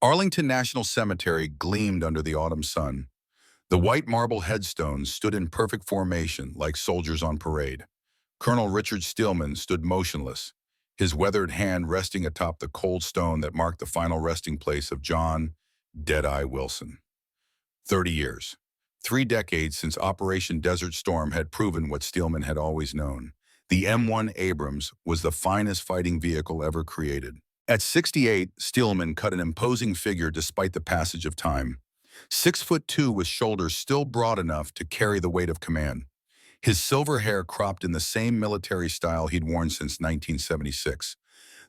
Arlington National Cemetery gleamed under the autumn sun. The white marble headstones stood in perfect formation like soldiers on parade. Colonel Richard Steelman stood motionless, his weathered hand resting atop the cold stone that marked the final resting place of John "Deadeye" Wilson. 30 years. 3 decades since Operation Desert Storm had proven what Steelman had always known. The M1 Abrams was the finest fighting vehicle ever created. At 68, Steelman cut an imposing figure despite the passage of time. 6'2" with shoulders still broad enough to carry the weight of command. His silver hair cropped in the same military style he'd worn since 1976.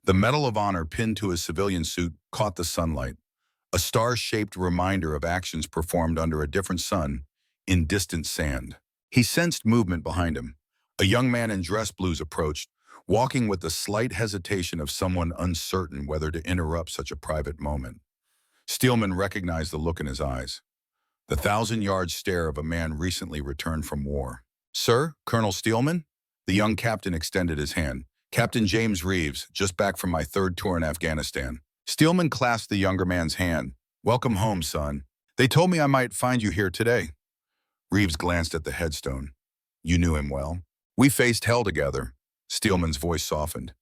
The Medal of Honor pinned to his civilian suit caught the sunlight, a star-shaped reminder of actions performed under a different sun, in distant sand. He sensed movement behind him. A young man in dress blues approached, walking with the slight hesitation of someone uncertain whether to interrupt such a private moment. Steelman recognized the look in his eyes, the thousand-yard stare of a man recently returned from war. "Sir, Colonel Steelman?" The young captain extended his hand. "Captain James Reeves, just back from my 3rd tour in Afghanistan." Steelman clasped the younger man's hand. "Welcome home, son. They told me I might find you here today." Reeves glanced at the headstone. "You knew him well." "We faced hell together." Steelman's voice softened.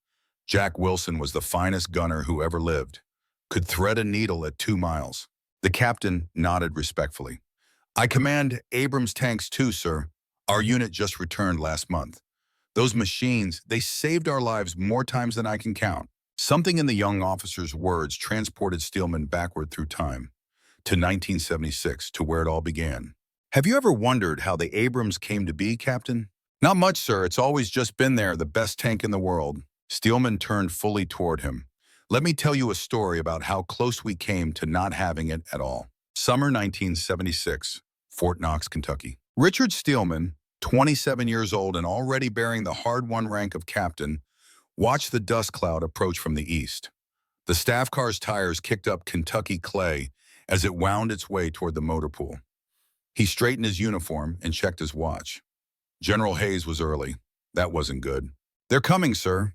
"Jack Wilson was the finest gunner who ever lived. Could thread a needle at 2 miles. The captain nodded respectfully. "I command Abrams tanks too, sir. Our unit just returned last month. Those machines, they saved our lives more times than I can count." Something in the young officer's words transported Steelman backward through time, to 1976, to where it all began. "Have you ever wondered how the Abrams came to be, Captain?" "Not much, sir. It's always just been there, the best tank in the world." Steelman turned fully toward him. "Let me tell you a story about how close we came to not having it at all." Summer 1976, Fort Knox, Kentucky. Richard Steelman, 27 years old and already bearing the hard-won rank of captain, watched the dust cloud approach from the east. The staff car's tires kicked up Kentucky clay as it wound its way toward the motor pool. He straightened his uniform and checked his watch. General Hayes was early. That wasn't good. "They're coming, sir."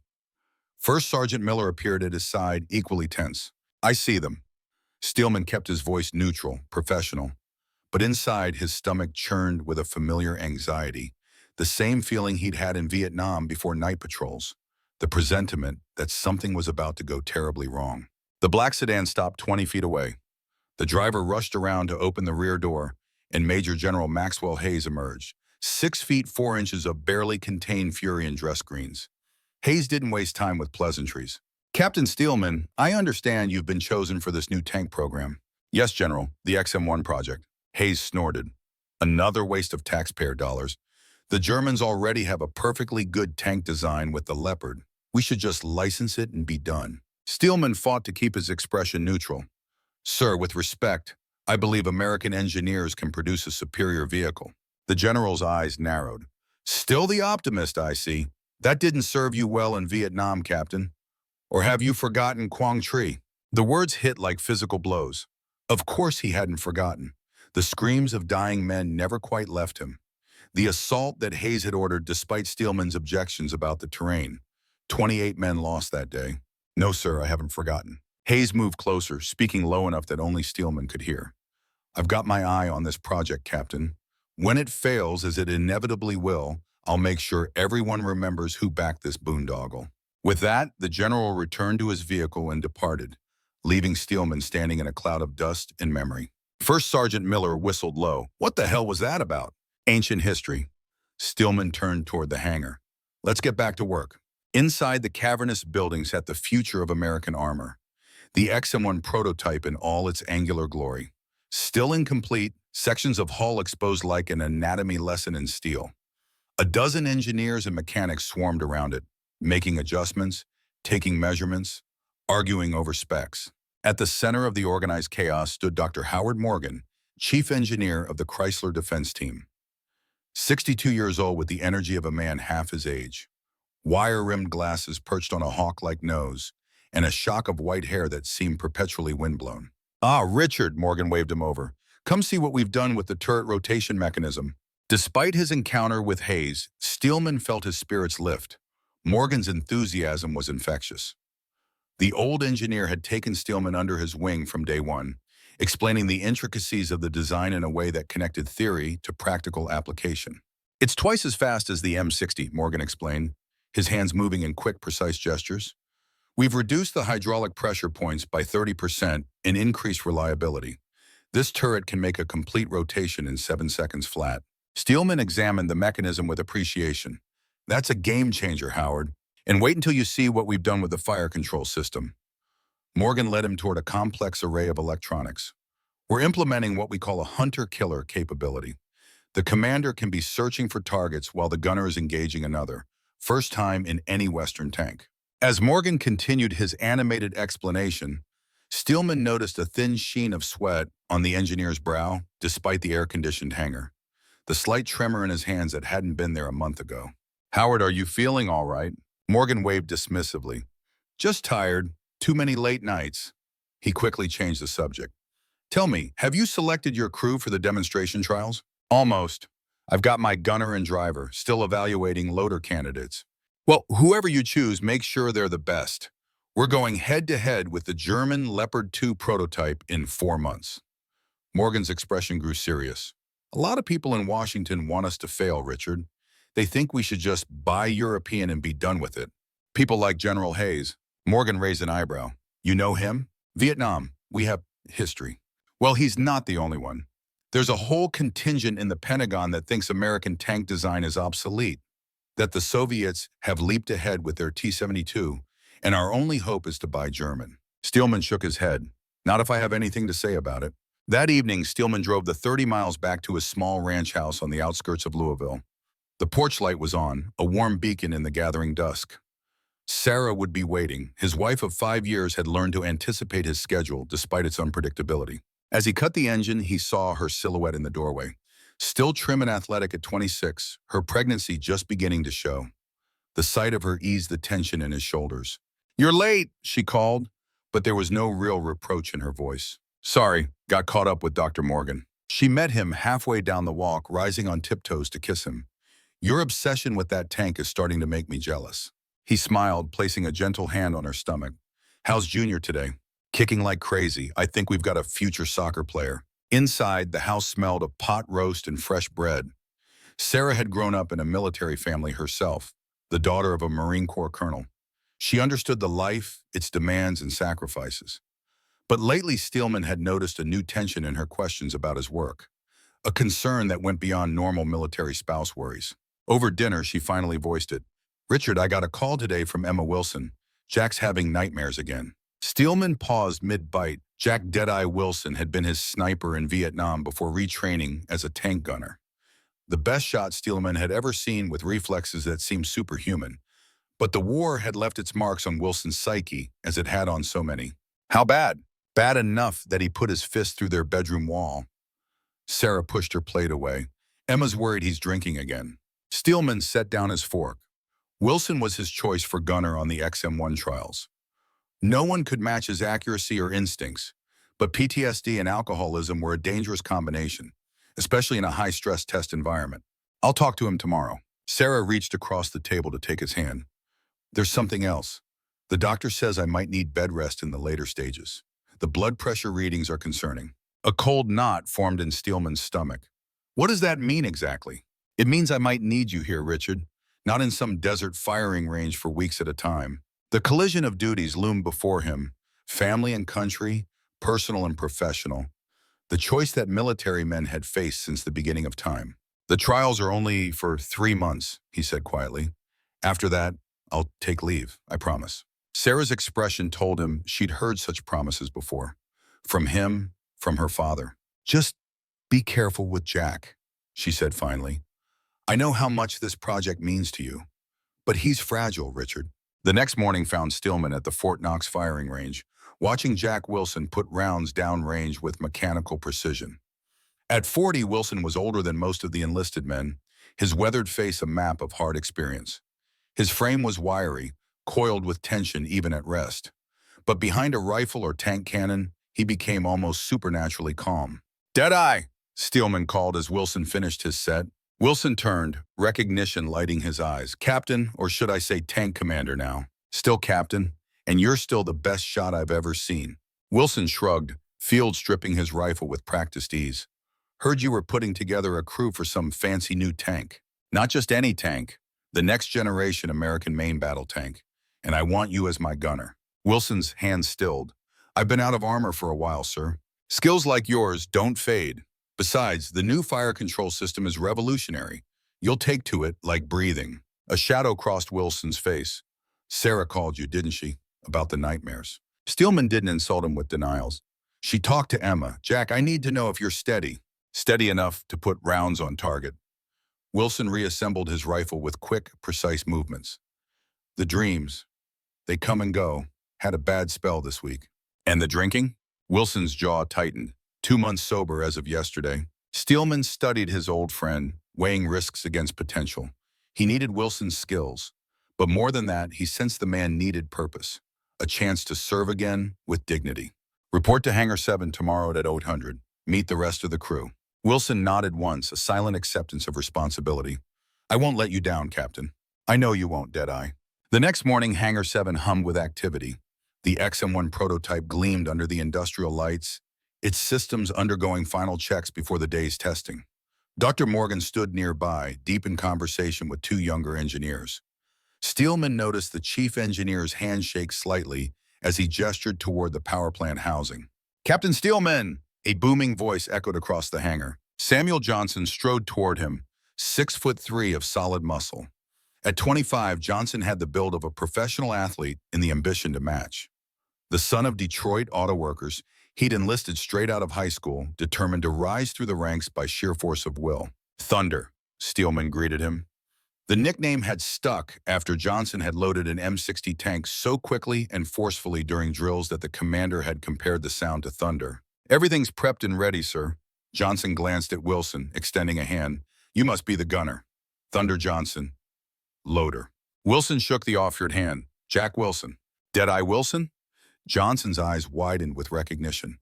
First Sergeant Miller appeared at his side, equally tense. "I see them." Steelman kept his voice neutral, professional. But inside, his stomach churned with a familiar anxiety, the same feeling he'd had in Vietnam before night patrols, the presentiment that something was about to go terribly wrong. The black sedan stopped 20 feet away. The driver rushed around to open the rear door, and Major General Maxwell Hayes emerged, 6 feet 4 inches of barely contained fury in dress greens. Hayes didn't waste time with pleasantries. "Captain Steelman, I understand you've been chosen for this new tank program." "Yes, General, the XM1 project." Hayes snorted. "Another waste of taxpayer dollars. The Germans already have a perfectly good tank design with the Leopard. We should just license it and be done." Steelman fought to keep his expression neutral. "Sir, with respect, I believe American engineers can produce a superior vehicle." The general's eyes narrowed. "Still the optimist, I see. That didn't serve you well in Vietnam, Captain. Or have you forgotten Quang Tri?" The words hit like physical blows. Of course he hadn't forgotten. The screams of dying men never quite left him. The assault that Hayes had ordered despite Steelman's objections about the terrain. 28 men lost that day. "No, sir, I haven't forgotten." Hayes moved closer, speaking low enough that only Steelman could hear. "I've got my eye on this project, Captain. When it fails, as it inevitably will, I'll make sure everyone remembers who backed this boondoggle." With that, the general returned to his vehicle and departed, leaving Steelman standing in a cloud of dust and memory. First Sergeant Miller whistled low. "What the hell was that about?" "Ancient history." Steelman turned toward the hangar. "Let's get back to work." Inside the cavernous building sat the future of American armor, the XM1 prototype in all its angular glory. Still incomplete, sections of hull exposed like an anatomy lesson in steel. A dozen engineers and mechanics swarmed around it, making adjustments, taking measurements, arguing over specs. At the center of the organized chaos stood Dr. Howard Morgan, chief engineer of the Chrysler Defense Team. 62 years old with the energy of a man half his age. Wire-rimmed glasses perched on a hawk-like nose, and a shock of white hair that seemed perpetually windblown. "Ah, Richard," Morgan waved him over. "Come see what we've done with the turret rotation mechanism." Despite his encounter with Hayes, Steelman felt his spirits lift. Morgan's enthusiasm was infectious. The old engineer had taken Steelman under his wing from day one, explaining the intricacies of the design in a way that connected theory to practical application. It's twice as fast as the M60, Morgan explained, his hands moving in quick, precise gestures. We've reduced the hydraulic pressure points by 30% and increased reliability. This turret can make a complete rotation in 7 seconds flat. Steelman examined the mechanism with appreciation. That's a game changer, Howard. And wait until you see what we've done with the fire control system. Morgan led him toward a complex array of electronics. We're implementing what we call a hunter-killer capability. The commander can be searching for targets while the gunner is engaging another, first time in any Western tank. As Morgan continued his animated explanation, Steelman noticed a thin sheen of sweat on the engineer's brow, despite the air-conditioned hangar. The slight tremor in his hands that hadn't been there a month ago. Howard, are you feeling all right? Morgan waved dismissively. Just tired. Too many late nights. He quickly changed the subject. Tell me, have you selected your crew for the demonstration trials? Almost. I've got my gunner and driver, still evaluating loader candidates. Well, whoever you choose, make sure they're the best. We're going head-to-head with the German Leopard 2 prototype in 4 months. Morgan's expression grew serious. A lot of people in Washington want us to fail, Richard. They think we should just buy European and be done with it. People like General Hayes. Morgan raised an eyebrow. You know him? Vietnam. We have history. Well, he's not the only one. There's a whole contingent in the Pentagon that thinks American tank design is obsolete, that the Soviets have leaped ahead with their T-72, and our only hope is to buy German. Steelman shook his head. Not if I have anything to say about it. That evening, Steelman drove the 30 miles back to his small ranch house on the outskirts of Louisville. The porch light was on, a warm beacon in the gathering dusk. Sarah would be waiting. His wife of 5 years had learned to anticipate his schedule despite its unpredictability. As he cut the engine, he saw her silhouette in the doorway. Still trim and athletic at 26, her pregnancy just beginning to show. The sight of her eased the tension in his shoulders. "You're late," she called, but there was no real reproach in her voice. "Sorry, got caught up with Dr. Morgan." She met him halfway down the walk, rising on tiptoes to kiss him. "Your obsession with that tank is starting to make me jealous." He smiled, placing a gentle hand on her stomach. "How's Junior today?" "Kicking like crazy. I think we've got a future soccer player." Inside, the house smelled of pot roast and fresh bread. Sarah had grown up in a military family herself, the daughter of a Marine Corps colonel. She understood the life, its demands and sacrifices. But lately, Steelman had noticed a new tension in her questions about his work, a concern that went beyond normal military spouse worries. Over dinner, she finally voiced it. "Richard, I got a call today from Emma Wilson. Jack's having nightmares again." Steelman paused mid-bite. Jack Deadeye Wilson had been his sniper in Vietnam before retraining as a tank gunner. The best shot Steelman had ever seen with reflexes that seemed superhuman. But the war had left its marks on Wilson's psyche, as it had on so many. "How bad?" "Bad enough that he put his fist through their bedroom wall." Sarah pushed her plate away. "Emma's worried he's drinking again." Steelman set down his fork. Wilson was his choice for gunner on the XM1 trials. No one could match his accuracy or instincts, but PTSD and alcoholism were a dangerous combination, especially in a high-stress test environment. "I'll talk to him tomorrow." Sarah reached across the table to take his hand. "There's something else. The doctor says I might need bed rest in the later stages. The blood pressure readings are concerning." A cold knot formed in Steelman's stomach. "What does that mean exactly?" "It means I might need you here, Richard, not in some desert firing range for weeks at a time." The collision of duties loomed before him, family and country, personal and professional, the choice that military men had faced since the beginning of time. "The trials are only for 3 months, he said quietly. "After that, I'll take leave, I promise." Sarah's expression told him she'd heard such promises before. From him, from her father. "Just be careful with Jack," she said finally. "I know how much this project means to you, but he's fragile, Richard." The next morning found Steelman at the Fort Knox firing range, watching Jack Wilson put rounds downrange with mechanical precision. At 40, Wilson was older than most of the enlisted men, his weathered face a map of hard experience. His frame was wiry, coiled with tension even at rest. But behind a rifle or tank cannon, he became almost supernaturally calm. "Deadeye!" Steelman called as Wilson finished his set. Wilson turned, recognition lighting his eyes. "Captain, or should I say tank commander now?" "Still captain." and you're still the best shot I've ever seen." Wilson shrugged, field stripping his rifle with practiced ease. "Heard you were putting together a crew for some fancy new tank. Not just any tank, the next generation American main battle tank, and I want you as my gunner." Wilson's hands stilled. "I've been out of armor for a while, sir. Skills like yours don't fade. Besides, the new fire control system is revolutionary. You'll take to it like breathing." A shadow crossed Wilson's face. "Sarah called you, didn't she? About the nightmares." Steelman didn't insult him with denials. "She talked to Emma. Jack, I need to know if you're steady. Steady enough to put rounds on target." Wilson reassembled his rifle with quick, precise movements. "The dreams, they come and go. Had a bad spell this week." "And the drinking?" Wilson's jaw tightened. 2 months sober as of yesterday. Steelman studied his old friend, weighing risks against potential. He needed Wilson's skills, but more than that, he sensed the man needed purpose, a chance to serve again with dignity. "Report to Hangar 7 tomorrow at 800. Meet the rest of the crew." Wilson nodded once, a silent acceptance of responsibility. "I won't let you down, Captain." "I know you won't, Deadeye." The next morning, Hangar 7 hummed with activity. The XM1 prototype gleamed under the industrial lights, its systems undergoing final checks before the day's testing. Dr. Morgan stood nearby, deep in conversation with 2 younger engineers. Steelman noticed the chief engineer's hand shake slightly as he gestured toward the power plant housing. "Captain Steelman!" A booming voice echoed across the hangar. Samuel Johnson strode toward him, 6'3" of solid muscle. At 25, Johnson had the build of a professional athlete and the ambition to match. The son of Detroit auto workers, he'd enlisted straight out of high school, determined to rise through the ranks by sheer force of will. "Thunder," Steelman greeted him. The nickname had stuck after Johnson had loaded an M60 tank so quickly and forcefully during drills that the commander had compared the sound to thunder. "Everything's prepped and ready, sir." Johnson glanced at Wilson, extending a hand. "You must be the gunner." "Thunder Johnson. Loader." Wilson shook the offered hand. "Jack Wilson." "Deadeye Wilson?" Johnson's eyes widened with recognition.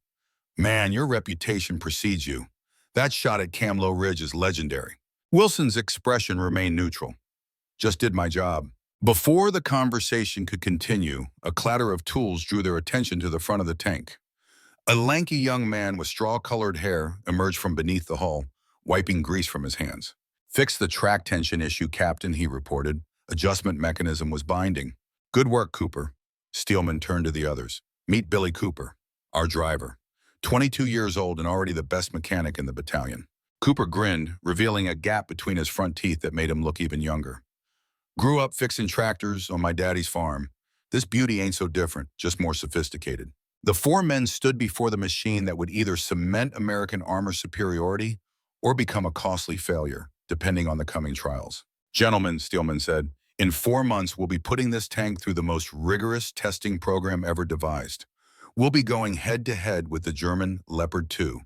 "Man, your reputation precedes you. That shot at Camlo Ridge is legendary." Wilson's expression remained neutral. "Just did my job." Before the conversation could continue, a clatter of tools drew their attention to the front of the tank. A lanky young man with straw-colored hair emerged from beneath the hull, wiping grease from his hands. "Fixed the track tension issue, Captain," he reported. "Adjustment mechanism was binding." "Good work, Cooper." Steelman turned to the others. "Meet Billy Cooper, our driver. 22 years old and already the best mechanic in the battalion." Cooper grinned, revealing a gap between his front teeth that made him look even younger. "Grew up fixing tractors on my daddy's farm. This beauty ain't so different, just more sophisticated." The 4 men stood before the machine that would either cement American armor superiority or become a costly failure, depending on the coming trials. "Gentlemen," Steelman said, "in 4 months, we'll be putting this tank through the most rigorous testing program ever devised. We'll be going head-to-head with the German Leopard 2,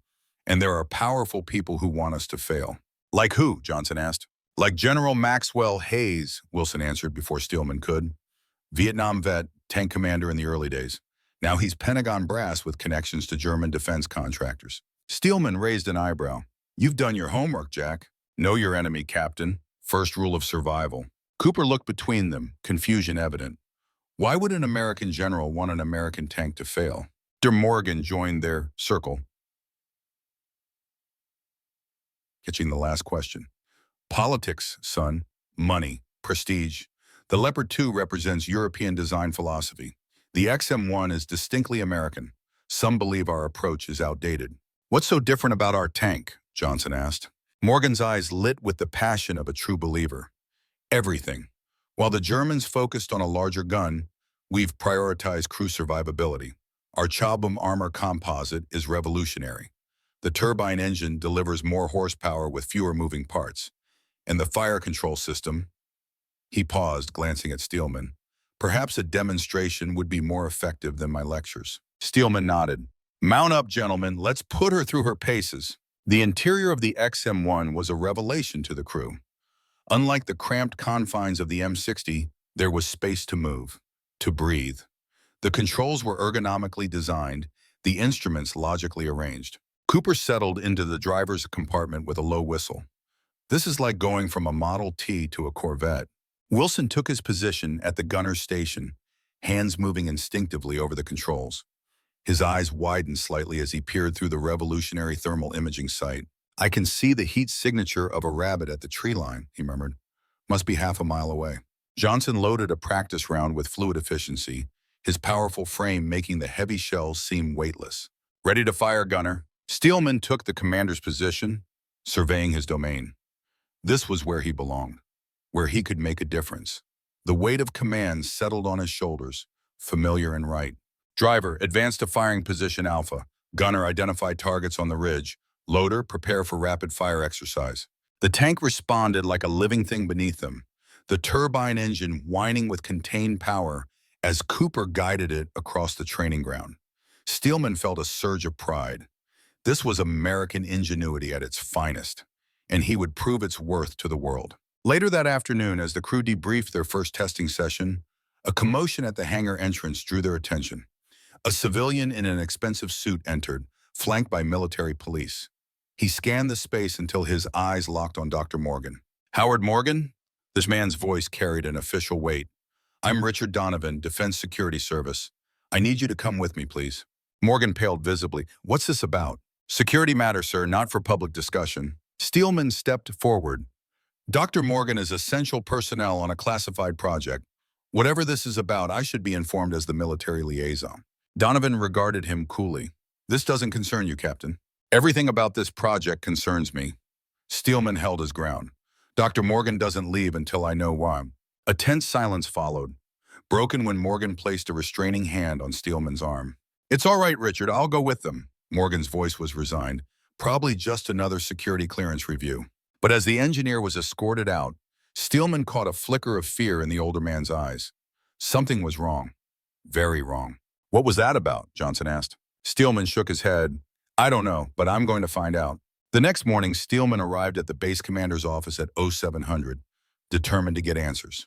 and there are powerful people who want us to fail." "Like who?" Johnson asked. "Like General Maxwell Hayes," Wilson answered before Steelman could. "Vietnam vet, tank commander in the early days. Now he's Pentagon brass with connections to German defense contractors." Steelman raised an eyebrow. "You've done your homework, Jack. Know your enemy, Captain. First rule of survival." Cooper looked between them, confusion evident. Why would an American general want an American tank to fail? Dr. Morgan joined their circle, catching the last question. "Politics, son. Money. Prestige. The Leopard 2 represents European design philosophy. The XM1 is distinctly American. Some believe our approach is outdated." "What's so different about our tank?" Johnson asked. Morgan's eyes lit with the passion of a true believer. "Everything. While the Germans focused on a larger gun, we've prioritized crew survivability. Our Chobham armor composite is revolutionary. The turbine engine delivers more horsepower with fewer moving parts. And the fire control system—" He paused, glancing at Steelman. "Perhaps a demonstration would be more effective than my lectures." Steelman nodded. "Mount up, gentlemen. Let's put her through her paces." The interior of the XM1 was a revelation to the crew. Unlike the cramped confines of the M60, there was space to move, to breathe. The controls were ergonomically designed, the instruments logically arranged. Cooper settled into the driver's compartment with a low whistle. "This is like going from a Model T to a Corvette." Wilson took his position at the gunner's station, hands moving instinctively over the controls. His eyes widened slightly as he peered through the revolutionary thermal imaging sight. "I can see the heat signature of a rabbit at the tree line," he murmured. "Must be half a mile away." Johnson loaded a practice round with fluid efficiency, his powerful frame making the heavy shells seem weightless. "Ready to fire, gunner." Steelman took the commander's position, surveying his domain. This was where he belonged, where he could make a difference. The weight of command settled on his shoulders, familiar and right. "Driver, advance to firing position Alpha. Gunner, identify targets on the ridge. Loader, prepare for rapid fire exercise." The tank responded like a living thing beneath them, the turbine engine whining with contained power as Cooper guided it across the training ground. Steelman felt a surge of pride. This was American ingenuity at its finest, and he would prove its worth to the world. Later that afternoon, as the crew debriefed their first testing session, a commotion at the hangar entrance drew their attention. A civilian in an expensive suit entered, flanked by military police. He scanned the space until his eyes locked on Dr. Morgan. "Howard Morgan?" This man's voice carried an official weight. "I'm Richard Donovan, Defense Security Service. I need you to come with me, please." Morgan paled visibly. "What's this about?" "Security matters, sir, not for public discussion." Steelman stepped forward. "Dr. Morgan is essential personnel on a classified project. Whatever this is about, I should be informed as the military liaison." Donovan regarded him coolly. "This doesn't concern you, Captain." "Everything about this project concerns me." Steelman held his ground. "Dr. Morgan doesn't leave until I know why." A tense silence followed, broken when Morgan placed a restraining hand on Steelman's arm. "It's all right, Richard, I'll go with them." Morgan's voice was resigned. "Probably just another security clearance review." But as the engineer was escorted out, Steelman caught a flicker of fear in the older man's eyes. Something was wrong. Very wrong. "What was that about?" Johnson asked. Steelman shook his head. "I don't know, but I'm going to find out." The next morning, Steelman arrived at the base commander's office at 0700, determined to get answers.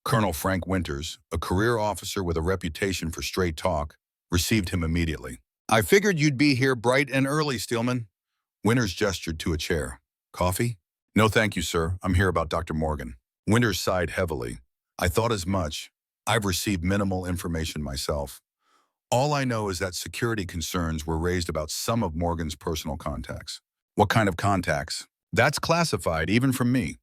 Colonel Frank Winters, a career officer with a reputation for straight talk, received him immediately. "I figured you'd be here bright and early, Steelman." Winters gestured to a chair. "Coffee?" "No, thank you, sir. I'm here about Dr. Morgan." Winters sighed heavily. "I thought as much. I've received minimal information myself. All I know is that security concerns were raised about some of Morgan's personal contacts." "What kind of contacts?" "That's classified, even from me."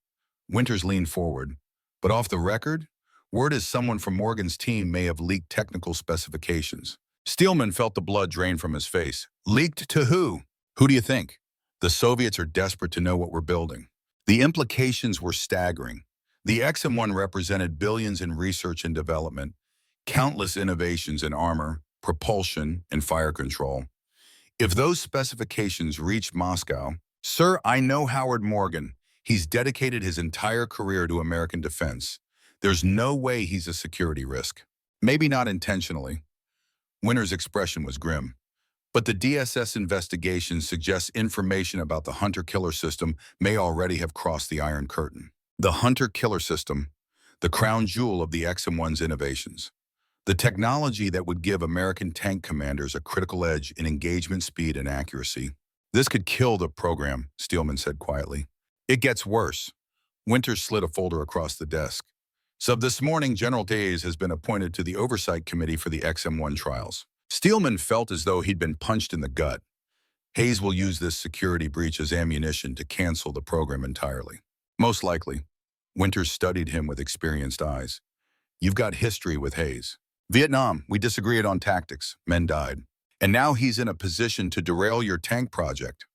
Winters leaned forward. "But off the record, word is someone from Morgan's team may have leaked technical specifications." Steelman felt the blood drain from his face. "Leaked to who?" "Who do you think?" "The Soviets are desperate to know what we're building." The implications were staggering. The XM1 represented billions in research and development, countless innovations in armor, propulsion, and fire control. If those specifications reached Moscow, "Sir, I know Howard Morgan. He's dedicated his entire career to American defense. There's no way he's a security risk." "Maybe not intentionally." Winter's expression was grim. "But the DSS investigation suggests information about the hunter-killer system may already have crossed the Iron Curtain." The hunter-killer system, the crown jewel of the XM1's innovations. The technology that would give American tank commanders a critical edge in engagement speed and accuracy. "This could kill the program," Steelman said quietly. "It gets worse." Winters slid a folder across the desk. "So this morning, General Days has been appointed to the Oversight Committee for the XM1 trials." Steelman felt as though he'd been punched in the gut. Hayes will use this security breach as ammunition to cancel the program entirely. "Most likely." Winters studied him with experienced eyes. "You've got history with Hayes. Vietnam, we disagreed on tactics. Men died. And now he's in a position to derail your tank project."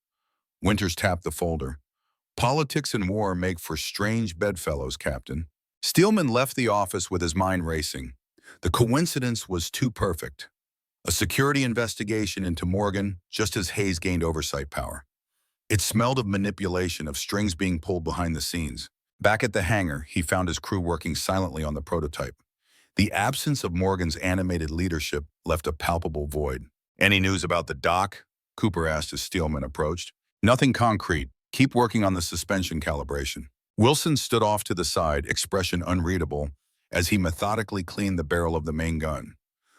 Winters tapped the folder. "Politics and war make for strange bedfellows, Captain." Steelman left the office with his mind racing. The coincidence was too perfect. A security investigation into Morgan, just as Hayes gained oversight power. It smelled of manipulation, of strings being pulled behind the scenes. Back at the hangar, he found his crew working silently on the prototype. The absence of Morgan's animated leadership left a palpable void. "Any news about the dock?" Cooper asked as Steelman approached. "Nothing concrete. Keep working on the suspension calibration." Wilson stood off to the side, expression unreadable, as he methodically cleaned the barrel of the main gun.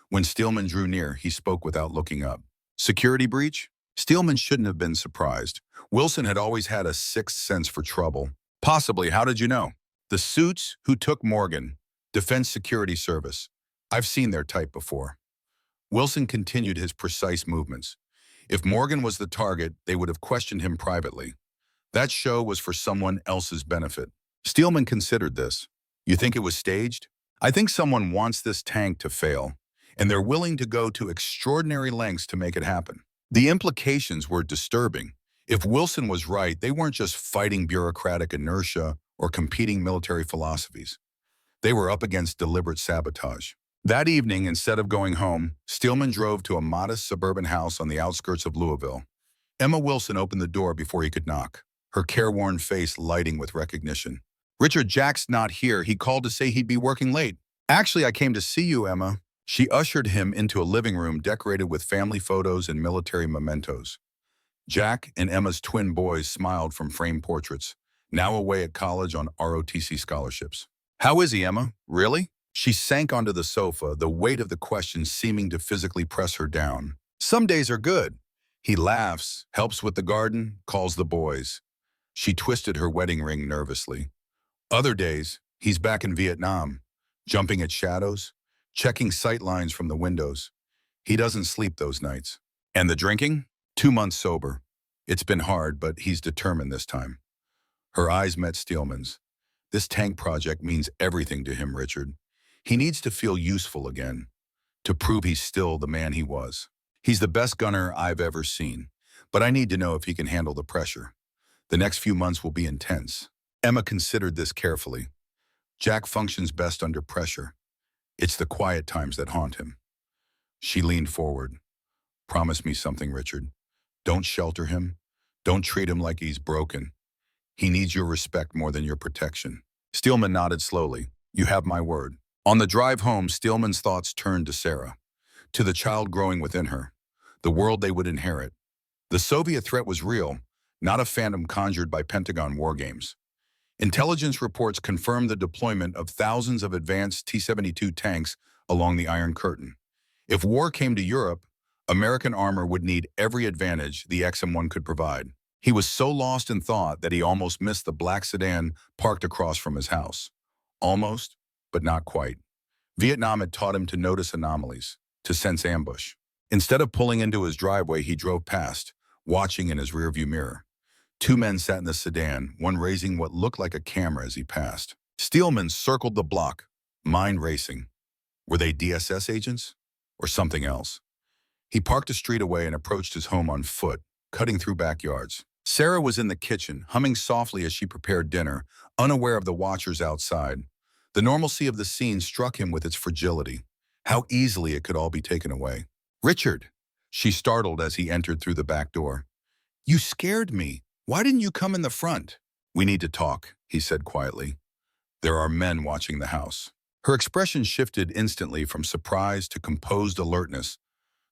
When Steelman drew near, he spoke without looking up. "Security breach?" Steelman shouldn't have been surprised. Wilson had always had a sixth sense for trouble. "Possibly. How did you know?" "The suits who took Morgan, Defense Security Service. I've seen their type before. Wilson continued his precise movements. If Morgan was the target, they would have questioned him privately. That show was for someone else's benefit. Steelman considered this. You think it was staged? I think someone wants this tank to fail, and they're willing to go to extraordinary lengths to make it happen. The implications were disturbing. If Wilson was right, they weren't just fighting bureaucratic inertia or competing military philosophies. They were up against deliberate sabotage. That evening, instead of going home, Steelman drove to a modest suburban house on the outskirts of Louisville. Emma Wilson opened the door before he could knock, her careworn face lighting with recognition. Richard, Jack's not here. He called to say he'd be working late. Actually, I came to see you, Emma. She ushered him into a living room decorated with family photos and military mementos. Jack and Emma's twin boys smiled from framed portraits, now away at college on ROTC scholarships. How is he, Emma? Really? She sank onto the sofa, the weight of the question seeming to physically press her down. Some days are good. He laughs, helps with the garden, calls the boys. She twisted her wedding ring nervously. Other days, he's back in Vietnam, jumping at shadows, checking sight lines from the windows. He doesn't sleep those nights. And the drinking? 2 months sober. It's been hard, but he's determined this time. Her eyes met Steelman's. This tank project means everything to him, Richard. He needs to feel useful again, to prove he's still the man he was. He's the best gunner I've ever seen, but I need to know if he can handle the pressure. The next few months will be intense. Emma considered this carefully. Jack functions best under pressure. It's the quiet times that haunt him. She leaned forward. Promise me something, Richard. Don't shelter him. Don't treat him like he's broken. He needs your respect more than your protection. Steelman nodded slowly. You have my word. On the drive home, Steelman's thoughts turned to Sarah, to the child growing within her, the world they would inherit. The Soviet threat was real, not a phantom conjured by Pentagon war games. Intelligence reports confirmed the deployment of thousands of advanced T-72 tanks along the Iron Curtain. If war came to Europe, American armor would need every advantage the XM-1 could provide. He was so lost in thought that he almost missed the black sedan parked across from his house. Almost, but not quite. Vietnam had taught him to notice anomalies, to sense ambush. Instead of pulling into his driveway, he drove past, watching in his rearview mirror. 2 men sat in the sedan, one raising what looked like a camera as he passed. Steelman circled the block, mind racing. Were they DSS agents? Or something else? He parked a street away and approached his home on foot, cutting through backyards. Sarah was in the kitchen, humming softly as she prepared dinner, unaware of the watchers outside. The normalcy of the scene struck him with its fragility. How easily it could all be taken away. Richard, she startled as he entered through the back door. You scared me. Why didn't you come in the front? We need to talk, he said quietly. There are men watching the house. Her expression shifted instantly from surprise to composed alertness,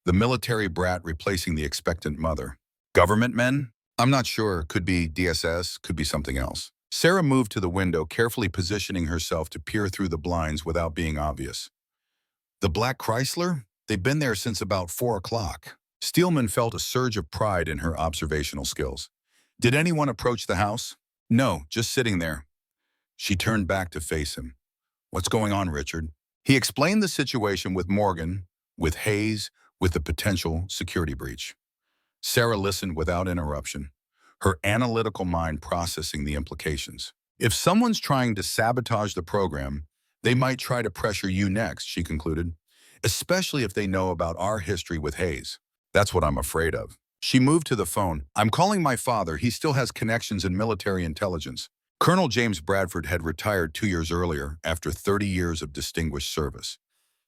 the military brat replacing the expectant mother. Government men? I'm not sure. Could be DSS, could be something else. Sarah moved to the window, carefully positioning herself to peer through the blinds without being obvious. The black Chrysler? They've been there since about 4 o'clock. Steelman felt a surge of pride in her observational skills. Did anyone approach the house? No, just sitting there. She turned back to face him. What's going on, Richard? He explained the situation with Morgan, with Hayes, with the potential security breach. Sarah listened without interruption, her analytical mind processing the implications. If someone's trying to sabotage the program, they might try to pressure you next, she concluded, especially if they know about our history with Hayes. That's what I'm afraid of. She moved to the phone. I'm calling my father. He still has connections in military intelligence. Colonel James Bradford had retired 2 years earlier after 30 years of distinguished service.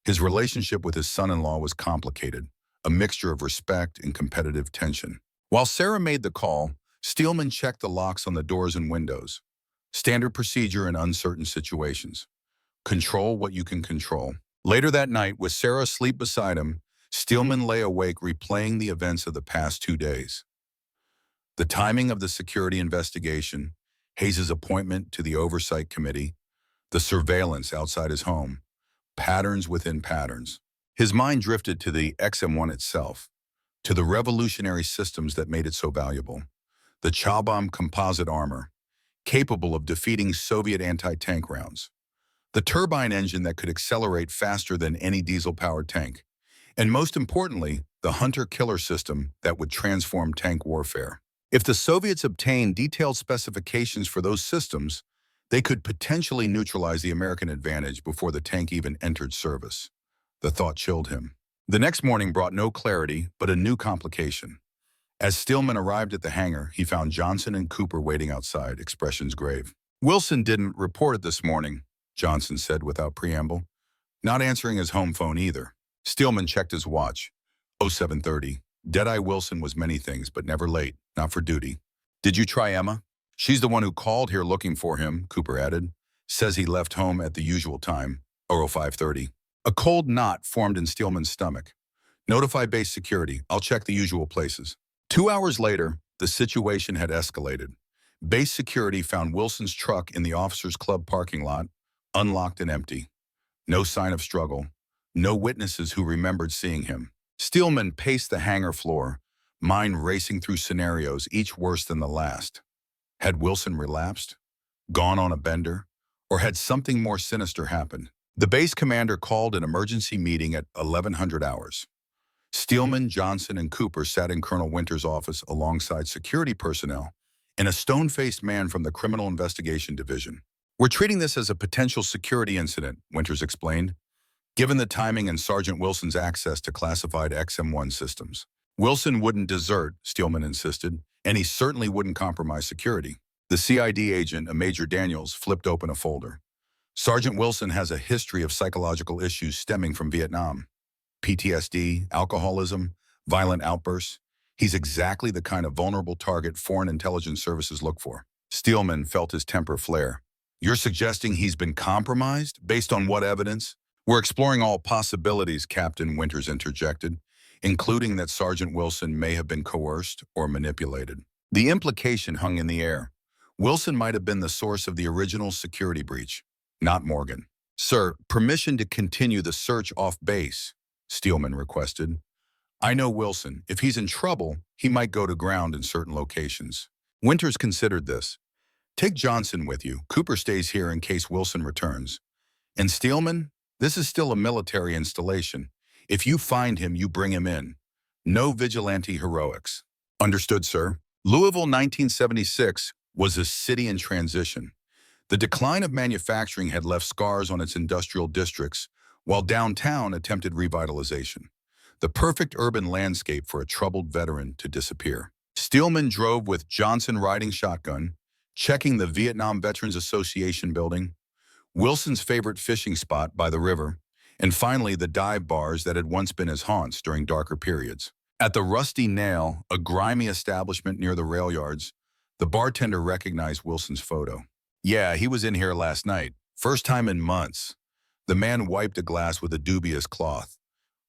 His relationship with his son-in-law was complicated, a mixture of respect and competitive tension. While Sarah made the call, Steelman checked the locks on the doors and windows. Standard procedure in uncertain situations. Control what you can control. Later that night, with Sarah asleep beside him, Steelman lay awake replaying the events of the past 2 days. The timing of the security investigation, Hayes' appointment to the oversight committee, the surveillance outside his home, patterns within patterns. His mind drifted to the XM-1 itself, to the revolutionary systems that made it so valuable. The Chaubom composite armor, capable of defeating Soviet anti-tank rounds. the turbine engine that could accelerate faster than any diesel-powered tank, and most importantly, the hunter-killer system that would transform tank warfare. If the Soviets obtained detailed specifications for those systems, they could potentially neutralize the American advantage before the tank even entered service. The thought chilled him. The next morning brought no clarity, but a new complication. As Steelman arrived at the hangar, he found Johnson and Cooper waiting outside, expressions grave. "Wilson didn't report it this morning," Johnson said without preamble. Not answering his home phone either. Steelman checked his watch. 0730. Deadeye Wilson was many things, but never late, not for duty. "Did you try Emma?" "She's the one who called here looking for him," Cooper added. "Says he left home at the usual time, 0530. A cold knot formed in Steelman's stomach. "Notify base security. I'll check the usual places." 2 hours later, the situation had escalated. Base security found Wilson's truck in the officers' club parking lot, unlocked and empty. No sign of struggle. No witnesses who remembered seeing him. Steelman paced the hangar floor, mind racing through scenarios, each worse than the last. Had Wilson relapsed? Gone on a bender? Or had something more sinister happened? The base commander called an emergency meeting at 1100 hours. Steelman, Johnson, and Cooper sat in Colonel Winter's office alongside security personnel and a stone-faced man from the Criminal Investigation Division. "We're treating this as a potential security incident," Winters explained, given the timing and Sergeant Wilson's access to classified XM1 systems. "Wilson wouldn't desert," Steelman insisted, "and he certainly wouldn't compromise security." The CID agent, a Major Daniels, flipped open a folder. "Sergeant Wilson has a history of psychological issues stemming from Vietnam. PTSD, alcoholism, violent outbursts. He's exactly the kind of vulnerable target foreign intelligence services look for." Steelman felt his temper flare. "You're suggesting he's been compromised? Based on what evidence?" "We're exploring all possibilities," Captain Winters interjected, including that Sergeant Wilson may have been coerced or manipulated. The implication hung in the air. Wilson might have been the source of the original security breach, not Morgan. "Sir, permission to continue the search off base," Steelman requested. "I know Wilson. If he's in trouble, he might go to ground in certain locations." Winters considered this. "Take Johnson with you. Cooper stays here in case Wilson returns. And Steelman, this is still a military installation. If you find him, you bring him in. No vigilante heroics." "Understood, sir." Louisville, 1976, was a city in transition. The decline of manufacturing had left scars on its industrial districts, while downtown attempted revitalization. The perfect urban landscape for a troubled veteran to disappear. Steelman drove with Johnson riding shotgun, checking the Vietnam Veterans Association building, Wilson's favorite fishing spot by the river, and finally the dive bars that had once been his haunts during darker periods. At the Rusty Nail, a grimy establishment near the rail yards, the bartender recognized Wilson's photo. "Yeah, he was in here last night. First time in months." The man wiped a glass with a dubious cloth.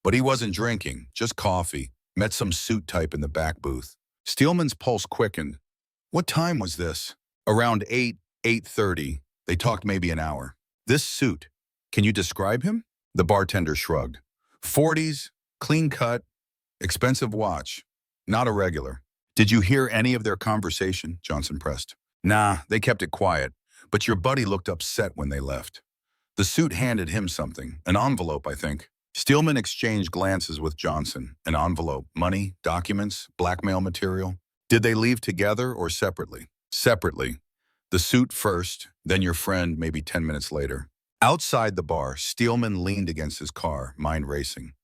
"But he wasn't drinking, just coffee. Met some suit type in the back booth." Steelman's pulse quickened. "What time was this?" "Around 8:30. They talked maybe an hour." "This suit, can you describe him?" The bartender shrugged. "40s, clean cut, expensive watch. Not a regular." "Did you hear any of their conversation?" Johnson pressed. "Nah, they kept it quiet. But your buddy looked upset when they left." The suit handed him something, an envelope, I think. Steelman exchanged glances with Johnson. An envelope, money, documents, blackmail material. "Did they leave together or separately?" "Separately. The suit first, then your friend maybe 10 minutes later." Outside the bar, Steelman leaned against his car, mind racing.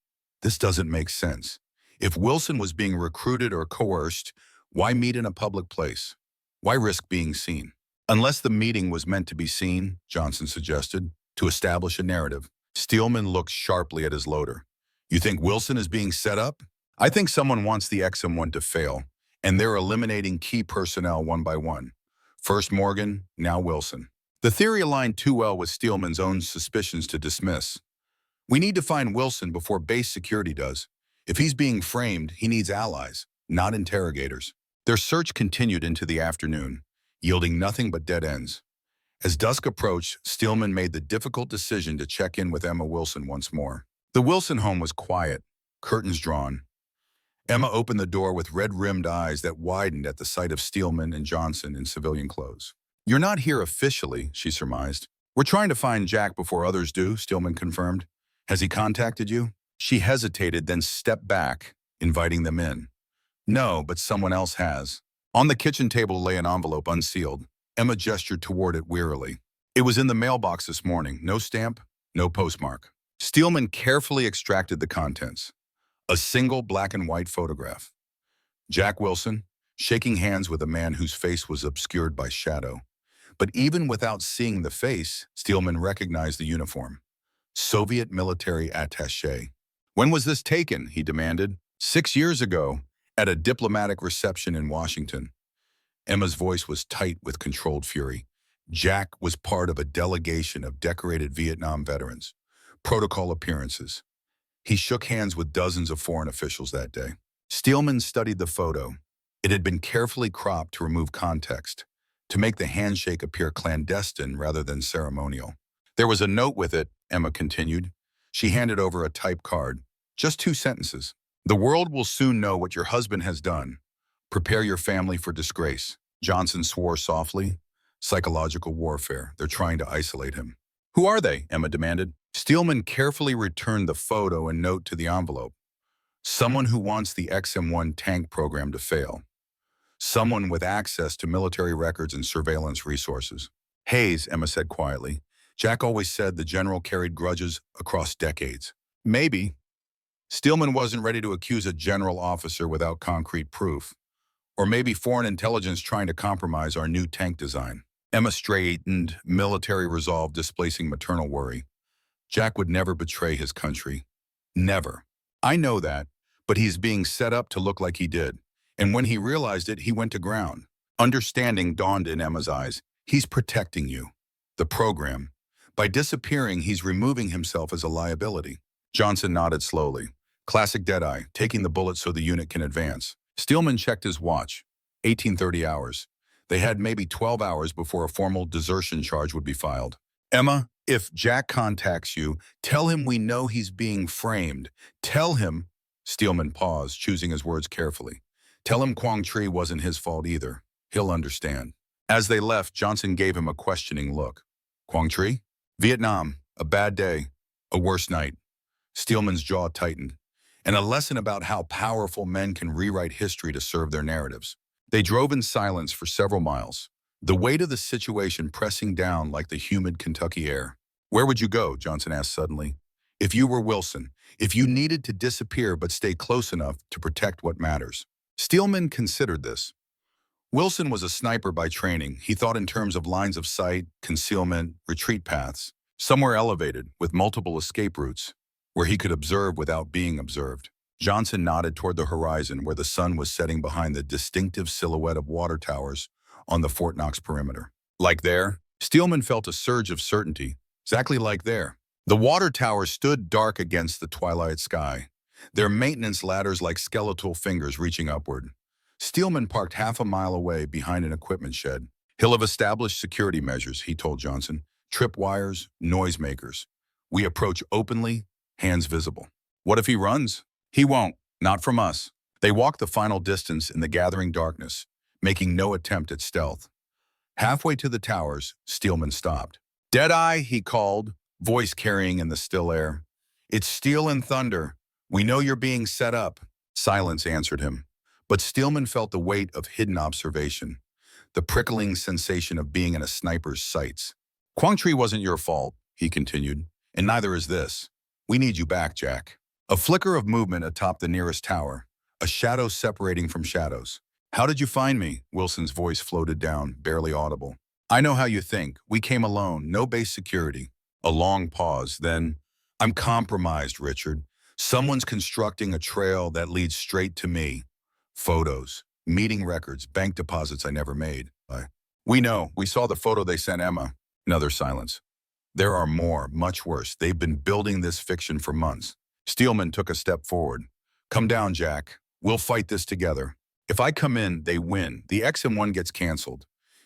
This doesn't make sense. If Wilson was being recruited or coerced, why meet in a public place? Why risk being seen? "Unless the meeting was meant to be seen," Johnson suggested, "to establish a narrative." Steelman looked sharply at his loader. "You think Wilson is being set up?" "I think someone wants the XM1 to fail, and they're eliminating key personnel one by one. First Morgan, now Wilson." The theory aligned too well with Steelman's own suspicions to dismiss. "We need to find Wilson before base security does. If he's being framed, he needs allies, not interrogators." Their search continued into the afternoon, yielding nothing but dead ends. As dusk approached, Steelman made the difficult decision to check in with Emma Wilson once more. The Wilson home was quiet, curtains drawn. Emma opened the door with red-rimmed eyes that widened at the sight of Steelman and Johnson in civilian clothes. "You're not here officially," she surmised. We're trying to find Jack before others do, Steelman confirmed. Has he contacted you? She hesitated, then stepped back, inviting them in. No, but someone else has. On the kitchen table lay an envelope unsealed. Emma gestured toward it wearily. It was in the mailbox this morning. No stamp, no postmark. Steelman carefully extracted the contents. A single black and white photograph. Jack Wilson, shaking hands with a man whose face was obscured by shadow. But even without seeing the face, Steelman recognized the uniform. Soviet military attaché. When was this taken? He demanded. 6 years ago, at a diplomatic reception in Washington. Emma's voice was tight with controlled fury. Jack was part of a delegation of decorated Vietnam veterans. Protocol appearances. He shook hands with dozens of foreign officials that day. Steelman studied the photo. It had been carefully cropped to remove context, to make the handshake appear clandestine rather than ceremonial. There was a note with it, Emma continued. She handed over a typed card. Just 2 sentences. The world will soon know what your husband has done. Prepare your family for disgrace. Johnson swore softly. Psychological warfare. They're trying to isolate him. Who are they? Emma demanded. Steelman carefully returned the photo and note to the envelope. Someone who wants the M1 tank program to fail. Someone with access to military records and surveillance resources. Hayes, Emma said quietly. Jack always said the general carried grudges across decades. Maybe. Steelman wasn't ready to accuse a general officer without concrete proof. Or maybe foreign intelligence trying to compromise our new tank design. Emma straightened, military resolve displacing maternal worry. Jack would never betray his country. Never. I know that, but he's being set up to look like he did. And when he realized it, he went to ground. Understanding dawned in Emma's eyes. He's protecting you. The program. By disappearing, he's removing himself as a liability. Johnson nodded slowly. Classic Deadeye, taking the bullet so the unit can advance. Steelman checked his watch. 1830 hours. They had maybe 12 hours before a formal desertion charge would be filed. Emma, if Jack contacts you, tell him we know he's being framed. Tell him, Steelman paused, choosing his words carefully. Tell him Quang Tri wasn't his fault either. He'll understand. As they left, Johnson gave him a questioning look. Quang Tri? Vietnam. A bad day. A worse night. Steelman's jaw tightened. And a lesson about how powerful men can rewrite history to serve their narratives. They drove in silence for several miles, the weight of the situation pressing down like the humid Kentucky air. Where would you go? Johnson asked suddenly. If you were Wilson, if you needed to disappear but stay close enough to protect what matters. Steelman considered this. Wilson was a sniper by training. He thought in terms of lines of sight, concealment, retreat paths, somewhere elevated with multiple escape routes, where he could observe without being observed. Johnson nodded toward the horizon where the sun was setting behind the distinctive silhouette of water towers on the Fort Knox perimeter. Like there? Steelman felt a surge of certainty. Exactly like there. The water towers stood dark against the twilight sky, their maintenance ladders like skeletal fingers reaching upward. Steelman parked half a mile away behind an equipment shed. He'll have established security measures, he told Johnson. Tripwires, noisemakers. We approach openly, hands visible. What if he runs? He won't, not from us. They walked the final distance in the gathering darkness, making no attempt at stealth. Halfway to the towers, Steelman stopped. Deadeye, he called, voice carrying in the still air. It's steel and thunder. We know you're being set up. Silence answered him. But Steelman felt the weight of hidden observation, the prickling sensation of being in a sniper's sights. Quang Tri wasn't your fault, he continued, and neither is this. We need you back, Jack. A flicker of movement atop the nearest tower, a shadow separating from shadows. How did you find me? Wilson's voice floated down, barely audible. I know how you think. We came alone, no base security. A long pause, then, I'm compromised, Richard. Someone's constructing a trail that leads straight to me. Photos, meeting records, bank deposits I never made. We know. We saw the photo they sent Emma. Another silence. There are more, much worse. They've been building this fiction for months. Steelman took a step forward. Come down, Jack. We'll fight this together. If I come in, they win. The XM1 gets canceled.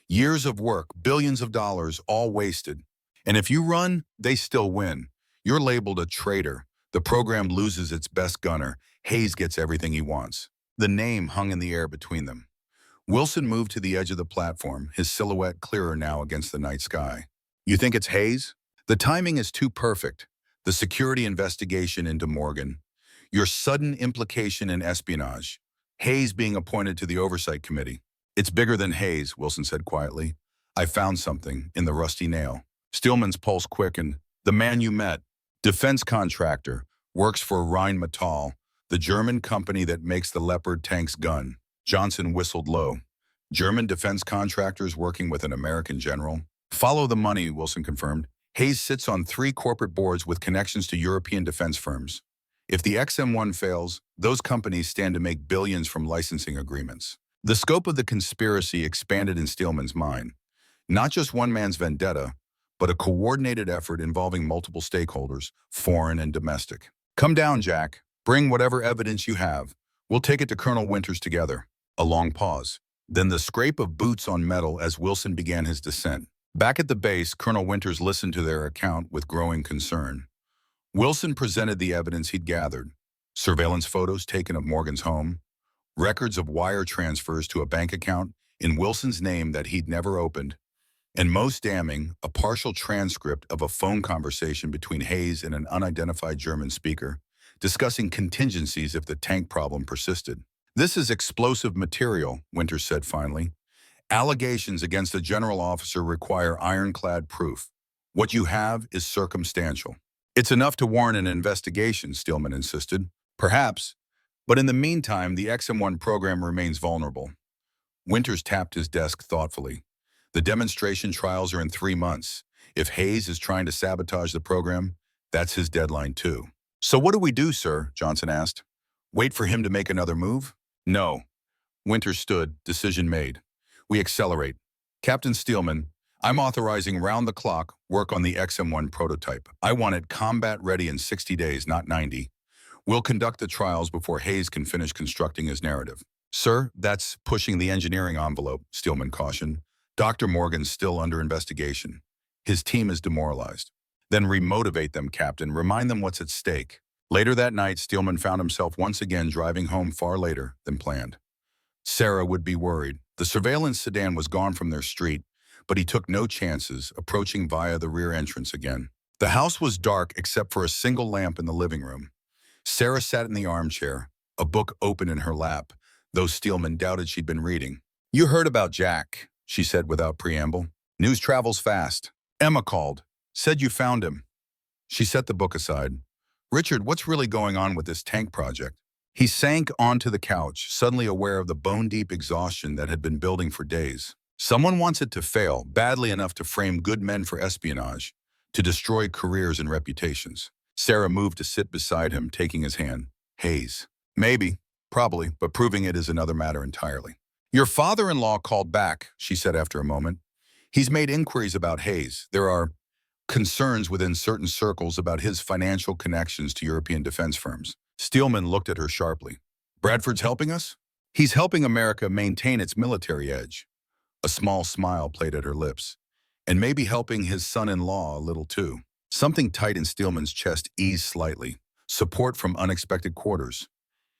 Years of work, billions of dollars, all wasted. And if you run, they still win. You're labeled a traitor. The program loses its best gunner. Hayes gets everything he wants. The name hung in the air between them. Wilson moved to the edge of the platform, his silhouette clearer now against the night sky. You think it's Hayes? The timing is too perfect. The security investigation into Morgan, your sudden implication in espionage, Hayes being appointed to the Oversight Committee. It's bigger than Hayes, Wilson said quietly. I found something in the rusty nail. Steelman's pulse quickened. The man you met, defense contractor, works for Rheinmetall, the German company that makes the Leopard tank's gun. Johnson whistled low. German defense contractors working with an American general? Follow the money, Wilson confirmed. Hayes sits on 3 corporate boards with connections to European defense firms. If the XM1 fails, those companies stand to make billions from licensing agreements. The scope of the conspiracy expanded in Steelman's mind. Not just one man's vendetta, but a coordinated effort involving multiple stakeholders, foreign and domestic. Come down, Jack. Bring whatever evidence you have. We'll take it to Colonel Winters together. A long pause. Then the scrape of boots on metal as Wilson began his descent. Back at the base, Colonel Winters listened to their account with growing concern. Wilson presented the evidence he'd gathered. Surveillance photos taken of Morgan's home, records of wire transfers to a bank account in Wilson's name that he'd never opened, and most damning, a partial transcript of a phone conversation between Hayes and an unidentified German speaker, discussing contingencies if the tank problem persisted. This is explosive material, Winters said finally. Allegations against a general officer require ironclad proof. What you have is circumstantial. It's enough to warrant an investigation, Steelman insisted. Perhaps, but in the meantime, the XM1 program remains vulnerable. Winters tapped his desk thoughtfully. The demonstration trials are in 3 months. If Hayes is trying to sabotage the program, that's his deadline too. So what do we do, sir? Johnson asked. Wait for him to make another move? No. Winters stood, decision made. We accelerate. Captain Steelman, I'm authorizing round-the-clock work on the XM1 prototype. I want it combat-ready in 60 days, not 90. We'll conduct the trials before Hayes can finish constructing his narrative. Sir, that's pushing the engineering envelope, Steelman cautioned. Dr. Morgan's still under investigation. His team is demoralized. Then remotivate them, Captain. Remind them what's at stake. Later that night, Steelman found himself once again driving home far later than planned. Sarah would be worried. The surveillance sedan was gone from their street, but he took no chances, approaching via the rear entrance again. The house was dark except for a single lamp in the living room. Sarah sat in the armchair, a book open in her lap, though Steelman doubted she'd been reading. You heard about Jack, she said without preamble. News travels fast. Emma called. Said you found him. She set the book aside. Richard, what's really going on with this tank project? He sank onto the couch, suddenly aware of the bone-deep exhaustion that had been building for days. Someone wants it to fail, badly enough to frame good men for espionage, to destroy careers and reputations. Sarah moved to sit beside him, taking his hand. Hayes. Maybe, probably, but proving it is another matter entirely. Your father-in-law called back, she said after a moment. He's made inquiries about Hayes. There are concerns within certain circles about his financial connections to European defense firms. Steelman looked at her sharply. Bradford's helping us? He's helping America maintain its military edge. A small smile played at her lips. And maybe helping his son-in-law a little too. Something tight in Steelman's chest eased slightly. Support from unexpected quarters.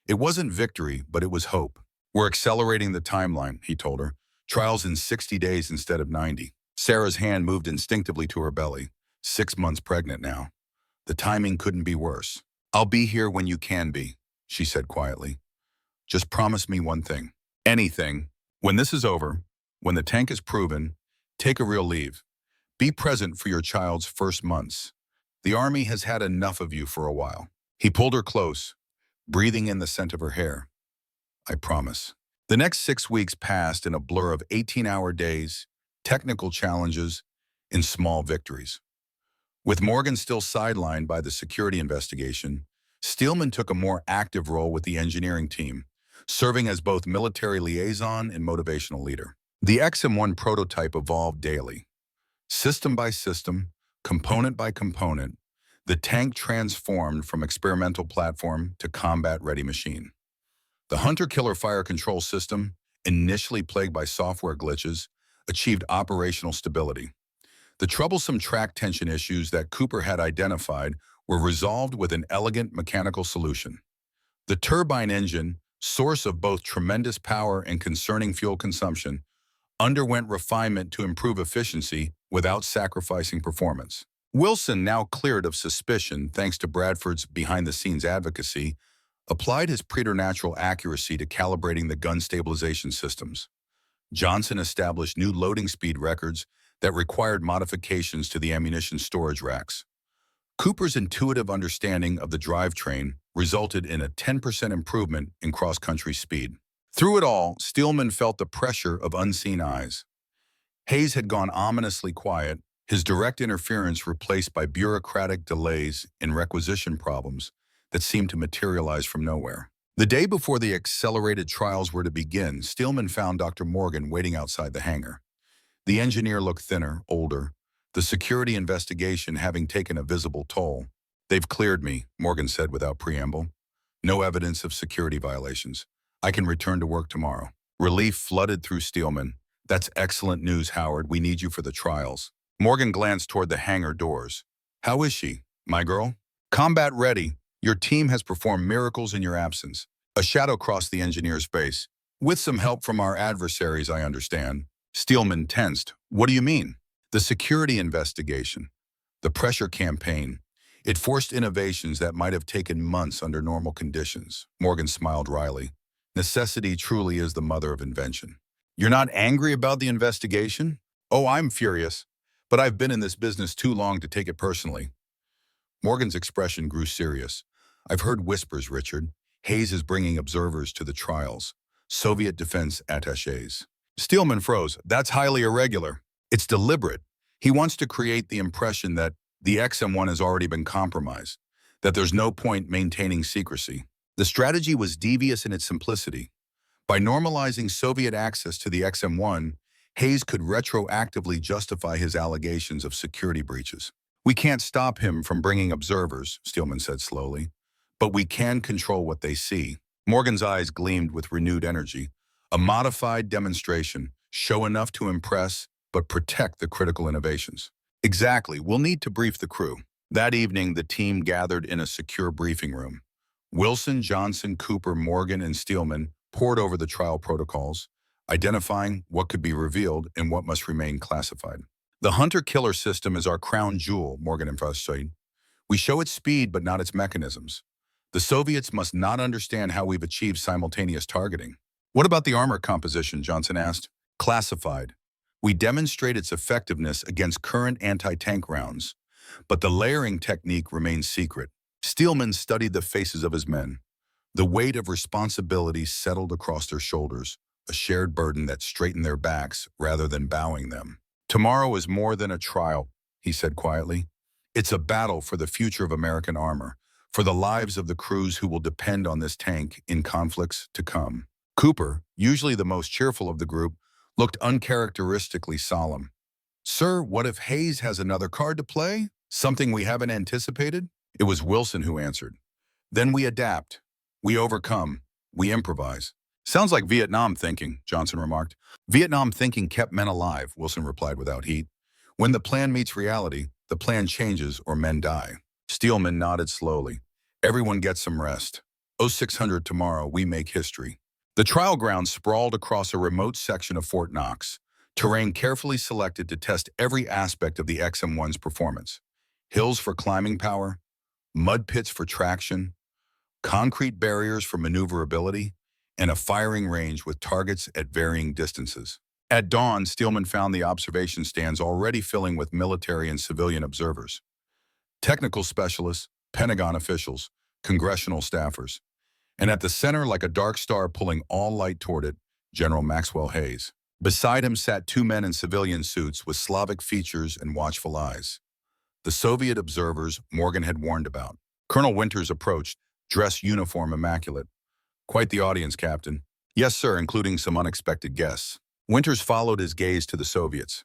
It wasn't victory, but it was hope. We're accelerating the timeline, he told her. Trials in 60 days instead of 90. Sarah's hand moved instinctively to her belly. 6 months pregnant now. The timing couldn't be worse. I'll be here when you can be, she said quietly. Just promise me one thing. Anything. When this is over, when the tank is proven, take a real leave. Be present for your child's first months. The Army has had enough of you for a while. He pulled her close, breathing in the scent of her hair. I promise. The next 6 weeks passed in a blur of 18-hour days, technical challenges, and small victories. With Morgan still sidelined by the security investigation, Steelman took a more active role with the engineering team, serving as both military liaison and motivational leader. The XM1 prototype evolved daily. System by system, component by component, the tank transformed from experimental platform to combat-ready machine. The Hunter-Killer fire control system, initially plagued by software glitches, achieved operational stability. The troublesome track tension issues that Cooper had identified were resolved with an elegant mechanical solution. The turbine engine, source of both tremendous power and concerning fuel consumption, underwent refinement to improve efficiency without sacrificing performance. Wilson, now cleared of suspicion thanks to Bradford's behind-the-scenes advocacy, applied his preternatural accuracy to calibrating the gun stabilization systems. Johnson established new loading speed records that required modifications to the ammunition storage racks. Cooper's intuitive understanding of the drivetrain resulted in a 10% improvement in cross-country speed. Through it all, Steelman felt the pressure of unseen eyes. Hayes had gone ominously quiet, his direct interference replaced by bureaucratic delays and requisition problems that seemed to materialize from nowhere. The day before the accelerated trials were to begin, Steelman found Dr. Morgan waiting outside the hangar. The engineer looked thinner, older, the security investigation having taken a visible toll. "They've cleared me," Morgan said without preamble. "No evidence of security violations. I can return to work tomorrow." Relief flooded through Steelman. "That's excellent news, Howard. We need you for the trials." Morgan glanced toward the hangar doors. "How is she, my girl?" "Combat ready. Your team has performed miracles in your absence." A shadow crossed the engineer's face. "With some help from our adversaries, I understand." Steelman tensed. "What do you mean?" "The security investigation. The pressure campaign. It forced innovations that might have taken months under normal conditions." Morgan smiled wryly. "Necessity truly is the mother of invention." "You're not angry about the investigation?" "Oh, I'm furious. But I've been in this business too long to take it personally." Morgan's expression grew serious. "I've heard whispers, Richard. Hayes is bringing observers to the trials. Soviet defense attachés." Steelman froze. "That's highly irregular." "It's deliberate. He wants to create the impression that the XM1 has already been compromised, that there's no point maintaining secrecy." The strategy was devious in its simplicity. By normalizing Soviet access to the XM1, Hayes could retroactively justify his allegations of security breaches. "We can't stop him from bringing observers," Steelman said slowly, "but we can control what they see." Morgan's eyes gleamed with renewed energy. "A modified demonstration, show enough to impress, but protect the critical innovations." "Exactly. We'll need to brief the crew." That evening, the team gathered in a secure briefing room. Wilson, Johnson, Cooper, Morgan, and Steelman pored over the trial protocols, identifying what could be revealed and what must remain classified. "The hunter-killer system is our crown jewel," Morgan emphasized. "We show its speed but not its mechanisms. The Soviets must not understand how we've achieved simultaneous targeting." "What about the armor composition?" Johnson asked. "Classified. We demonstrate its effectiveness against current anti-tank rounds, but the layering technique remains secret." Steelman studied the faces of his men. The weight of responsibility settled across their shoulders, a shared burden that straightened their backs rather than bowing them. "Tomorrow is more than a trial," he said quietly. "It's a battle for the future of American armor, for the lives of the crews who will depend on this tank in conflicts to come." Cooper, usually the most cheerful of the group, looked uncharacteristically solemn. "Sir, what if Hayes has another card to play? Something we haven't anticipated?" It was Wilson who answered. "Then we adapt. We overcome. We improvise." "Sounds like Vietnam thinking," Johnson remarked. "Vietnam thinking kept men alive," Wilson replied without heat. "When the plan meets reality, the plan changes or men die." Steelman nodded slowly. "Everyone gets some rest. 0600 tomorrow, we make history." The trial ground sprawled across a remote section of Fort Knox, terrain carefully selected to test every aspect of the XM1's performance. Hills for climbing power, mud pits for traction, concrete barriers for maneuverability, and a firing range with targets at varying distances. At dawn, Steelman found the observation stands already filling with military and civilian observers. Technical specialists, Pentagon officials, congressional staffers. And at the center, like a dark star pulling all light toward it, General Maxwell Hayes. Beside him sat two men in civilian suits with Slavic features and watchful eyes. The Soviet observers Morgan had warned about. Colonel Winters approached, dress uniform immaculate. "Quite the audience, Captain." "Yes, sir, including some unexpected guests." Winters followed his gaze to the Soviets.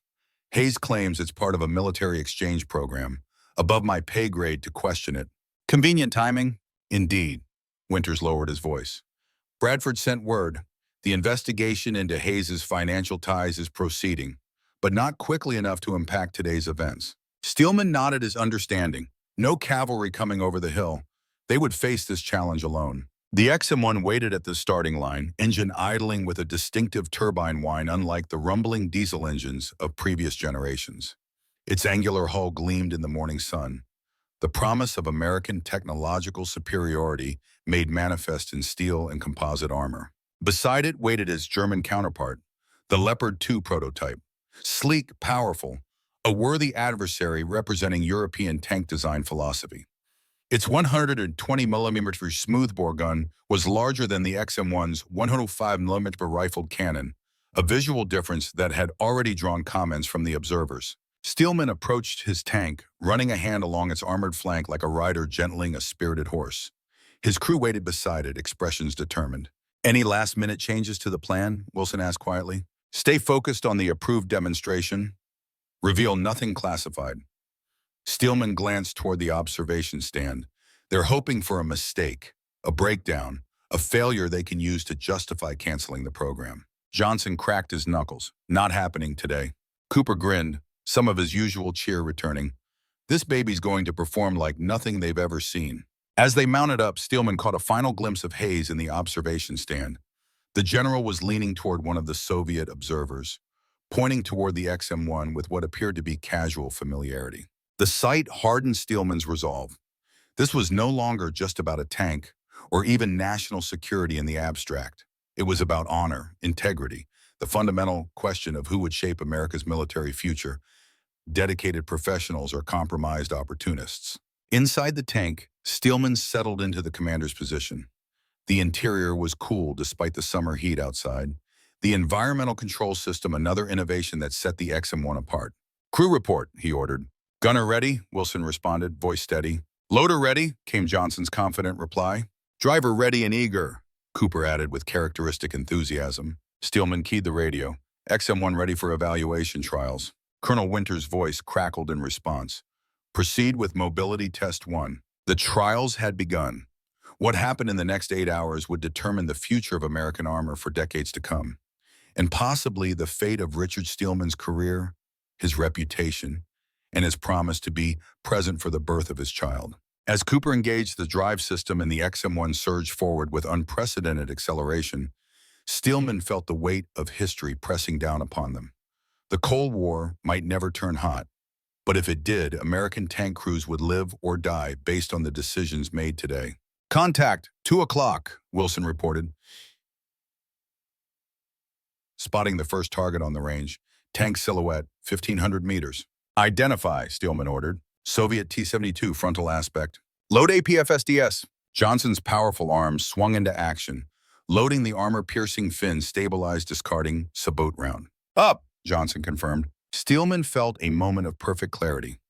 "Hayes claims it's part of a military exchange program. Above my pay grade to question it." "Convenient timing." "Indeed." Winters lowered his voice. "Bradford sent word. The investigation into Hayes's financial ties is proceeding, but not quickly enough to impact today's events." Steelman nodded his understanding. No cavalry coming over the hill. They would face this challenge alone. The XM1 waited at the starting line, engine idling with a distinctive turbine whine unlike the rumbling diesel engines of previous generations. Its angular hull gleamed in the morning sun, the promise of American technological superiority made manifest in steel and composite armor. Beside it waited its German counterpart, the Leopard 2 prototype. Sleek, powerful, a worthy adversary representing European tank design philosophy. Its 120mm smoothbore gun was larger than the XM1's 105mm rifled cannon, a visual difference that had already drawn comments from the observers. Steelman approached his tank, running a hand along its armored flank like a rider gentling a spirited horse. His crew waited beside it, expressions determined. "Any last-minute changes to the plan?" Wilson asked quietly. "Stay focused on the approved demonstration. Reveal nothing classified." Steelman glanced toward the observation stand. They're hoping for a mistake, a breakdown, a failure they can use to justify canceling the program. Johnson cracked his knuckles. "Not happening today." Cooper grinned, some of his usual cheer returning. "This baby's going to perform like nothing they've ever seen." As they mounted up, Steelman caught a final glimpse of Hayes in the observation stand. The general was leaning toward one of the Soviet observers, pointing toward the XM1 with what appeared to be casual familiarity. The sight hardened Steelman's resolve. This was no longer just about a tank or even national security in the abstract. It was about honor, integrity, the fundamental question of who would shape America's military future: dedicated professionals or compromised opportunists. Inside the tank, Steelman settled into the commander's position. The interior was cool despite the summer heat outside. The environmental control system, another innovation that set the XM1 apart. "Crew report," he ordered. "Gunner ready," Wilson responded, voice steady. "Loader ready," came Johnson's confident reply. "Driver ready and eager," Cooper added with characteristic enthusiasm. Steelman keyed the radio. "XM1 ready for evaluation trials." Colonel Winter's voice crackled in response. "Proceed with mobility test 1. The trials had begun. What happened in the next 8 hours would determine the future of American armor for decades to come, and possibly the fate of Richard Steelman's career, his reputation, and his promise to be present for the birth of his child. As Cooper engaged the drive system and the XM1 surged forward with unprecedented acceleration, Steelman felt the weight of history pressing down upon them. The Cold War might never turn hot, but if it did, American tank crews would live or die based on the decisions made today. "Contact, 2 o'clock, Wilson reported, spotting the first target on the range. Tank silhouette, 1,500 meters. "Identify," Steelman ordered. "Soviet T-72 frontal aspect. Load APFSDS." Johnson's powerful arms swung into action, loading the armor-piercing fin, stabilized, discarding sabot round. "Up," Johnson confirmed. Steelman felt a moment of perfect clarity.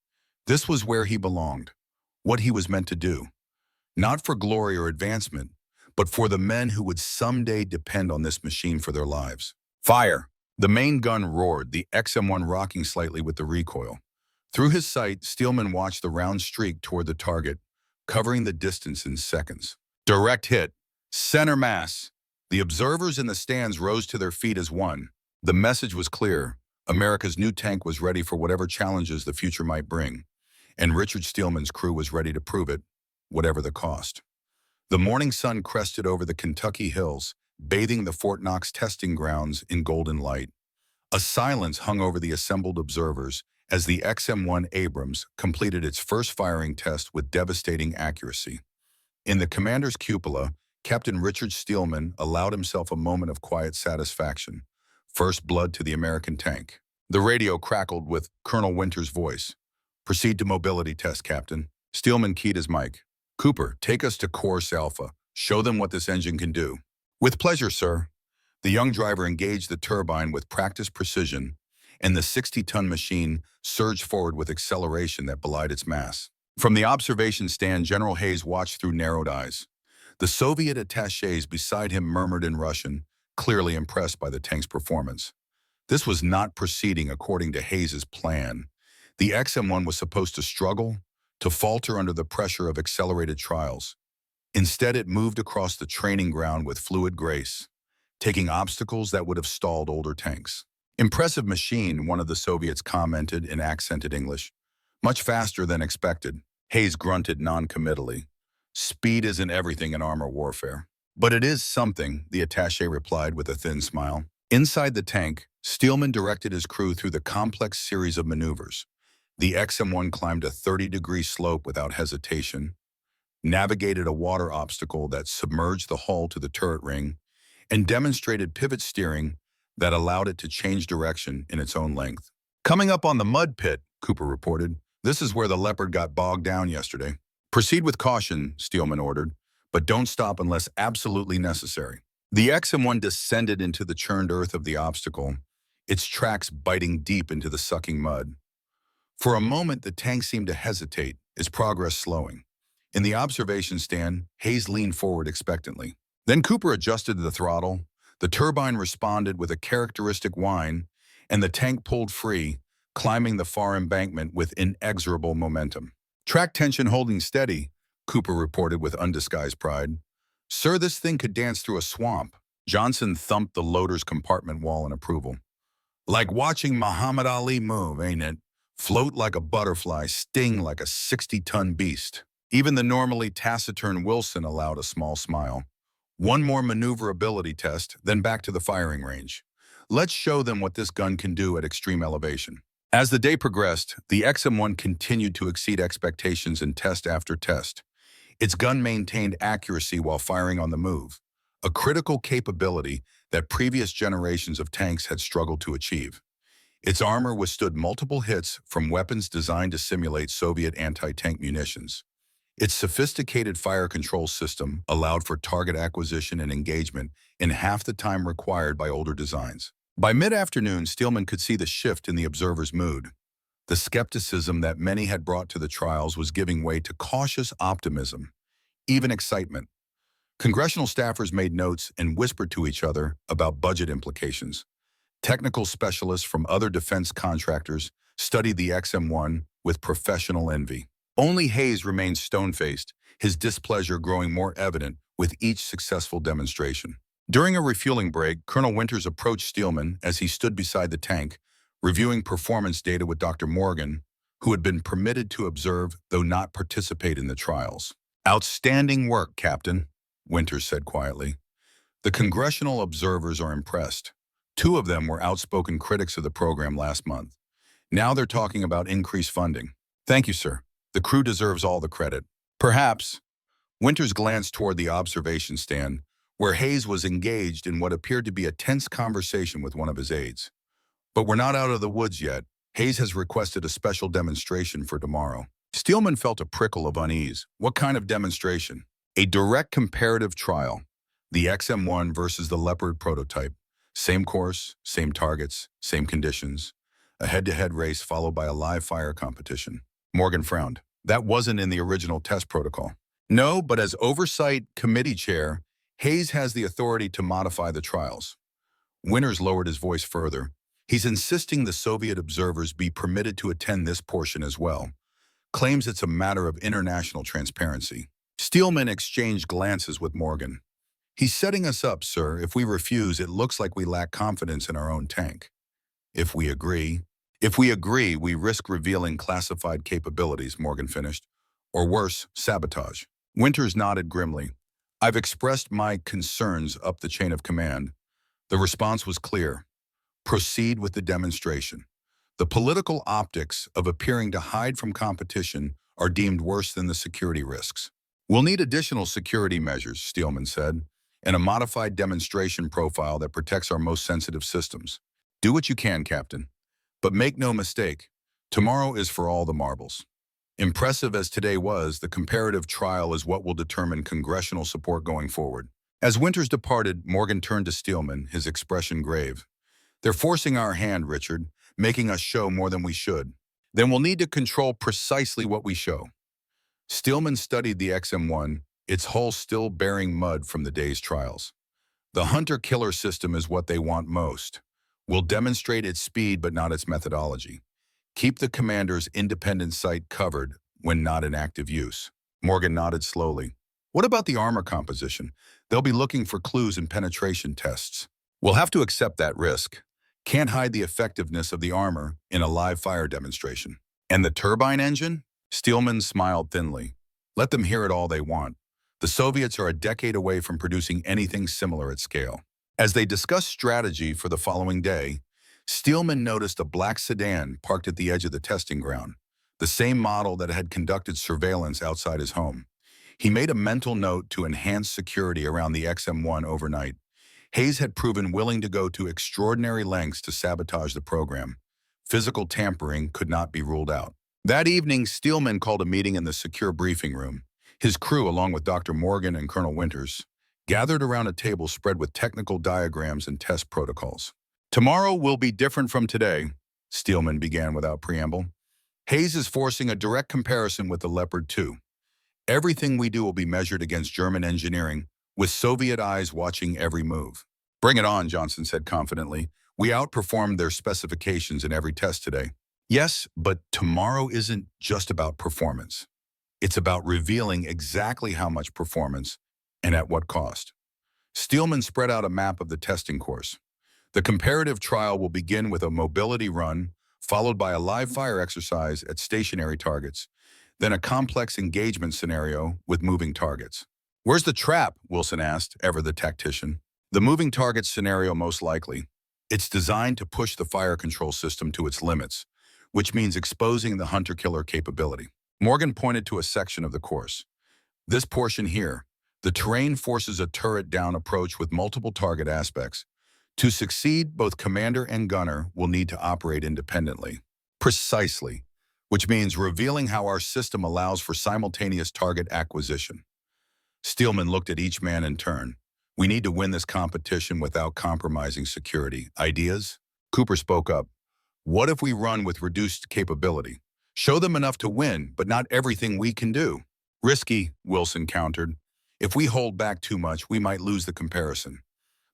This was where he belonged, what he was meant to do. Not for glory or advancement, but for the men who would someday depend on this machine for their lives. "Fire!" The main gun roared, the XM1 rocking slightly with the recoil. Through his sight, Steelman watched the round streak toward the target, covering the distance in seconds. Direct hit. Center mass. The observers in the stands rose to their feet as one. The message was clear. America's new tank was ready for whatever challenges the future might bring, and Richard Steelman's crew was ready to prove it, whatever the cost. The morning sun crested over the Kentucky hills, bathing the Fort Knox testing grounds in golden light. A silence hung over the assembled observers as the M1 Abrams completed its first firing test with devastating accuracy. In the commander's cupola, Captain Richard Steelman allowed himself a moment of quiet satisfaction. First blood to the American tank. The radio crackled with Colonel Winter's voice. "Proceed to mobility test, Captain." Steelman keyed his mic. "Cooper, take us to Course Alpha. Show them what this engine can do." "With pleasure, sir." The young driver engaged the turbine with practiced precision, and the 60-ton machine surged forward with acceleration that belied its mass. From the observation stand, General Hayes watched through narrowed eyes. The Soviet attachés beside him murmured in Russian, clearly impressed by the tank's performance. This was not proceeding according to Hayes's plan. The XM1 was supposed to struggle, to falter under the pressure of accelerated trials. Instead, it moved across the training ground with fluid grace, taking obstacles that would have stalled older tanks. "Impressive machine," one of the Soviets commented in accented English. "Much faster than expected." Hayes grunted non-committally. "Speed isn't everything in armor warfare." But it is something, the attaché replied with a thin smile. Inside the tank, Steelman directed his crew through the complex series of maneuvers. The XM-1 climbed a 30-degree slope without hesitation, navigated a water obstacle that submerged the hull to the turret ring, and demonstrated pivot steering that allowed it to change direction in its own length. Coming up on the mud pit, Cooper reported. This is where the Leopard got bogged down yesterday. Proceed with caution, Steelman ordered, but don't stop unless absolutely necessary. The XM-1 descended into the churned earth of the obstacle, its tracks biting deep into the sucking mud. For a moment, the tank seemed to hesitate, its progress slowing. In the observation stand, Hayes leaned forward expectantly. Then Cooper adjusted the throttle, the turbine responded with a characteristic whine, and the tank pulled free, climbing the far embankment with inexorable momentum. Track tension holding steady, Cooper reported with undisguised pride. Sir, this thing could dance through a swamp. Johnson thumped the loader's compartment wall in approval. Like watching Muhammad Ali move, ain't it? Float like a butterfly, sting like a 60-ton beast. Even the normally taciturn Wilson allowed a small smile. One more maneuverability test, then back to the firing range. Let's show them what this gun can do at extreme elevation. As the day progressed, the XM-1 continued to exceed expectations in test after test. Its gun maintained accuracy while firing on the move, a critical capability that previous generations of tanks had struggled to achieve. Its armor withstood multiple hits from weapons designed to simulate Soviet anti-tank munitions. Its sophisticated fire control system allowed for target acquisition and engagement in half the time required by older designs. By mid-afternoon, Steelman could see the shift in the observer's mood. The skepticism that many had brought to the trials was giving way to cautious optimism, even excitement. Congressional staffers made notes and whispered to each other about budget implications. Technical specialists from other defense contractors studied the XM-1 with professional envy. Only Hayes remained stone-faced, his displeasure growing more evident with each successful demonstration. During a refueling break, Colonel Winters approached Steelman as he stood beside the tank, reviewing performance data with Dr. Morgan, who had been permitted to observe though not participate in the trials. Outstanding work, Captain, Winters said quietly. The congressional observers are impressed. 2 of them were outspoken critics of the program last month. Now they're talking about increased funding. Thank you, sir. The crew deserves all the credit. Perhaps. Winters glanced toward the observation stand, where Hayes was engaged in what appeared to be a tense conversation with one of his aides. But we're not out of the woods yet. Hayes has requested a special demonstration for tomorrow. Steelman felt a prickle of unease. What kind of demonstration? A direct comparative trial. The XM-1 versus the Leopard prototype. Same course, same targets, same conditions. A head-to-head race followed by a live fire competition. Morgan frowned. That wasn't in the original test protocol. No, but as oversight committee chair, Hayes has the authority to modify the trials. Winters lowered his voice further. He's insisting the Soviet observers be permitted to attend this portion as well. Claims it's a matter of international transparency. Steelman exchanged glances with Morgan. He's setting us up, sir. If we refuse, it looks like we lack confidence in our own tank. If we agree, we risk revealing classified capabilities, Morgan finished. Or worse, sabotage. Winters nodded grimly. I've expressed my concerns up the chain of command. The response was clear. Proceed with the demonstration. The political optics of appearing to hide from competition are deemed worse than the security risks. We'll need additional security measures, Steelman said, and a modified demonstration profile that protects our most sensitive systems. Do what you can, Captain. But make no mistake, tomorrow is for all the marbles. Impressive as today was, the comparative trial is what will determine congressional support going forward. As Winters departed, Morgan turned to Steelman, his expression grave. They're forcing our hand, Richard, making us show more than we should. Then we'll need to control precisely what we show. Steelman studied the XM-1, its hull still bearing mud from the day's trials. The hunter-killer system is what they want most. We'll demonstrate its speed but not its methodology. Keep the commander's independent sight covered when not in active use. Morgan nodded slowly. What about the armor composition? They'll be looking for clues in penetration tests. We'll have to accept that risk. Can't hide the effectiveness of the armor in a live fire demonstration. And the turbine engine? Steelman smiled thinly. Let them hear it all they want. The Soviets are a decade away from producing anything similar at scale. As they discussed strategy for the following day, Steelman noticed a black sedan parked at the edge of the testing ground, the same model that had conducted surveillance outside his home. He made a mental note to enhance security around the XM1 overnight. Hayes had proven willing to go to extraordinary lengths to sabotage the program. Physical tampering could not be ruled out. That evening, Steelman called a meeting in the secure briefing room. His crew, along with Dr. Morgan and Colonel Winters, gathered around a table spread with technical diagrams and test protocols. "Tomorrow will be different from today," Steelman began without preamble. "Hayes is forcing a direct comparison with the Leopard 2. Everything we do will be measured against German engineering, with Soviet eyes watching every move." "Bring it on," Johnson said confidently. "We outperformed their specifications in every test today." "Yes, but tomorrow isn't just about performance. It's about revealing exactly how much performance and at what cost." Steelman spread out a map of the testing course. The comparative trial will begin with a mobility run, followed by a live fire exercise at stationary targets, then a complex engagement scenario with moving targets. "Where's the trap?" Wilson asked, ever the tactician. "The moving target scenario most likely. It's designed to push the fire control system to its limits, which means exposing the hunter-killer capability." Morgan pointed to a section of the course. "This portion here, the terrain forces a turret-down approach with multiple target aspects. To succeed, both commander and gunner will need to operate independently." "Precisely, which means revealing how our system allows for simultaneous target acquisition." Steelman looked at each man in turn. "We need to win this competition without compromising security. Ideas?" Cooper spoke up. "What if we run with reduced capability? Show them enough to win, but not everything we can do." "Risky," Wilson countered. "If we hold back too much, we might lose the comparison.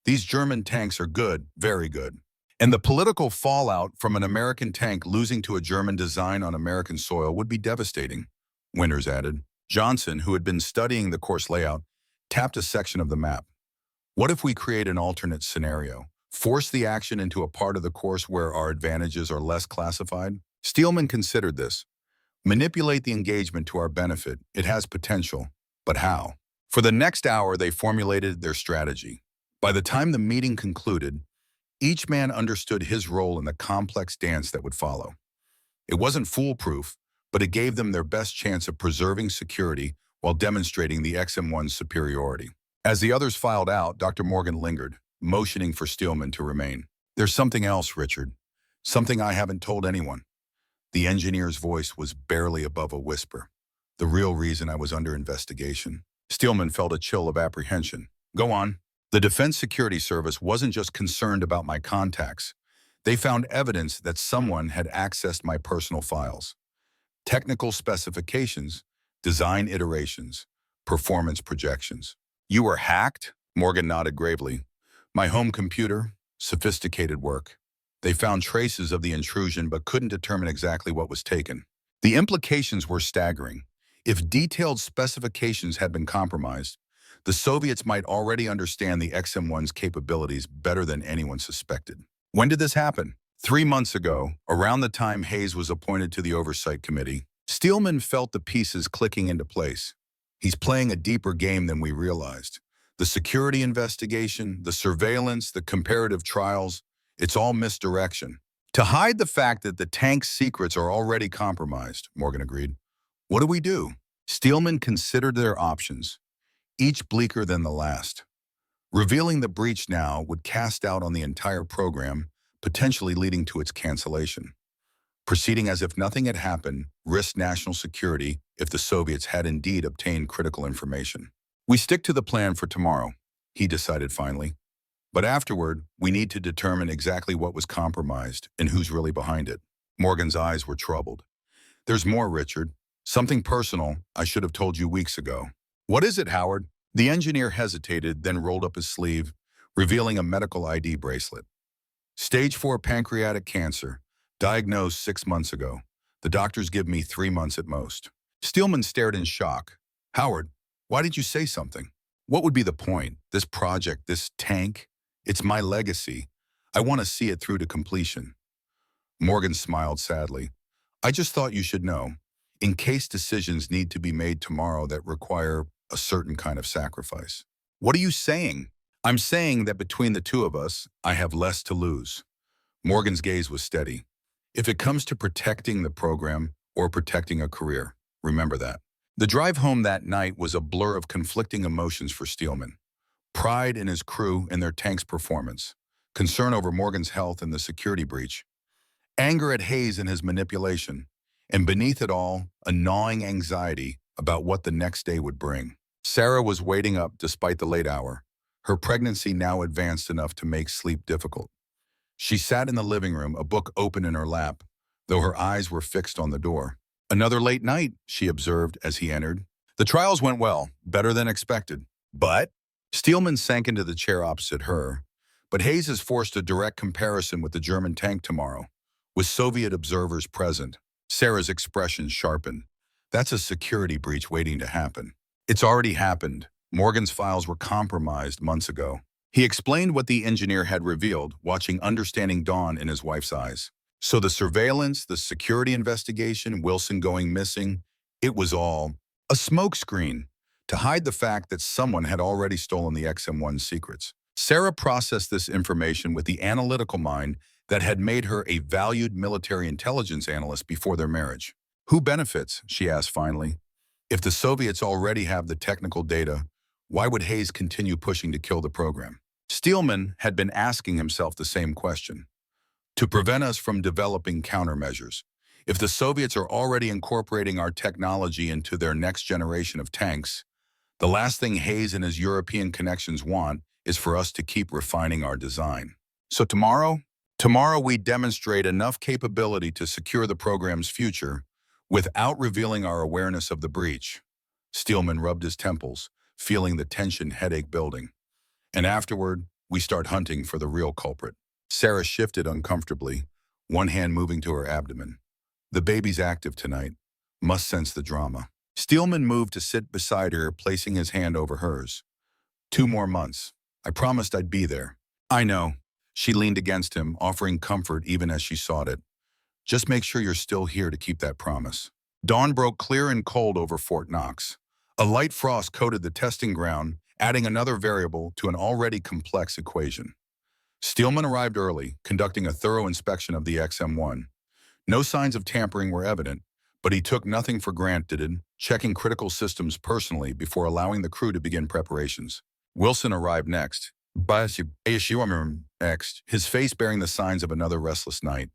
These German tanks are good, very good. And the political fallout from an American tank losing to a German design on American soil would be devastating," Winters added. Johnson, who had been studying the course layout, tapped a section of the map. "What if we create an alternate scenario? Force the action into a part of the course where our advantages are less classified?" Steelman considered this. "Manipulate the engagement to our benefit. It has potential. But how?" For the next hour, they formulated their strategy. By the time the meeting concluded, each man understood his role in the complex dance that would follow. It wasn't foolproof, but it gave them their best chance of preserving security while demonstrating the XM1's superiority. As the others filed out, Dr. Morgan lingered, motioning for Steelman to remain. "There's something else, Richard. Something I haven't told anyone." The engineer's voice was barely above a whisper. "The real reason I was under investigation." Steelman felt a chill of apprehension. "Go on." "The Defense Security Service wasn't just concerned about my contacts. They found evidence that someone had accessed my personal files. Technical specifications, design iterations, performance projections." "You were hacked?" Morgan nodded gravely. "My home computer, sophisticated work. They found traces of the intrusion but couldn't determine exactly what was taken." The implications were staggering. If detailed specifications had been compromised, the Soviets might already understand the XM1's capabilities better than anyone suspected. When did this happen? 3 months ago, around the time Hayes was appointed to the Oversight Committee. Steelman felt the pieces clicking into place. He's playing a deeper game than we realized. The security investigation, the surveillance, the comparative trials, it's all misdirection. "To hide the fact that the tank's secrets are already compromised," Morgan agreed. "What do we do?" Steelman considered their options, each bleaker than the last. Revealing the breach now would cast doubt on the entire program, potentially leading to its cancellation. Proceeding as if nothing had happened risked national security if the Soviets had indeed obtained critical information. "We stick to the plan for tomorrow," he decided finally. "But afterward, we need to determine exactly what was compromised and who's really behind it." Morgan's eyes were troubled. "There's more, Richard. Something personal I should have told you weeks ago." "What is it, Howard?" The engineer hesitated, then rolled up his sleeve, revealing a medical ID bracelet. "Stage 4 pancreatic cancer, diagnosed 6 months ago. The doctors give me 3 months at most." Steelman stared in shock. "Howard, why did you say something?" "What would be the point? This project, this tank, it's my legacy. I want to see it through to completion." Morgan smiled sadly. "I just thought you should know, in case decisions need to be made tomorrow that require a certain kind of sacrifice. What are you saying? I'm saying that between the two of us, I have less to lose. Morgan's gaze was steady. If it comes to protecting the program or protecting a career, remember that. The drive home that night was a blur of conflicting emotions for Steelman. Pride in his crew and their tank's performance, concern over Morgan's health and the security breach, anger at Hayes and his manipulation, and beneath it all, a gnawing anxiety about what the next day would bring. Sarah was waiting up despite the late hour, her pregnancy now advanced enough to make sleep difficult. She sat in the living room, a book open in her lap, though her eyes were fixed on the door. Another late night, she observed as he entered. The trials went well, better than expected. But Steelman sank into the chair opposite her. But Hayes has forced a direct comparison with the German tank tomorrow, with Soviet observers present. Sarah's expression sharpened. That's a security breach waiting to happen. It's already happened. Morgan's files were compromised months ago. He explained what the engineer had revealed, watching understanding dawn in his wife's eyes. So the surveillance, the security investigation, Wilson going missing, it was all a smokescreen to hide the fact that someone had already stolen the XM1's secrets. Sarah processed this information with the analytical mind that had made her a valued military intelligence analyst before their marriage. Who benefits, she asked finally. If the Soviets already have the technical data, why would Hayes continue pushing to kill the program? Steelman had been asking himself the same question. To prevent us from developing countermeasures. If the Soviets are already incorporating our technology into their next generation of tanks, the last thing Hayes and his European connections want is for us to keep refining our design. So tomorrow we demonstrate enough capability to secure the program's future without revealing our awareness of the breach. Steelman rubbed his temples, feeling the tension headache building. And afterward, we start hunting for the real culprit. Sarah shifted uncomfortably, one hand moving to her abdomen. The baby's active tonight, must sense the drama. Steelman moved to sit beside her, placing his hand over hers. 2 more months. I promised I'd be there. I know. She leaned against him, offering comfort even as she sought it. Just make sure you're still here to keep that promise. Dawn broke clear and cold over Fort Knox. A light frost coated the testing ground, adding another variable to an already complex equation. Steelman arrived early, conducting a thorough inspection of the XM1. No signs of tampering were evident, but he took nothing for granted, checking critical systems personally before allowing the crew to begin preparations. Wilson arrived next, his face bearing the signs of another restless night.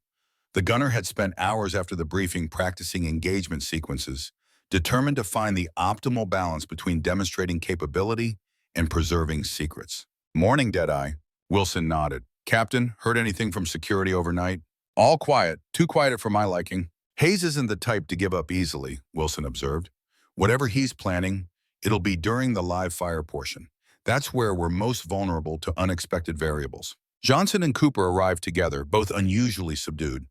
The gunner had spent hours after the briefing practicing engagement sequences, determined to find the optimal balance between demonstrating capability and preserving secrets. Morning, Deadeye. Wilson nodded. Captain, heard anything from security overnight? All quiet, too quiet for my liking. Hayes isn't the type to give up easily, Wilson observed. Whatever he's planning, it'll be during the live fire portion. That's where we're most vulnerable to unexpected variables. Johnson and Cooper arrived together, both unusually subdued.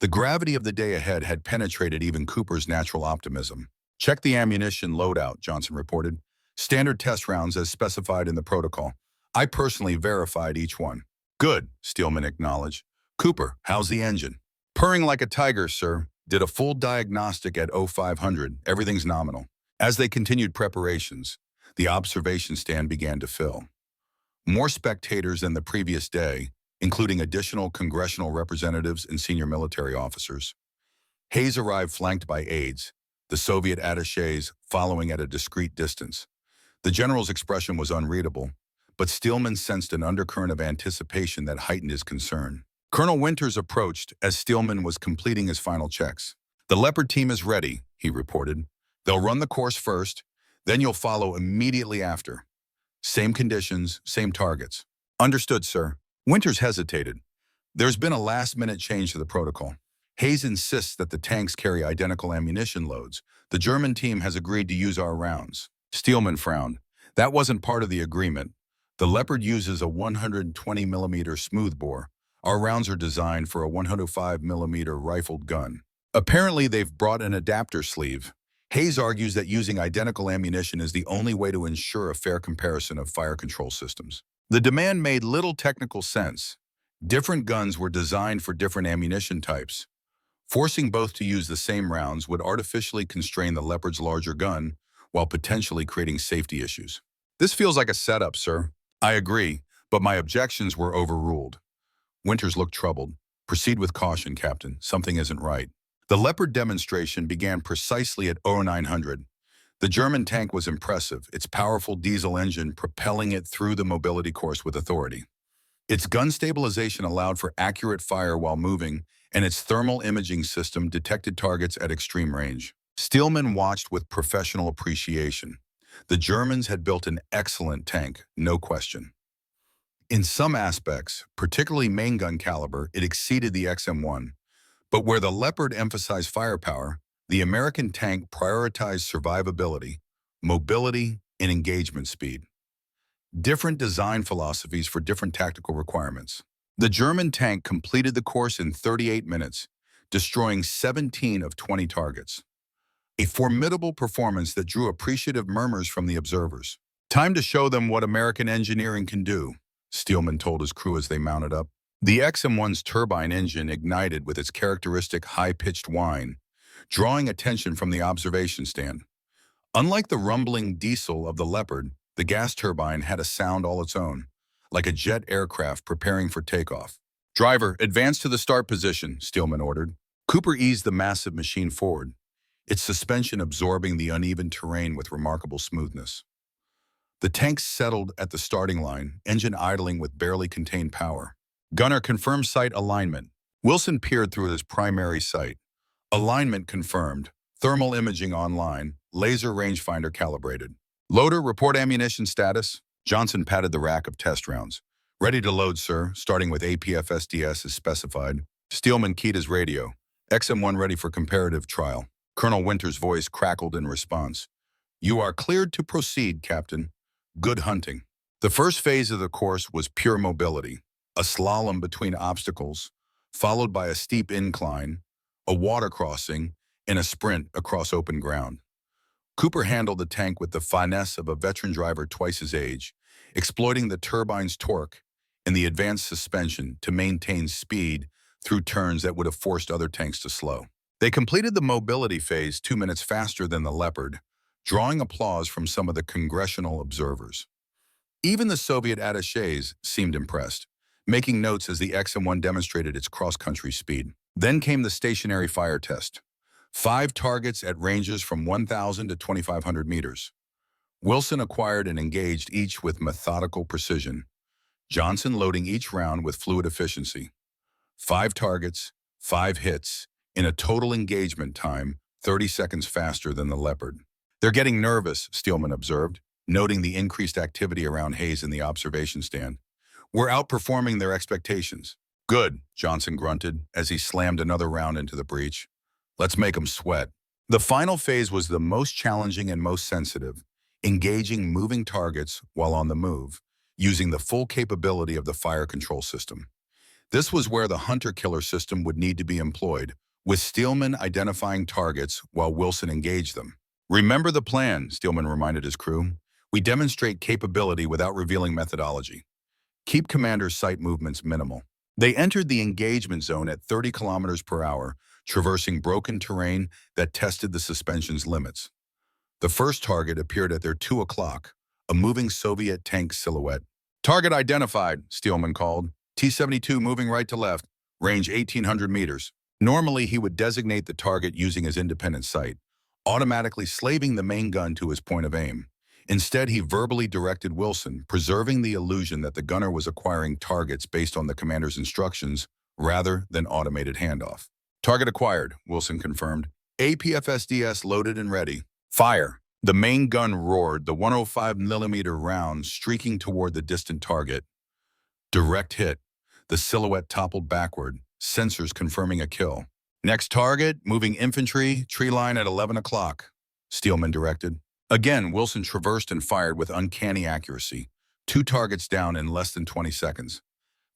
The gravity of the day ahead had penetrated even Cooper's natural optimism. Check the ammunition loadout, Johnson reported. Standard test rounds as specified in the protocol. I personally verified each one. Good, Steelman acknowledged. Cooper, how's the engine? Purring like a tiger, sir. Did a full diagnostic at 0500. Everything's nominal. As they continued preparations, the observation stand began to fill. More spectators than the previous day, including additional congressional representatives and senior military officers. Hayes arrived flanked by aides, the Soviet attachés following at a discreet distance. The general's expression was unreadable, but Steelman sensed an undercurrent of anticipation that heightened his concern. Colonel Winters approached as Steelman was completing his final checks. The Leopard team is ready, he reported. They'll run the course first, then you'll follow immediately after. Same conditions, same targets. Understood, sir. Winters hesitated. There's been a last-minute change to the protocol. Hayes insists that the tanks carry identical ammunition loads. The German team has agreed to use our rounds. Steelman frowned. That wasn't part of the agreement. The Leopard uses a 120mm smoothbore. Our rounds are designed for a 105mm rifled gun. Apparently, they've brought an adapter sleeve. Hayes argues that using identical ammunition is the only way to ensure a fair comparison of fire control systems. The demand made little technical sense. Different guns were designed for different ammunition types. Forcing both to use the same rounds would artificially constrain the Leopard's larger gun, while potentially creating safety issues. This feels like a setup, sir. I agree, but my objections were overruled. Winters looked troubled. Proceed with caution, Captain. Something isn't right. The Leopard demonstration began precisely at 0900. The German tank was impressive, its powerful diesel engine propelling it through the mobility course with authority. Its gun stabilization allowed for accurate fire while moving, and its thermal imaging system detected targets at extreme range. Steelman watched with professional appreciation. The Germans had built an excellent tank, no question. In some aspects, particularly main gun caliber, it exceeded the XM1. But where the Leopard emphasized firepower, the American tank prioritized survivability, mobility, and engagement speed. Different design philosophies for different tactical requirements. The German tank completed the course in 38 minutes, destroying 17 of 20 targets. A formidable performance that drew appreciative murmurs from the observers. Time to show them what American engineering can do, Steelman told his crew as they mounted up. The XM1's turbine engine ignited with its characteristic high-pitched whine, drawing attention from the observation stand. Unlike the rumbling diesel of the Leopard, the gas turbine had a sound all its own, like a jet aircraft preparing for takeoff. Driver, advance to the start position, Steelman ordered. Cooper eased the massive machine forward, its suspension absorbing the uneven terrain with remarkable smoothness. The tank settled at the starting line, engine idling with barely contained power. Gunner, confirm sight alignment. Wilson peered through his primary sight. Alignment confirmed. Thermal imaging online. Laser rangefinder calibrated. Loader, report ammunition status. Johnson patted the rack of test rounds. Ready to load, sir, starting with APF SDS as specified. Steelman keyed his radio. XM1 ready for comparative trial. Colonel Winters' voice crackled in response. You are cleared to proceed, Captain. Good hunting. The first phase of the course was pure mobility. A slalom between obstacles, followed by a steep incline, a water crossing, and a sprint across open ground. Cooper handled the tank with the finesse of a veteran driver twice his age, exploiting the turbine's torque and the advanced suspension to maintain speed through turns that would have forced other tanks to slow. They completed the mobility phase 2 minutes faster than the Leopard, drawing applause from some of the congressional observers. Even the Soviet attachés seemed impressed, making notes as the XM1 demonstrated its cross-country speed. Then came the stationary fire test. 5 targets at ranges from 1,000 to 2,500 meters. Wilson acquired and engaged each with methodical precision, Johnson loading each round with fluid efficiency. 5 targets, 5 hits, in a total engagement time 30 seconds faster than the Leopard. They're getting nervous, Steelman observed, noting the increased activity around Hayes in the observation stand. We're outperforming their expectations. Good, Johnson grunted as he slammed another round into the breech. Let's make them sweat. The final phase was the most challenging and most sensitive, engaging moving targets while on the move, using the full capability of the fire control system. This was where the hunter-killer system would need to be employed, with Steelman identifying targets while Wilson engaged them. Remember the plan, Steelman reminded his crew. We demonstrate capability without revealing methodology. Keep commander's sight movements minimal. They entered the engagement zone at 30 kilometers per hour, traversing broken terrain that tested the suspension's limits. The first target appeared at their 2 o'clock, a moving Soviet tank silhouette. Target identified, Steelman called. T-72 moving right to left, range 1,800 meters. Normally, he would designate the target using his independent sight, automatically slaving the main gun to his point of aim. Instead, he verbally directed Wilson, preserving the illusion that the gunner was acquiring targets based on the commander's instructions rather than automated handoff. Target acquired, Wilson confirmed. APF-SDS loaded and ready. Fire. The main gun roared, the 105mm round streaking toward the distant target. Direct hit. The silhouette toppled backward, sensors confirming a kill. Next target, moving infantry, tree line at 11 o'clock, Steelman directed. Again, Wilson traversed and fired with uncanny accuracy, 2 targets down in less than 20 seconds.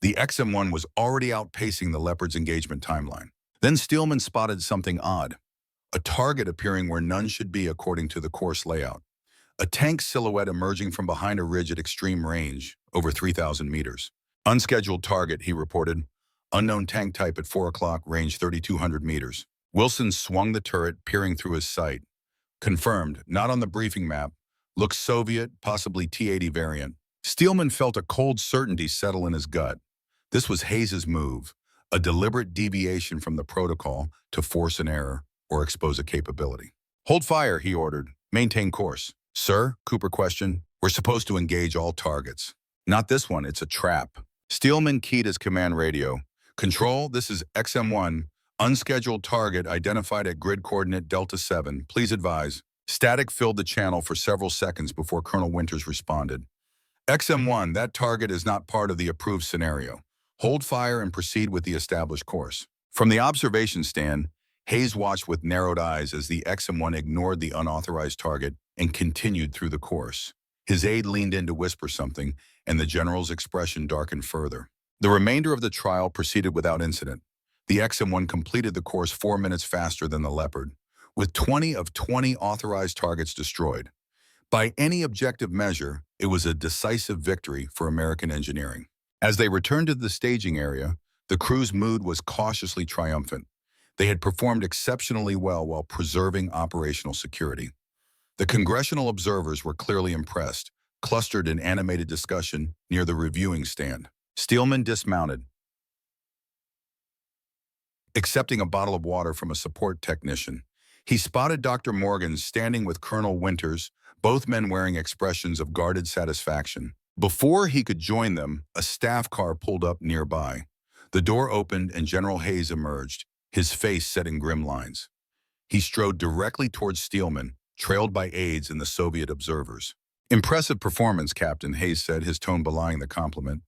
The XM1 was already outpacing the Leopard's engagement timeline. Then Steelman spotted something odd, a target appearing where none should be according to the course layout. A tank silhouette emerging from behind a ridge at extreme range, over 3,000 meters. Unscheduled target, he reported. Unknown tank type at 4 o'clock, range 3,200 meters. Wilson swung the turret, peering through his sight. Confirmed, not on the briefing map. Looks Soviet, possibly T-80 variant. Steelman felt a cold certainty settle in his gut. This was Hayes's move, a deliberate deviation from the protocol to force an error or expose a capability. Hold fire, he ordered. Maintain course. Sir, Cooper questioned. We're supposed to engage all targets. Not this one, it's a trap. Steelman keyed his command radio. Control, this is XM1. Unscheduled target identified at grid coordinate Delta 7. Please advise. Static filled the channel for several seconds before Colonel Winters responded. XM1, that target is not part of the approved scenario. Hold fire and proceed with the established course. From the observation stand, Hayes watched with narrowed eyes as the XM1 ignored the unauthorized target and continued through the course. His aide leaned in to whisper something, and the general's expression darkened further. The remainder of the trial proceeded without incident. The XM1 completed the course 4 minutes faster than the Leopard, with 20 of 20 authorized targets destroyed. By any objective measure, it was a decisive victory for American engineering. As they returned to the staging area, the crew's mood was cautiously triumphant. They had performed exceptionally well while preserving operational security. The congressional observers were clearly impressed, clustered in animated discussion near the reviewing stand. Steelman dismounted, accepting a bottle of water from a support technician. He spotted Dr. Morgan standing with Colonel Winters, both men wearing expressions of guarded satisfaction. Before he could join them, a staff car pulled up nearby. The door opened and General Hayes emerged, his face set in grim lines. He strode directly towards Steelman, trailed by aides and the Soviet observers. Impressive performance, Captain, Hayes said, his tone belying the compliment.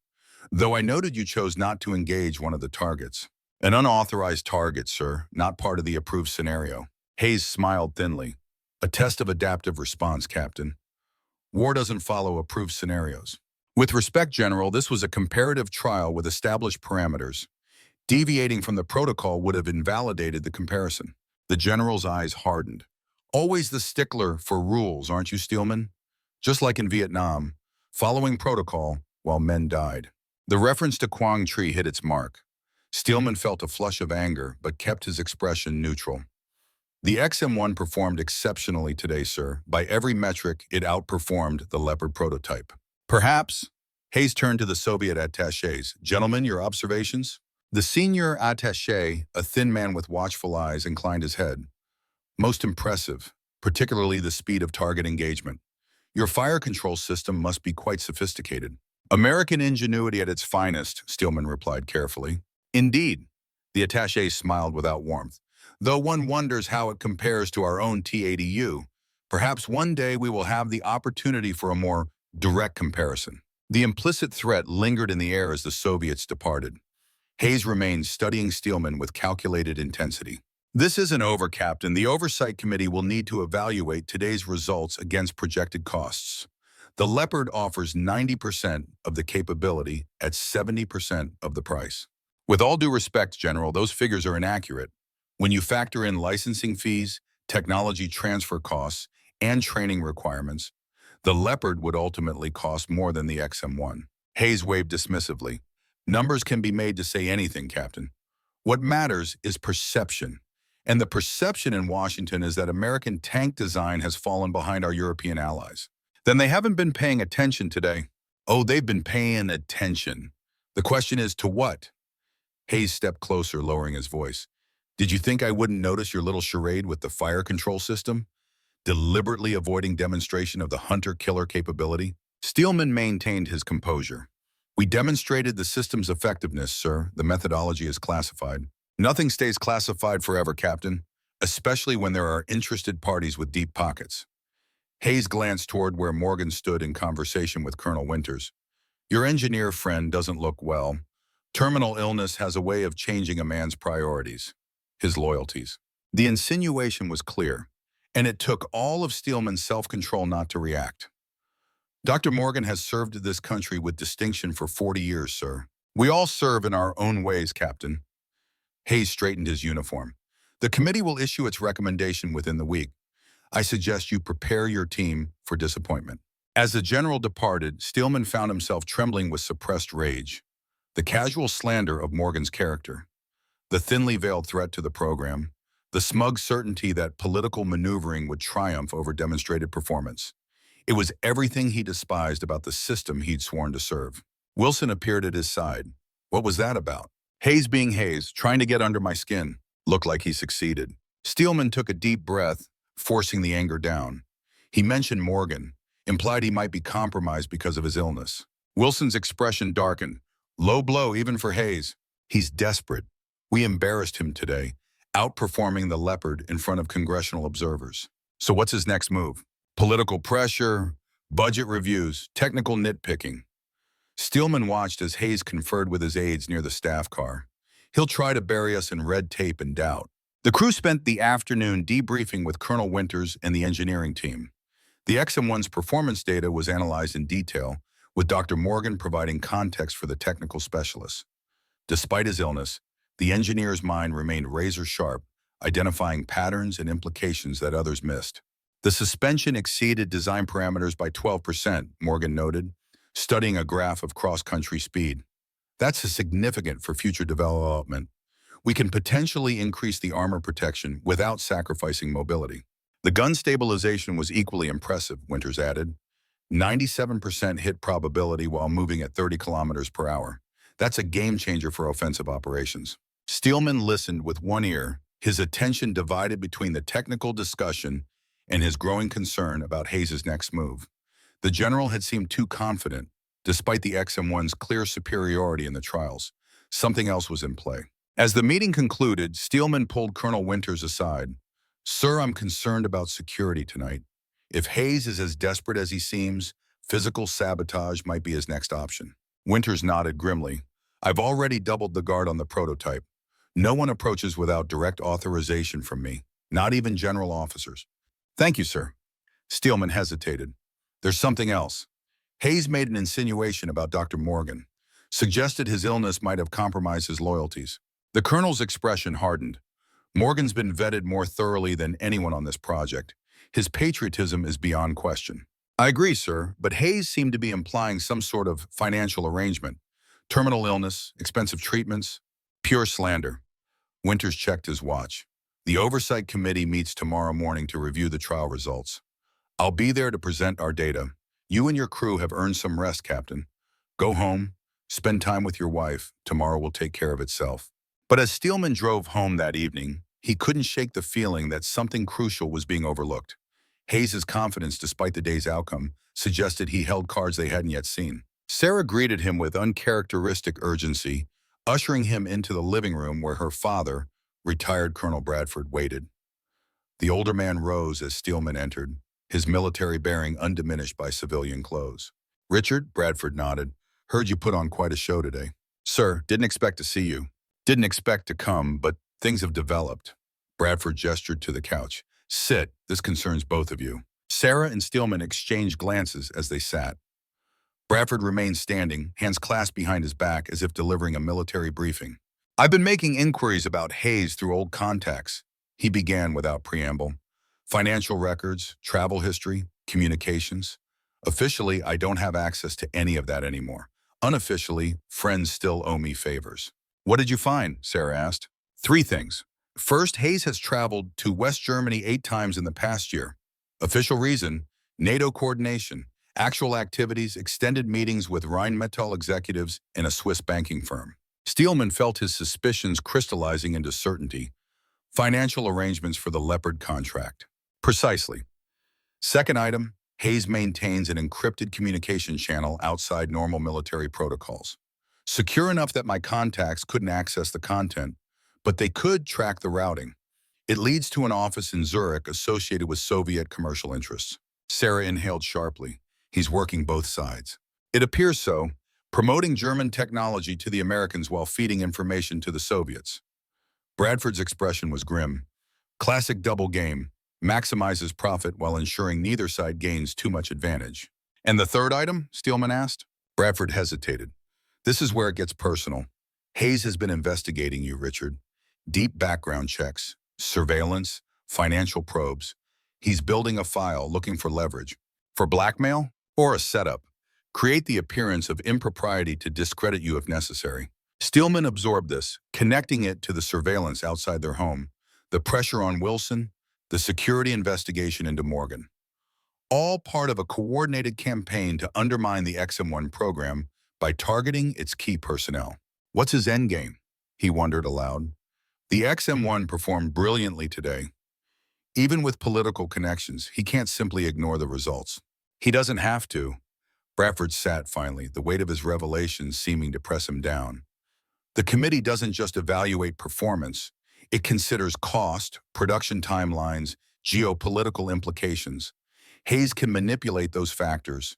Though I noted you chose not to engage one of the targets. An unauthorized target, sir, not part of the approved scenario. Hayes smiled thinly. A test of adaptive response, Captain. War doesn't follow approved scenarios. With respect, General, this was a comparative trial with established parameters. Deviating from the protocol would have invalidated the comparison. The general's eyes hardened. Always the stickler for rules, aren't you, Steelman? Just like in Vietnam, following protocol while men died. The reference to Quang Tri hit its mark. Steelman felt a flush of anger, but kept his expression neutral. The XM1 performed exceptionally today, sir. By every metric, it outperformed the Leopard prototype. Perhaps. Hayes turned to the Soviet attachés. Gentlemen, your observations? The senior attaché, a thin man with watchful eyes, inclined his head. Most impressive, particularly the speed of target engagement. Your fire control system must be quite sophisticated. American ingenuity at its finest, Steelman replied carefully. Indeed. The attaché smiled without warmth. Though one wonders how it compares to our own T-80U, perhaps one day we will have the opportunity for a more direct comparison. The implicit threat lingered in the air as the Soviets departed. Hayes remained studying Steelman with calculated intensity. This isn't over, Captain. The Oversight Committee will need to evaluate today's results against projected costs. The Leopard offers 90% of the capability at 70% of the price. With all due respect, General, those figures are inaccurate. When you factor in licensing fees, technology transfer costs, and training requirements, the Leopard would ultimately cost more than the XM1. Hayes waved dismissively. Numbers can be made to say anything, Captain. What matters is perception. And the perception in Washington is that American tank design has fallen behind our European allies. Then they haven't been paying attention today. Oh, they've been paying attention. The question is, to what? Hayes stepped closer, lowering his voice. Did you think I wouldn't notice your little charade with the fire control system? Deliberately avoiding demonstration of the hunter-killer capability? Steelman maintained his composure. We demonstrated the system's effectiveness, sir. The methodology is classified. Nothing stays classified forever, Captain, especially when there are interested parties with deep pockets. Hayes glanced toward where Morgan stood in conversation with Colonel Winters. Your engineer friend doesn't look well. Terminal illness has a way of changing a man's priorities, his loyalties. The insinuation was clear, and it took all of Steelman's self-control not to react. Dr. Morgan has served this country with distinction for 40 years, sir. We all serve in our own ways, Captain. Hayes straightened his uniform. The committee will issue its recommendation within the week. I suggest you prepare your team for disappointment. As the general departed, Steelman found himself trembling with suppressed rage. The casual slander of Morgan's character, the thinly veiled threat to the program, the smug certainty that political maneuvering would triumph over demonstrated performance. It was everything he despised about the system he'd sworn to serve. Wilson appeared at his side. What was that about? Hayes being Hayes, trying to get under my skin. Looked like he succeeded. Steelman took a deep breath, forcing the anger down. He mentioned Morgan, implied he might be compromised because of his illness. Wilson's expression darkened. Low blow even for Hayes. He's desperate. We embarrassed him today, outperforming the leopard in front of congressional observers. So what's his next move? Political pressure, budget reviews, technical nitpicking. Steelman watched as Hayes conferred with his aides near the staff car. He'll try to bury us in red tape and doubt. The crew spent the afternoon debriefing with Colonel Winters and the engineering team. The XM1's performance data was analyzed in detail, with Dr. Morgan providing context for the technical specialists. Despite his illness, the engineer's mind remained razor-sharp, identifying patterns and implications that others missed. The suspension exceeded design parameters by 12%, Morgan noted, studying a graph of cross-country speed. That's significant for future development. We can potentially increase the armor protection without sacrificing mobility. The gun stabilization was equally impressive, Winters added. 97% hit probability while moving at 30 kilometers per hour. That's a game changer for offensive operations. Steelman listened with one ear, his attention divided between the technical discussion and his growing concern about Hayes' next move. The general had seemed too confident, despite the XM1's clear superiority in the trials. Something else was in play. As the meeting concluded, Steelman pulled Colonel Winters aside. Sir, I'm concerned about security tonight. If Hayes is as desperate as he seems, physical sabotage might be his next option. Winters nodded grimly. I've already doubled the guard on the prototype. No one approaches without direct authorization from me, not even general officers. Thank you, sir. Steelman hesitated. There's something else. Hayes made an insinuation about Dr. Morgan, suggested his illness might have compromised his loyalties. The colonel's expression hardened. Morgan's been vetted more thoroughly than anyone on this project. His patriotism is beyond question. I agree, sir, but Hayes seemed to be implying some sort of financial arrangement. Terminal illness, expensive treatments, pure slander. Winters checked his watch. The Oversight Committee meets tomorrow morning to review the trial results. I'll be there to present our data. You and your crew have earned some rest, Captain. Go home, spend time with your wife. Tomorrow will take care of itself. But as Steelman drove home that evening, he couldn't shake the feeling that something crucial was being overlooked. Hayes' confidence, despite the day's outcome, suggested he held cards they hadn't yet seen. Sarah greeted him with uncharacteristic urgency, ushering him into the living room where her father, retired Colonel Bradford, waited. The older man rose as Steelman entered, his military bearing undiminished by civilian clothes. Richard, Bradford nodded. Heard you put on quite a show today. Sir, didn't expect to see you. Didn't expect to come, but things have developed. Bradford gestured to the couch. Sit, this concerns both of you. Sarah and Steelman exchanged glances as they sat. Bradford remained standing, hands clasped behind his back as if delivering a military briefing. I've been making inquiries about Hayes through old contacts, he began without preamble. Financial records, travel history, communications. Officially, I don't have access to any of that anymore. Unofficially, friends still owe me favors. What did you find? Sarah asked. 3 things. First, Hayes has traveled to West Germany 8 times in the past year. Official reason, NATO coordination, actual activities, extended meetings with Rheinmetall executives and a Swiss banking firm. Steelman felt his suspicions crystallizing into certainty. Financial arrangements for the Leopard contract. Precisely. Second item, Hayes maintains an encrypted communication channel outside normal military protocols. Secure enough that my contacts couldn't access the content, but they could track the routing. It leads to an office in Zurich associated with Soviet commercial interests. Sarah inhaled sharply. He's working both sides. It appears so, promoting German technology to the Americans while feeding information to the Soviets. Bradford's expression was grim. Classic double game, maximizes profit while ensuring neither side gains too much advantage. And the third item? Steelman asked. Bradford hesitated. This is where it gets personal. Hayes has been investigating you, Richard. Deep background checks, surveillance, financial probes. He's building a file looking for leverage. For blackmail or a setup. Create the appearance of impropriety to discredit you if necessary. Steelman absorbed this, connecting it to the surveillance outside their home, the pressure on Wilson, the security investigation into Morgan. All part of a coordinated campaign to undermine the XM1 program by targeting its key personnel. What's his endgame? He wondered aloud. The XM1 performed brilliantly today. Even with political connections, he can't simply ignore the results. He doesn't have to. Bradford sat finally, the weight of his revelations seeming to press him down. The committee doesn't just evaluate performance. It considers cost, production timelines, geopolitical implications. Hayes can manipulate those factors,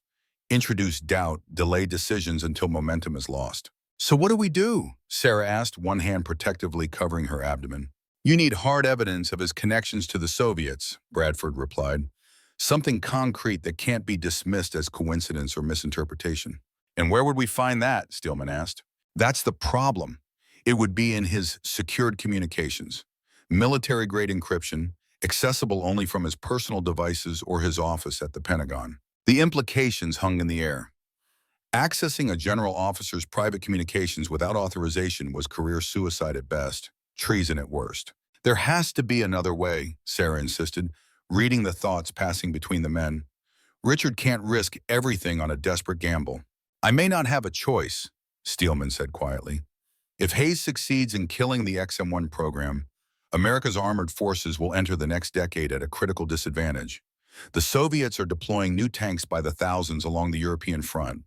introduce doubt, delay decisions until momentum is lost. So what do we do? Sarah asked, one hand protectively covering her abdomen. You need hard evidence of his connections to the Soviets, Bradford replied. Something concrete that can't be dismissed as coincidence or misinterpretation. And where would we find that? Steelman asked. That's the problem. It would be in his secured communications, military-grade encryption, accessible only from his personal devices or his office at the Pentagon. The implications hung in the air. Accessing a general officer's private communications without authorization was career suicide at best, treason at worst. There has to be another way, Sarah insisted, reading the thoughts passing between the men. Richard can't risk everything on a desperate gamble. I may not have a choice, Steelman said quietly. If Hayes succeeds in killing the XM1 program, America's armored forces will enter the next decade at a critical disadvantage. The Soviets are deploying new tanks by the thousands along the European front.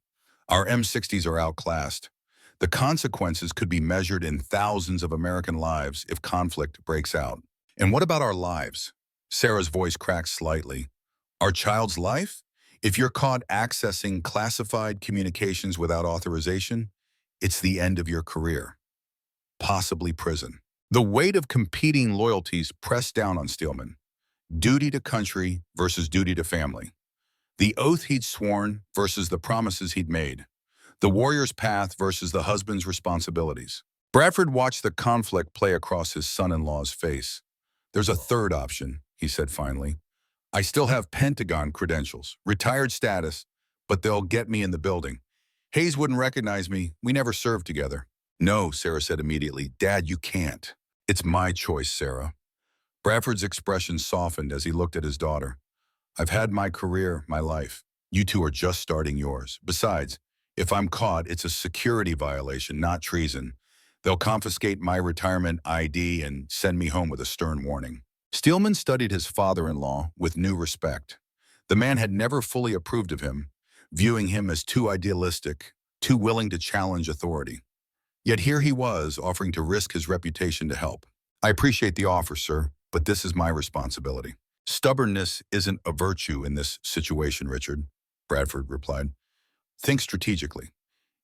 Our M60s are outclassed. The consequences could be measured in thousands of American lives if conflict breaks out. And what about our lives? Sarah's voice cracked slightly. Our child's life? If you're caught accessing classified communications without authorization, it's the end of your career. Possibly prison. The weight of competing loyalties pressed down on Steelman. Duty to country versus duty to family. The oath he'd sworn versus the promises he'd made. The warrior's path versus the husband's responsibilities. Bradford watched the conflict play across his son-in-law's face. There's a third option, he said finally. I still have Pentagon credentials, retired status, but they'll get me in the building. Hayes wouldn't recognize me. We never served together. No, Sarah said immediately. Dad, you can't. It's my choice, Sarah. Bradford's expression softened as he looked at his daughter. I've had my career, my life. You two are just starting yours. Besides, if I'm caught, it's a security violation, not treason. They'll confiscate my retirement ID and send me home with a stern warning. Steelman studied his father-in-law with new respect. The man had never fully approved of him, viewing him as too idealistic, too willing to challenge authority. Yet here he was, offering to risk his reputation to help. I appreciate the offer, sir, but this is my responsibility. Stubbornness isn't a virtue in this situation, Richard, Bradford replied. Think strategically.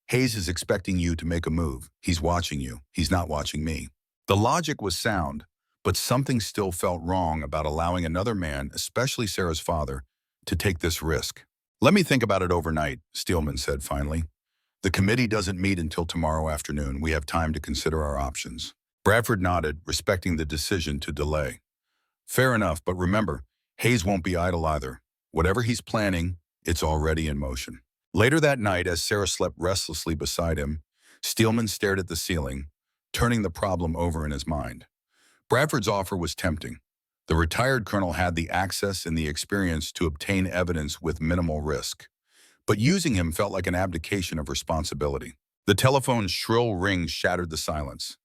Hayes is expecting you to make a move. He's watching you. He's not watching me. The logic was sound, but something still felt wrong about allowing another man, especially Sarah's father, to take this risk. Let me think about it overnight, Steelman said finally. The committee doesn't meet until tomorrow afternoon. We have time to consider our options. Bradford nodded, respecting the decision to delay. Fair enough, but remember, Hayes won't be idle either. Whatever he's planning, it's already in motion. Later that night, as Sarah slept restlessly beside him, Steelman stared at the ceiling, turning the problem over in his mind. Bradford's offer was tempting. The retired colonel had the access and the experience to obtain evidence with minimal risk. But using him felt like an abdication of responsibility. The telephone's shrill ring shattered the silence.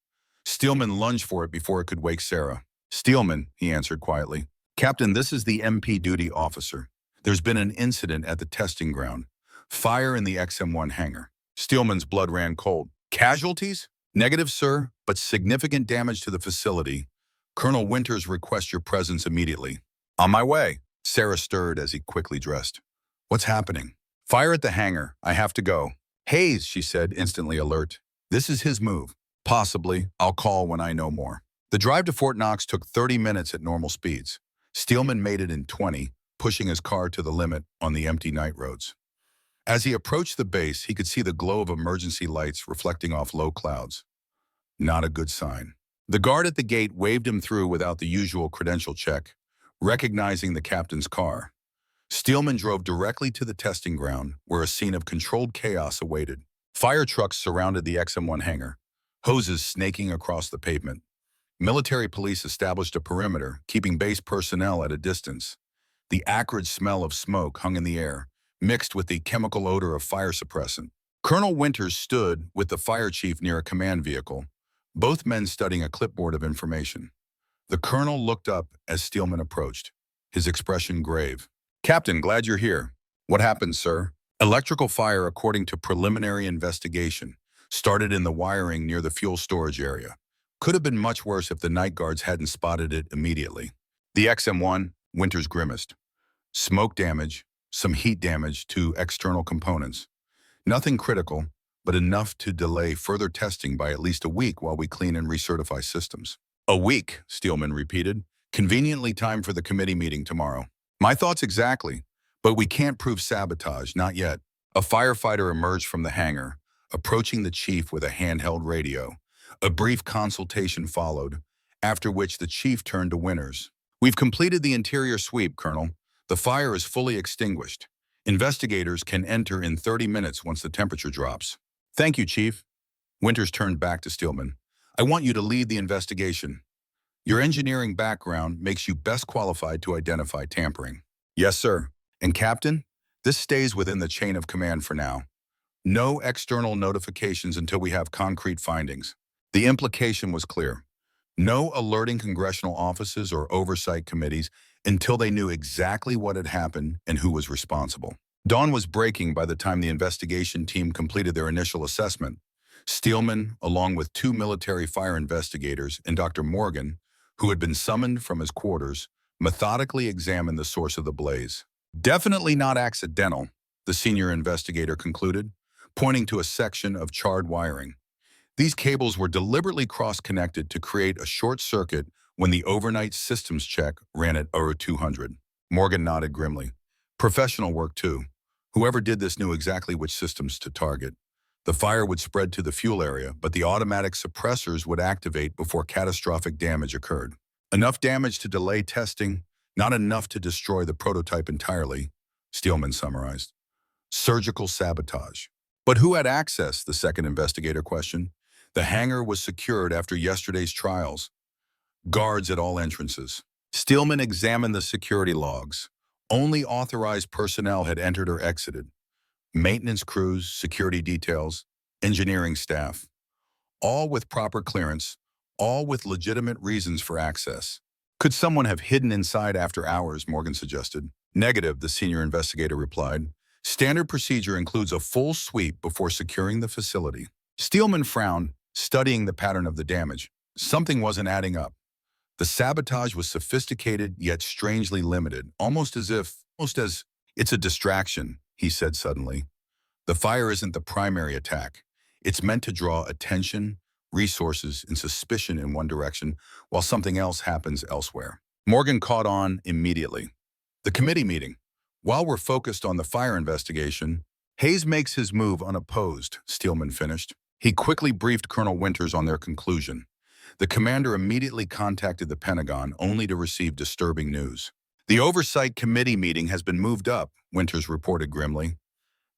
Steelman lunged for it before it could wake Sarah. Steelman, he answered quietly. Captain, this is the MP duty officer. There's been an incident at the testing ground. Fire in the XM1 hangar. Steelman's blood ran cold. Casualties? Negative, sir, but significant damage to the facility. Colonel Winters requests your presence immediately. On my way. Sarah stirred as he quickly dressed. What's happening? Fire at the hangar. I have to go. Hayes, she said, instantly alert. This is his move. Possibly. I'll call when I know more. The drive to Fort Knox took 30 minutes at normal speeds. Steelman made it in 20, pushing his car to the limit on the empty night roads. As he approached the base, he could see the glow of emergency lights reflecting off low clouds. Not a good sign. The guard at the gate waved him through without the usual credential check, recognizing the captain's car. Steelman drove directly to the testing ground, where a scene of controlled chaos awaited. Fire trucks surrounded the XM1 hangar, hoses snaking across the pavement. Military police established a perimeter, keeping base personnel at a distance. The acrid smell of smoke hung in the air, mixed with the chemical odor of fire suppressant. Colonel Winters stood with the fire chief near a command vehicle, both men studying a clipboard of information. The colonel looked up as Steelman approached, his expression grave. "Captain, glad you're here. What happened, sir?" "Electrical fire, according to preliminary investigation, started in the wiring near the fuel storage area. Could have been much worse if the night guards hadn't spotted it immediately." "The XM1," Winters grimaced. "Smoke damage, some heat damage to external components. Nothing critical, but enough to delay further testing by at least a week while we clean and recertify systems." "A week," Steelman repeated. "Conveniently timed for the committee meeting tomorrow." "My thoughts exactly, but we can't prove sabotage, not yet." A firefighter emerged from the hangar, approaching the chief with a handheld radio. A brief consultation followed, after which the chief turned to Winters. "We've completed the interior sweep, Colonel. The fire is fully extinguished. Investigators can enter in 30 minutes once the temperature drops." "Thank you, Chief." Winters turned back to Steelman. "I want you to lead the investigation. Your engineering background makes you best qualified to identify tampering." "Yes, sir. And Captain, this stays within the chain of command for now. No external notifications until we have concrete findings." The implication was clear. No alerting congressional offices or oversight committees until they knew exactly what had happened and who was responsible. Dawn was breaking by the time the investigation team completed their initial assessment. Steelman, along with 2 military fire investigators, and Dr. Morgan, who had been summoned from his quarters, methodically examined the source of the blaze. "Definitely not accidental," the senior investigator concluded, pointing to a section of charred wiring. "These cables were deliberately cross-connected to create a short circuit when the overnight systems check ran at 0200. Morgan nodded grimly. "Professional work, too. Whoever did this knew exactly which systems to target. The fire would spread to the fuel area, but the automatic suppressors would activate before catastrophic damage occurred. Enough damage to delay testing, not enough to destroy the prototype entirely," Steelman summarized. "Surgical sabotage." "But who had access?" the second investigator questioned. "The hangar was secured after yesterday's trials. Guards at all entrances." Steelman examined the security logs. Only authorized personnel had entered or exited. Maintenance crews, security details, engineering staff. All with proper clearance, all with legitimate reasons for access. "Could someone have hidden inside after hours?" Morgan suggested. "Negative," the senior investigator replied. "Standard procedure includes a full sweep before securing the facility." Steelman frowned, studying the pattern of the damage. Something wasn't adding up. The sabotage was sophisticated yet strangely limited, almost as "It's a distraction," he said suddenly. "The fire isn't the primary attack. It's meant to draw attention, resources, and suspicion in one direction while something else happens elsewhere." Morgan caught on immediately. "The committee meeting. While we're focused on the fire investigation, Hayes makes his move unopposed," Steelman finished. He quickly briefed Colonel Winters on their conclusion. The commander immediately contacted the Pentagon, only to receive disturbing news. "The Oversight Committee meeting has been moved up," Winters reported grimly.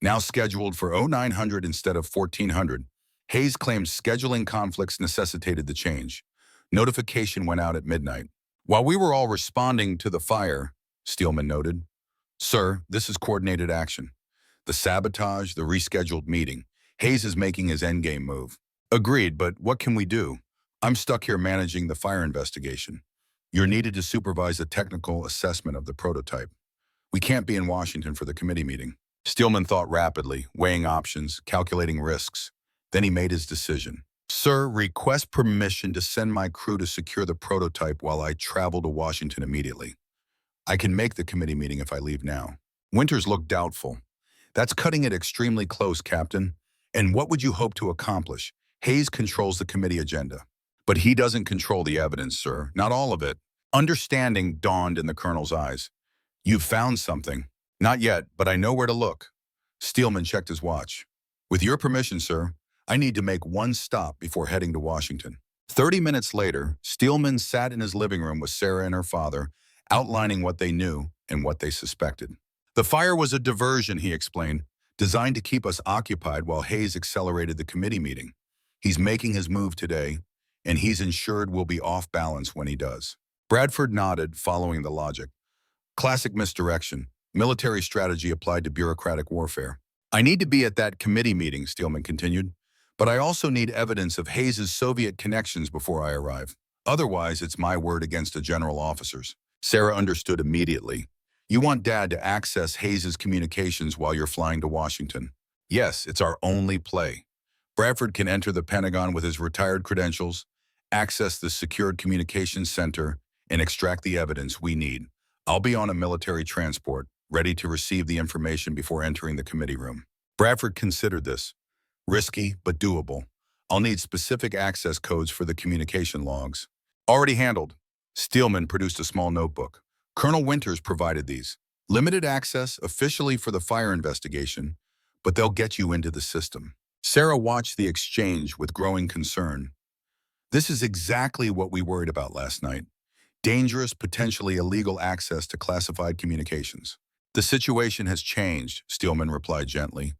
"Now scheduled for 0900 instead of 1400. Hayes claimed scheduling conflicts necessitated the change. Notification went out at midnight. While we were all responding to the fire," Steelman noted. "Sir, this is coordinated action. The sabotage, the rescheduled meeting. Hayes is making his endgame move." "Agreed, but what can we do? I'm stuck here managing the fire investigation. You're needed to supervise a technical assessment of the prototype. We can't be in Washington for the committee meeting." Steelman thought rapidly, weighing options, calculating risks. Then he made his decision. "Sir, request permission to send my crew to secure the prototype while I travel to Washington immediately. I can make the committee meeting if I leave now." Winters looked doubtful. "That's cutting it extremely close, Captain. And what would you hope to accomplish? Hayes controls the committee agenda. But he doesn't control the evidence, sir. Not all of it." Understanding dawned in the colonel's eyes. "You've found something." "Not yet, but I know where to look." Steelman checked his watch. "With your permission, sir, I need to make one stop before heading to Washington." 30 minutes later, Steelman sat in his living room with Sarah and her father, outlining what they knew and what they suspected. "The fire was a diversion," he explained, "designed to keep us occupied while Hayes accelerated the committee meeting. He's making his move today, and he's ensured we'll be off balance when he does. Bradford nodded, following the logic. Classic misdirection, military strategy applied to bureaucratic warfare. I need to be at that committee meeting, Steelman continued, but I also need evidence of Hayes's Soviet connections before I arrive. Otherwise, it's my word against a general officer's. Sarah understood immediately. You want Dad to access Hayes's communications while you're flying to Washington. Yes, it's our only play. Bradford can enter the Pentagon with his retired credentials, access the secured communications center, and extract the evidence we need. I'll be on a military transport, ready to receive the information before entering the committee room. Bradford considered this. Risky, but doable. I'll need specific access codes for the communication logs. Already handled. Steelman produced a small notebook. Colonel Winters provided these. Limited access officially for the fire investigation, but they'll get you into the system. Sarah watched the exchange with growing concern. This is exactly what we worried about last night. Dangerous, potentially illegal access to classified communications. The situation has changed, Steelman replied gently.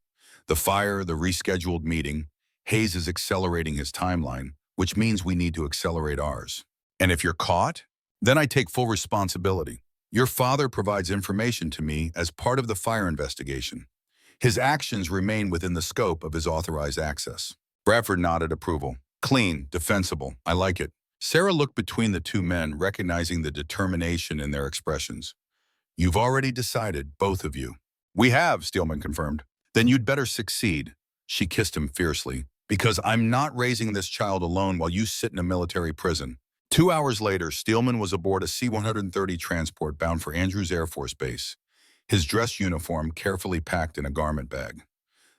The fire, the rescheduled meeting, Hayes is accelerating his timeline, which means we need to accelerate ours. And if you're caught, then I take full responsibility. Your father provides information to me as part of the fire investigation. His actions remain within the scope of his authorized access. Bradford nodded approval. Clean, defensible, I like it. Sarah looked between the two men, recognizing the determination in their expressions. You've already decided, both of you. We have, Steelman confirmed. Then you'd better succeed. She kissed him fiercely. Because I'm not raising this child alone while you sit in a military prison. 2 hours later, Steelman was aboard a C-130 transport bound for Andrews Air Force Base, his dress uniform carefully packed in a garment bag.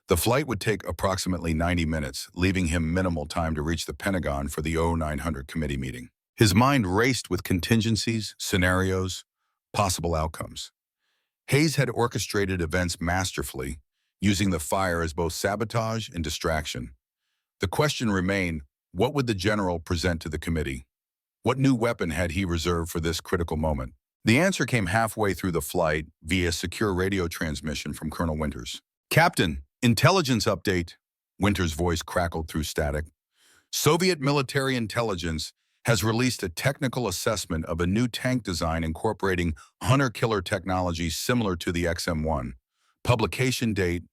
The flight would take approximately 90 minutes, leaving him minimal time to reach the Pentagon for the 0900 committee meeting. His mind raced with contingencies, scenarios, possible outcomes. Hayes had orchestrated events masterfully, using the fire as both sabotage and distraction. The question remained, what would the general present to the committee? What new weapon had he reserved for this critical moment? The answer came halfway through the flight via secure radio transmission from Colonel Winters. Captain, intelligence update. Winters' voice crackled through static. Soviet military intelligence has released a technical assessment of a new tank design incorporating hunter-killer technology similar to the XM1. Publication date,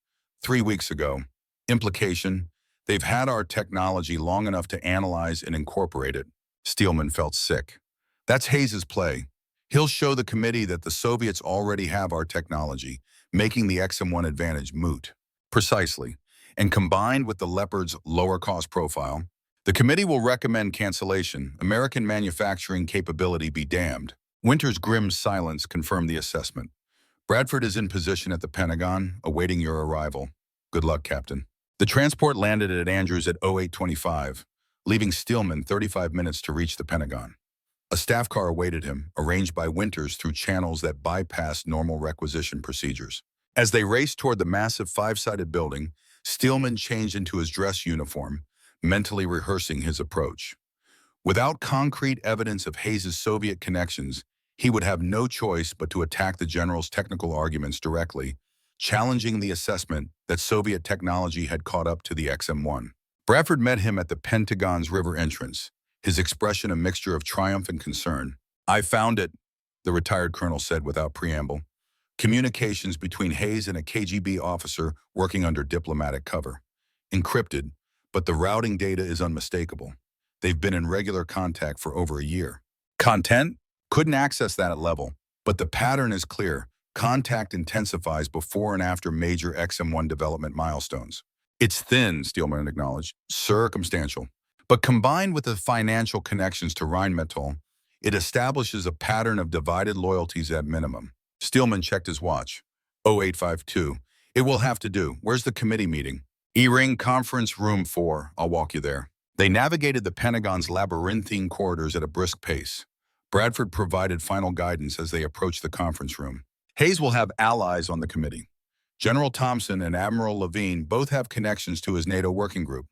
3 weeks ago. Implication, they've had our technology long enough to analyze and incorporate it. Steelman felt sick. That's Hayes's play. He'll show the committee that the Soviets already have our technology, making the XM1 advantage moot. Precisely. And combined with the Leopard's lower cost profile, the committee will recommend cancellation. American manufacturing capability be damned. Winters' grim silence confirmed the assessment. Bradford is in position at the Pentagon, awaiting your arrival. Good luck, Captain. The transport landed at Andrews at 0825, leaving Steelman 35 minutes to reach the Pentagon. A staff car awaited him, arranged by Winters through channels that bypassed normal requisition procedures. As they raced toward the massive five-sided building, Steelman changed into his dress uniform, mentally rehearsing his approach. Without concrete evidence of Hayes's Soviet connections, he would have no choice but to attack the general's technical arguments directly, challenging the assessment that Soviet technology had caught up to the XM1. Bradford met him at the Pentagon's river entrance, his expression a mixture of triumph and concern. I found it, the retired colonel said without preamble. Communications between Hayes and a KGB officer working under diplomatic cover. Encrypted, but the routing data is unmistakable. They've been in regular contact for over a year. Content? Couldn't access that at level, but the pattern is clear. Contact intensifies before and after major XM1 development milestones. It's thin, Steelman acknowledged, circumstantial. But combined with the financial connections to Rheinmetall, it establishes a pattern of divided loyalties at minimum. Steelman checked his watch. 0852. It will have to do. Where's the committee meeting? E-Ring Conference Room 4. I'll walk you there. They navigated the Pentagon's labyrinthine corridors at a brisk pace. Bradford provided final guidance as they approached the conference room. Hayes will have allies on the committee. General Thompson and Admiral Levine both have connections to his NATO working group.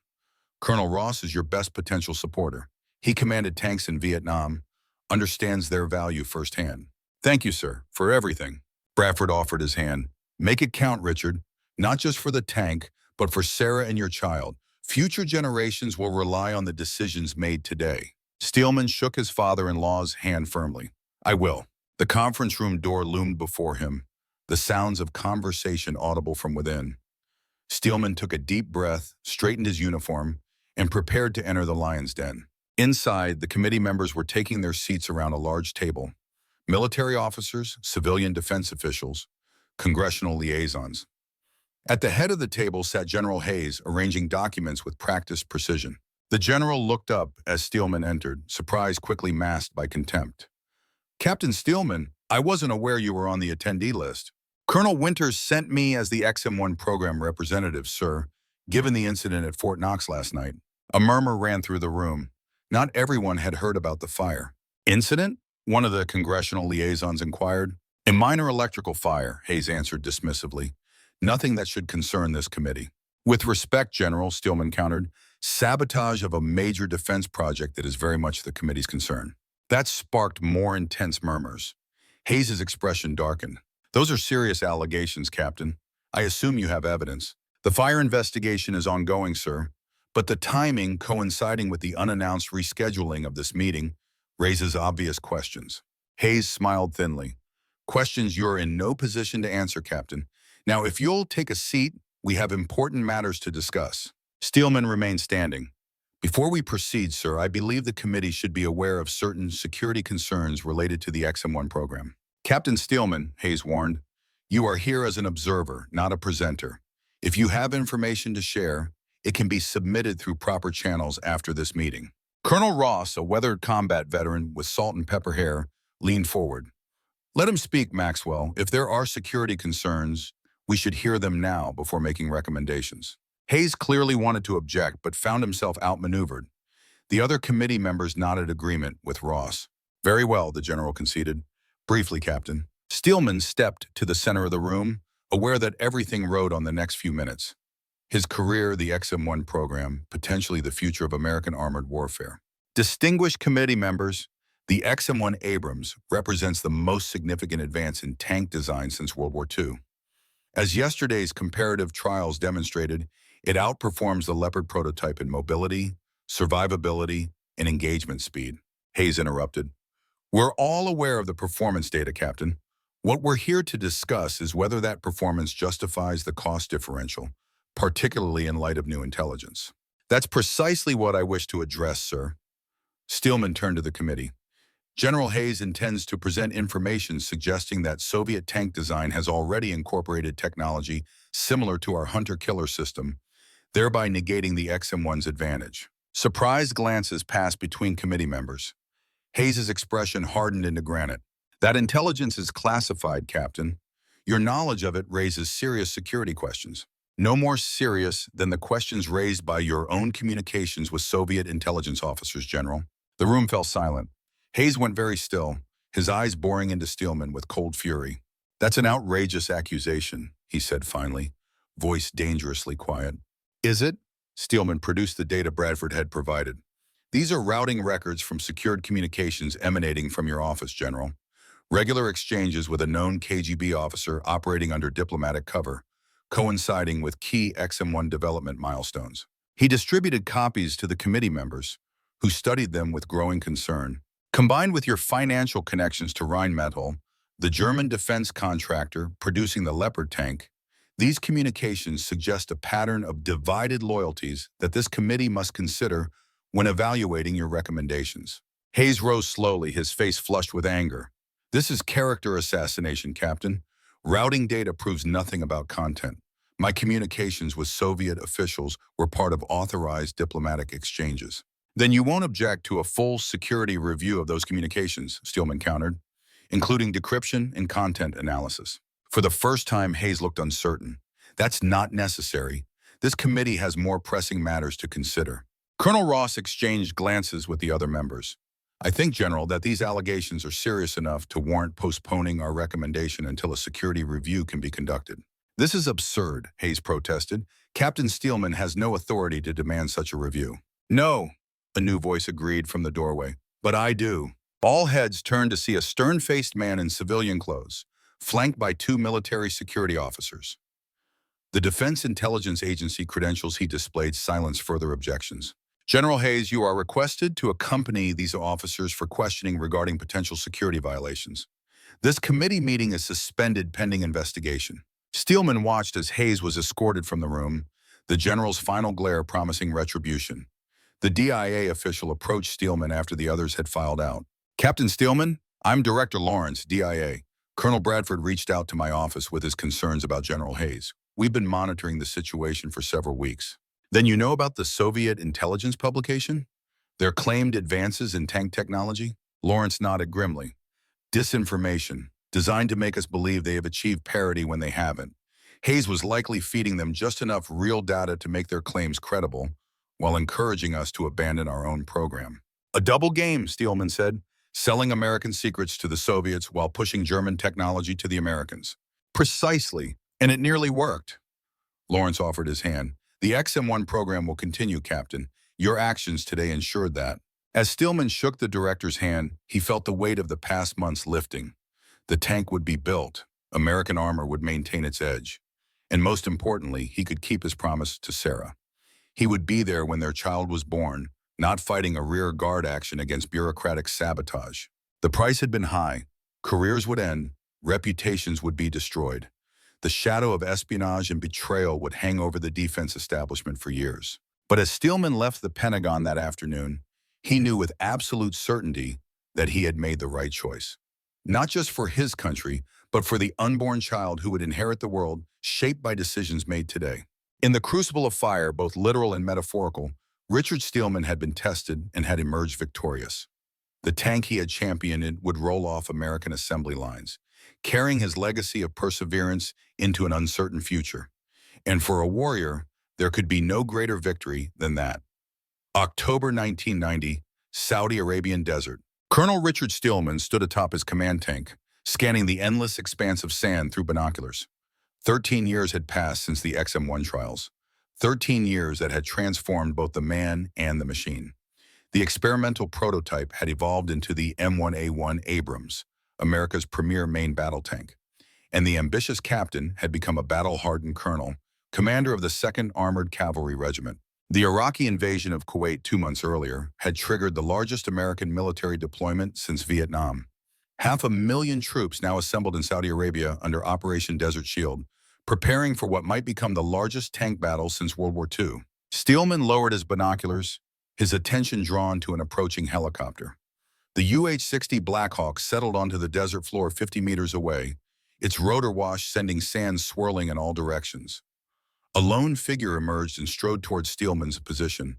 Colonel Ross is your best potential supporter. He commanded tanks in Vietnam, understands their value firsthand. Thank you, sir, for everything. Bradford offered his hand. Make it count, Richard. Not just for the tank, but for Sarah and your child. Future generations will rely on the decisions made today. Steelman shook his father-in-law's hand firmly. I will. The conference room door loomed before him, the sounds of conversation audible from within. Steelman took a deep breath, straightened his uniform, and prepared to enter the lion's den. Inside, the committee members were taking their seats around a large table. Military officers, civilian defense officials, congressional liaisons. At the head of the table sat General Hayes, arranging documents with practiced precision. The general looked up as Steelman entered, surprise quickly masked by contempt. Captain Steelman, I wasn't aware you were on the attendee list. Colonel Winters sent me as the XM1 program representative, sir, given the incident at Fort Knox last night. A murmur ran through the room. Not everyone had heard about the fire. Incident? One of the congressional liaisons inquired. A minor electrical fire, Hayes answered dismissively. Nothing that should concern this committee. With respect, General, Steelman countered, sabotage of a major defense project that is very much the committee's concern. That sparked more intense murmurs. Hayes's expression darkened. Those are serious allegations, Captain. I assume you have evidence. The fire investigation is ongoing, sir, but the timing coinciding with the unannounced rescheduling of this meeting raises obvious questions. Hayes smiled thinly. Questions you're in no position to answer, Captain. Now, if you'll take a seat, we have important matters to discuss. Steelman remained standing. Before we proceed, sir, I believe the committee should be aware of certain security concerns related to the XM1 program. Captain Steelman, Hayes warned, you are here as an observer, not a presenter. If you have information to share, it can be submitted through proper channels after this meeting. Colonel Ross, a weathered combat veteran with salt and pepper hair, leaned forward. Let him speak, Maxwell. If there are security concerns, we should hear them now before making recommendations. Hayes clearly wanted to object, but found himself outmaneuvered. The other committee members nodded agreement with Ross. Very well, the general conceded. Briefly, Captain. Steelman stepped to the center of the room, aware that everything rode on the next few minutes. His career, the XM1 program, potentially the future of American armored warfare. Distinguished committee members, the M1 Abrams represents the most significant advance in tank design since World War II. As yesterday's comparative trials demonstrated, it outperforms the Leopard prototype in mobility, survivability, and engagement speed. Hayes interrupted. We're all aware of the performance data, Captain. What we're here to discuss is whether that performance justifies the cost differential, particularly in light of new intelligence. That's precisely what I wish to address, sir. Steelman turned to the committee. General Hayes intends to present information suggesting that Soviet tank design has already incorporated technology similar to our hunter-killer system, thereby negating the XM1's advantage. Surprised glances passed between committee members. Hayes's expression hardened into granite. That intelligence is classified, Captain. Your knowledge of it raises serious security questions. No more serious than the questions raised by your own communications with Soviet intelligence officers, General. The room fell silent. Hayes went very still, his eyes boring into Steelman with cold fury. That's an outrageous accusation, he said finally, voice dangerously quiet. Is it? Steelman produced the data Bradford had provided. These are routing records from secured communications emanating from your office, General. Regular exchanges with a known KGB officer operating under diplomatic cover, coinciding with key XM1 development milestones. He distributed copies to the committee members, who studied them with growing concern. Combined with your financial connections to Rheinmetall, the German defense contractor producing the Leopard tank, these communications suggest a pattern of divided loyalties that this committee must consider when evaluating your recommendations. Hayes rose slowly, his face flushed with anger. This is character assassination, Captain. Routing data proves nothing about content. My communications with Soviet officials were part of authorized diplomatic exchanges. Then you won't object to a full security review of those communications, Steelman countered, including decryption and content analysis. For the first time, Hayes looked uncertain. That's not necessary. This committee has more pressing matters to consider. Colonel Ross exchanged glances with the other members. I think, General, that these allegations are serious enough to warrant postponing our recommendation until a security review can be conducted. This is absurd, Hayes protested. Captain Steelman has no authority to demand such a review. No, a new voice agreed from the doorway. But I do. All heads turned to see a stern-faced man in civilian clothes, flanked by two military security officers. The Defense Intelligence Agency credentials he displayed silenced further objections. General Hayes, you are requested to accompany these officers for questioning regarding potential security violations. This committee meeting is suspended pending investigation. Steelman watched as Hayes was escorted from the room, the general's final glare promising retribution. The DIA official approached Steelman after the others had filed out. Captain Steelman, I'm Director Lawrence, DIA. Colonel Bradford reached out to my office with his concerns about General Hayes. We've been monitoring the situation for several weeks. Then you know about the Soviet intelligence publication? Their claimed advances in tank technology? Lawrence nodded grimly. Disinformation, designed to make us believe they have achieved parity when they haven't. Hayes was likely feeding them just enough real data to make their claims credible, while encouraging us to abandon our own program. A double game, Steelman said, selling American secrets to the Soviets while pushing German technology to the Americans. Precisely, and it nearly worked. Lawrence offered his hand. The XM1 program will continue, Captain. Your actions today ensured that. As Steelman shook the director's hand, he felt the weight of the past months lifting. The tank would be built. American armor would maintain its edge. And most importantly, he could keep his promise to Sarah. He would be there when their child was born, not fighting a rear guard action against bureaucratic sabotage. The price had been high. Careers would end. Reputations would be destroyed. The shadow of espionage and betrayal would hang over the defense establishment for years. But as Steelman left the Pentagon that afternoon, he knew with absolute certainty that he had made the right choice. Not just for his country, but for the unborn child who would inherit the world shaped by decisions made today. In the crucible of fire, both literal and metaphorical, Richard Steelman had been tested and had emerged victorious. The tank he had championed would roll off American assembly lines, carrying his legacy of perseverance into an uncertain future. And for a warrior, there could be no greater victory than that. October 1990, Saudi Arabian desert. Colonel Richard Steelman stood atop his command tank, scanning the endless expanse of sand through binoculars. 13 years had passed since the XM1 trials. 13 years that had transformed both the man and the machine. The experimental prototype had evolved into the M1 Abrams, America's premier main battle tank. And the ambitious captain had become a battle-hardened colonel, commander of the 2nd Armored Cavalry Regiment. The Iraqi invasion of Kuwait 2 months earlier had triggered the largest American military deployment since Vietnam. 500,000 troops now assembled in Saudi Arabia under Operation Desert Shield, preparing for what might become the largest tank battle since World War II. Steelman lowered his binoculars, his attention drawn to an approaching helicopter. The UH-60 Blackhawk settled onto the desert floor 50 meters away, its rotor wash sending sand swirling in all directions. A lone figure emerged and strode towards Steelman's position,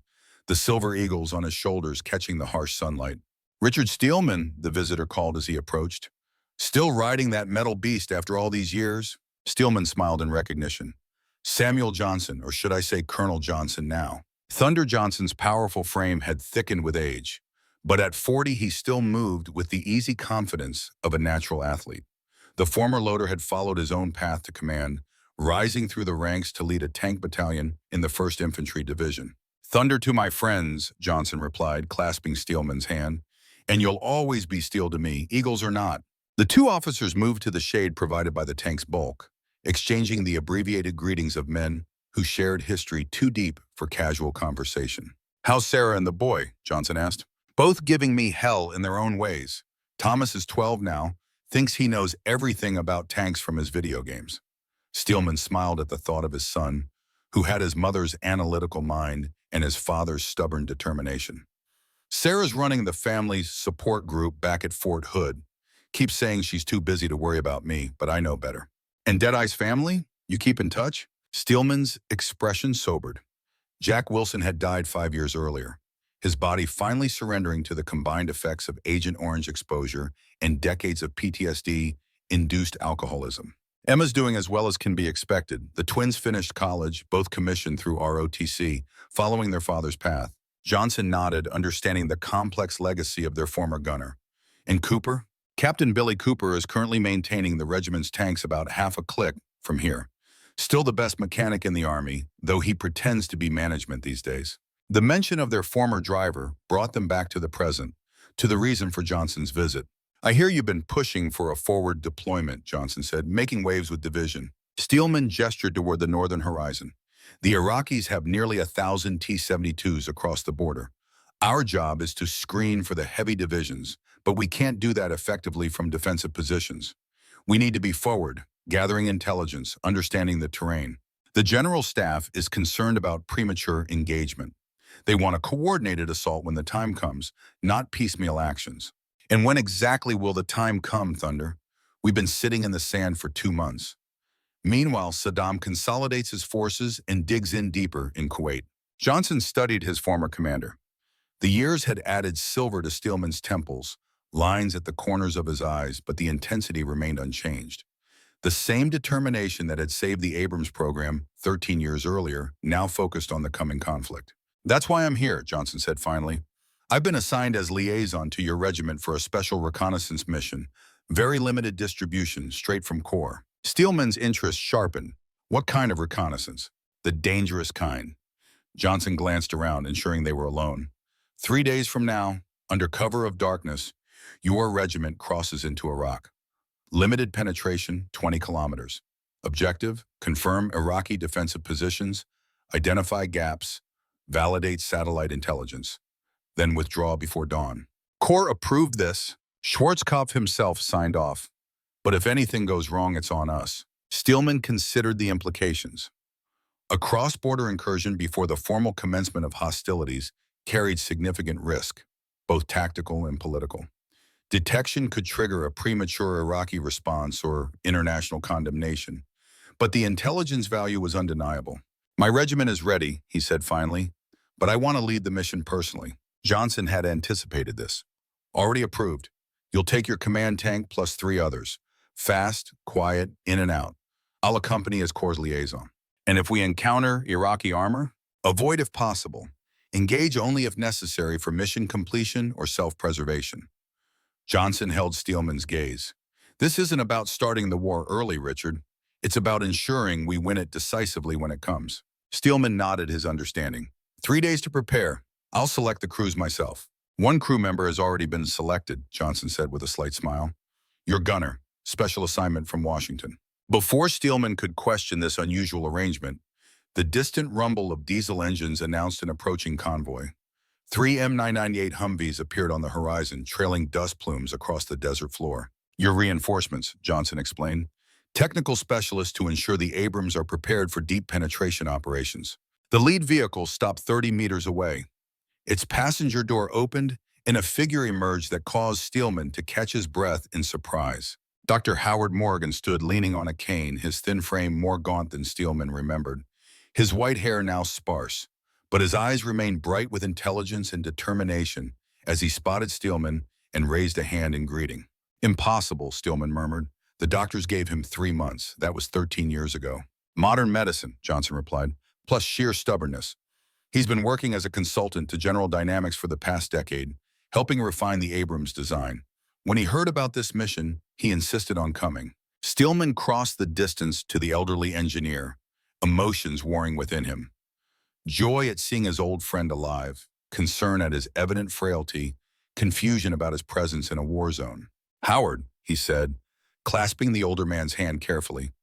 the silver eagles on his shoulders catching the harsh sunlight. "Richard Steelman," the visitor called as he approached. "Still riding that metal beast after all these years?" Steelman smiled in recognition. Samuel Johnson, or should I say Colonel Johnson now. Thunder Johnson's powerful frame had thickened with age, but at 40 he still moved with the easy confidence of a natural athlete. The former loader had followed his own path to command, rising through the ranks to lead a tank battalion in the 1st Infantry Division. "Thunder to my friends," Johnson replied, clasping Steelman's hand. "And you'll always be steel to me, eagles or not." The two officers moved to the shade provided by the tank's bulk, exchanging the abbreviated greetings of men who shared history too deep for casual conversation. "How's Sarah and the boy?" Johnson asked. "Both giving me hell in their own ways. Thomas is 12 now, thinks he knows everything about tanks from his video games." Steelman smiled at the thought of his son, who had his mother's analytical mind and his father's stubborn determination. "Sarah's running the family's support group back at Fort Hood. Keeps saying she's too busy to worry about me, but I know better." "And Deadeye's family? You keep in touch?" Steelman's expression sobered. Jack Wilson had died 5 years earlier, his body finally surrendering to the combined effects of Agent Orange exposure and decades of PTSD-induced alcoholism. Emma's doing as well as can be expected. The twins finished college, both commissioned through ROTC, following their father's path. Johnson nodded, understanding the complex legacy of their former gunner. "And Cooper?" "Captain Billy Cooper is currently maintaining the regiment's tanks about half a click from here. Still the best mechanic in the Army, though he pretends to be management these days." The mention of their former driver brought them back to the present, to the reason for Johnson's visit. "I hear you've been pushing for a forward deployment," Johnson said, "making waves with division." Steelman gestured toward the northern horizon. The Iraqis have nearly 1,000 T-72s across the border. Our job is to screen for the heavy divisions, but we can't do that effectively from defensive positions. We need to be forward, gathering intelligence, understanding the terrain. The general staff is concerned about premature engagement. They want a coordinated assault when the time comes, not piecemeal actions. And when exactly will the time come, Thunder? We've been sitting in the sand for 2 months. Meanwhile, Saddam consolidates his forces and digs in deeper in Kuwait. Johnson studied his former commander. The years had added silver to Steelman's temples, lines at the corners of his eyes, but the intensity remained unchanged. The same determination that had saved the Abrams program 13 years earlier now focused on the coming conflict. "That's why I'm here," Johnson said finally. "I've been assigned as liaison to your regiment for a special reconnaissance mission. Very limited distribution, straight from Corps." Steelman's interest sharpened. What kind of reconnaissance? The dangerous kind. Johnson glanced around, ensuring they were alone. 3 days from now, under cover of darkness, your regiment crosses into Iraq. Limited penetration, 20 kilometers. Objective, confirm Iraqi defensive positions, identify gaps, validate satellite intelligence. Then withdraw before dawn. Corps approved this. Schwarzkopf himself signed off. But if anything goes wrong, it's on us. Steelman considered the implications. A cross-border incursion before the formal commencement of hostilities carried significant risk, both tactical and political. Detection could trigger a premature Iraqi response or international condemnation, but the intelligence value was undeniable. "My regiment is ready," he said finally, "but I want to lead the mission personally." Johnson had anticipated this. "Already approved. You'll take your command tank plus 3 others. Fast, quiet, in and out. I'll accompany as Corps liaison. And if we encounter Iraqi armor, avoid if possible. Engage only if necessary for mission completion or self-preservation." Johnson held Steelman's gaze. "This isn't about starting the war early, Richard. It's about ensuring we win it decisively when it comes." Steelman nodded his understanding. 3 days to prepare. I'll select the crews myself." "One crew member has already been selected," Johnson said with a slight smile. "Your gunner, special assignment from Washington." Before Steelman could question this unusual arrangement, the distant rumble of diesel engines announced an approaching convoy. 3 M998 Humvees appeared on the horizon, trailing dust plumes across the desert floor. "Your reinforcements," Johnson explained. "Technical specialists to ensure the Abrams are prepared for deep penetration operations." The lead vehicle stopped 30 meters away. Its passenger door opened, and a figure emerged that caused Steelman to catch his breath in surprise. Dr. Howard Morgan stood leaning on a cane, his thin frame more gaunt than Steelman remembered. His white hair now sparse, but his eyes remained bright with intelligence and determination as he spotted Steelman and raised a hand in greeting. "Impossible," Steelman murmured. "The doctors gave him 3 months. That was 13 years ago." "Modern medicine," Johnson replied, "plus sheer stubbornness. He's been working as a consultant to General Dynamics for the past decade, helping refine the Abrams design. When he heard about this mission, he insisted on coming." Steelman crossed the distance to the elderly engineer, emotions warring within him. Joy at seeing his old friend alive, concern at his evident frailty, confusion about his presence in a war zone. "Howard," he said, clasping the older man's hand carefully,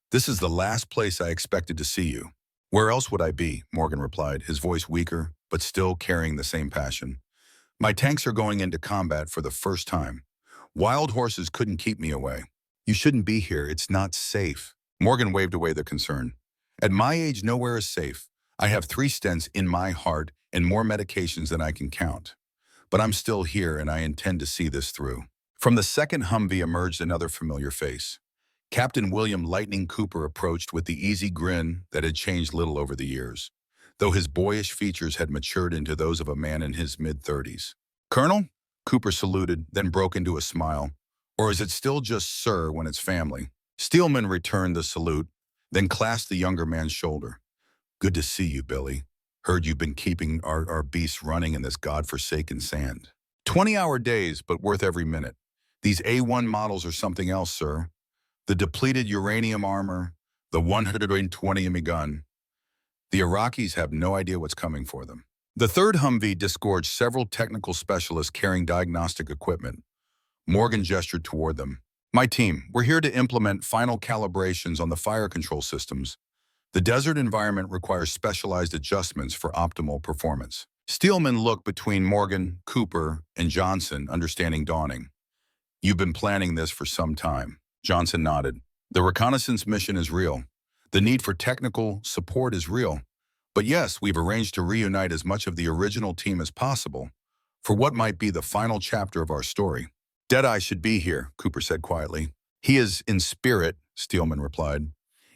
"this is the last place I expected to see you." "Where else would I be?" Morgan replied, his voice weaker, but still carrying the same passion. "My tanks are going into combat for the first time. Wild horses couldn't keep me away." "You shouldn't be here. It's not safe." Morgan waved away the concern. "At my age, nowhere is safe. I have 3 stents in my heart and more medications than I can count. But I'm still here, and I intend to see this through." From the second Humvee emerged another familiar face. Captain William Lightning Cooper approached with the easy grin that had changed little over the years, though his boyish features had matured into those of a man in his mid-30s. "Colonel?" Cooper saluted, then broke into a smile. "Or is it still just sir when it's family?" Steelman returned the salute, then clasped the younger man's shoulder. "Good to see you, Billy. Heard you've been keeping our beasts running in this godforsaken sand." 20-hour days, but worth every minute. "These A1 models are something else, sir. The depleted uranium armor, the 120 mm gun. The Iraqis have no idea what's coming for them." The third Humvee disgorged several technical specialists carrying diagnostic equipment. Morgan gestured toward them. My team, we're here to implement final calibrations on the fire control systems. The desert environment requires specialized adjustments for optimal performance. Steelman looked between Morgan, Cooper, and Johnson, understanding dawning. You've been planning this for some time. Johnson nodded. The reconnaissance mission is real. The need for technical support is real. But yes, we've arranged to reunite as much of the original team as possible for what might be the final chapter of our story. Deadeye should be here, Cooper said quietly. He is in spirit, Steelman replied,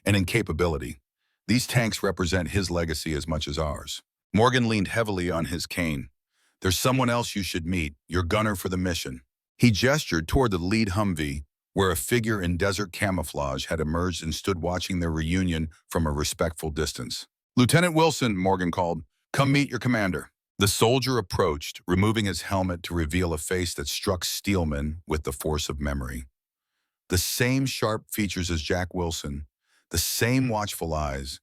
and in capability. These tanks represent his legacy as much as ours. Morgan leaned heavily on his cane. There's someone else you should meet, your gunner for the mission. He gestured toward the lead Humvee, where a figure in desert camouflage had emerged and stood watching their reunion from a respectful distance. Lieutenant Wilson, Morgan called, come meet your commander. The soldier approached, removing his helmet to reveal a face that struck Steelman with the force of memory. The same sharp features as Jack Wilson, the same watchful eyes,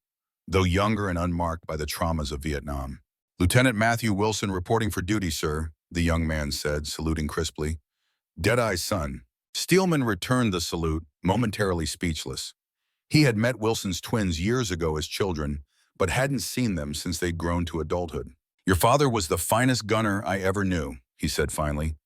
though younger and unmarked by the traumas of Vietnam. Lieutenant Matthew Wilson reporting for duty, sir, the young man said, saluting crisply. Deadeye's son. Steelman returned the salute, momentarily speechless. He had met Wilson's twins years ago as children, but hadn't seen them since they'd grown to adulthood. Your father was the finest gunner I ever knew, he said finally.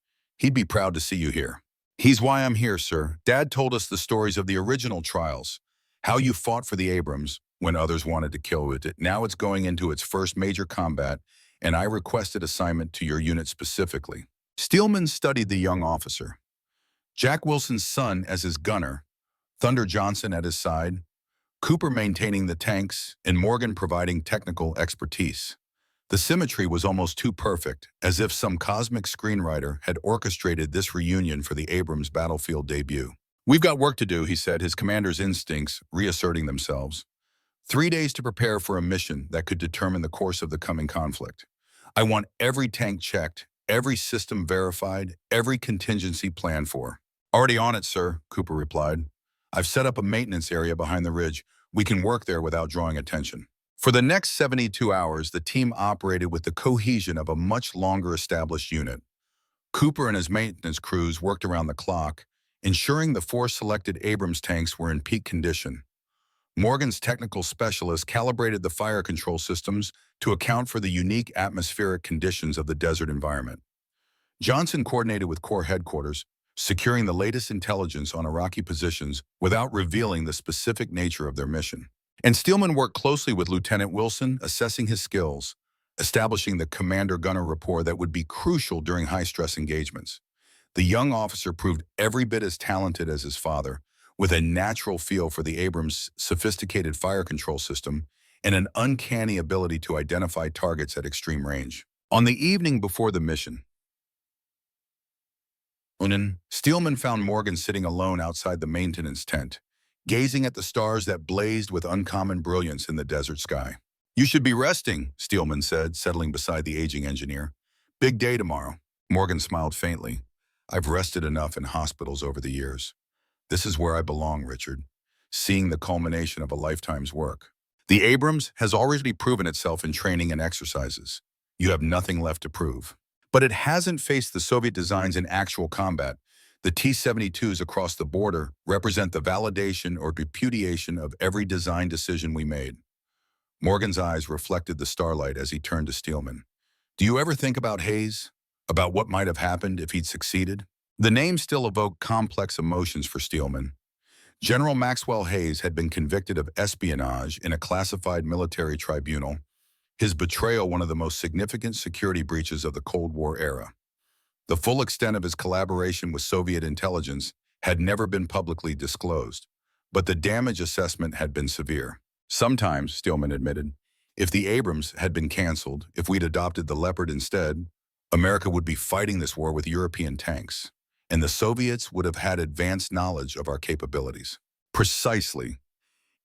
He'd be proud to see you here. He's why I'm here, sir. Dad told us the stories of the original trials, how you fought for the Abrams when others wanted to kill it. Now it's going into its first major combat, and I requested assignment to your unit specifically. Steelman studied the young officer. Jack Wilson's son as his gunner, Thunder Johnson at his side, Cooper maintaining the tanks, and Morgan providing technical expertise. The symmetry was almost too perfect, as if some cosmic screenwriter had orchestrated this reunion for the Abrams battlefield debut. We've got work to do, he said, his commander's instincts reasserting themselves. 3 days to prepare for a mission that could determine the course of the coming conflict. I want every tank checked, every system verified, every contingency planned for. Already on it, sir, Cooper replied. I've set up a maintenance area behind the ridge. We can work there without drawing attention. For the next 72 hours, the team operated with the cohesion of a much longer established unit. Cooper and his maintenance crews worked around the clock, ensuring the 4 selected Abrams tanks were in peak condition. Morgan's technical specialists calibrated the fire control systems to account for the unique atmospheric conditions of the desert environment. Johnson coordinated with Corps headquarters, securing the latest intelligence on Iraqi positions without revealing the specific nature of their mission. And Steelman worked closely with Lieutenant Wilson, assessing his skills, establishing the commander-gunner rapport that would be crucial during high-stress engagements. The young officer proved every bit as talented as his father, with a natural feel for the Abrams' sophisticated fire control system and an uncanny ability to identify targets at extreme range. On the evening before the mission, Steelman found Morgan sitting alone outside the maintenance tent, gazing at the stars that blazed with uncommon brilliance in the desert sky. You should be resting, Steelman said, settling beside the aging engineer. Big day tomorrow. Morgan smiled faintly. I've rested enough in hospitals over the years. This is where I belong, Richard, seeing the culmination of a lifetime's work. The Abrams has already proven itself in training and exercises. You have nothing left to prove. But it hasn't faced the Soviet designs in actual combat. The T-72s across the border represent the validation or repudiation of every design decision we made. Morgan's eyes reflected the starlight as he turned to Steelman. Do you ever think about Hayes? About what might have happened if he'd succeeded? The name still evoked complex emotions for Steelman. General Maxwell Hayes had been convicted of espionage in a classified military tribunal, his betrayal one of the most significant security breaches of the Cold War era. The full extent of his collaboration with Soviet intelligence had never been publicly disclosed, but the damage assessment had been severe. Sometimes, Steelman admitted, if the Abrams had been canceled, if we'd adopted the Leopard instead, America would be fighting this war with European tanks, and the Soviets would have had advanced knowledge of our capabilities. Precisely.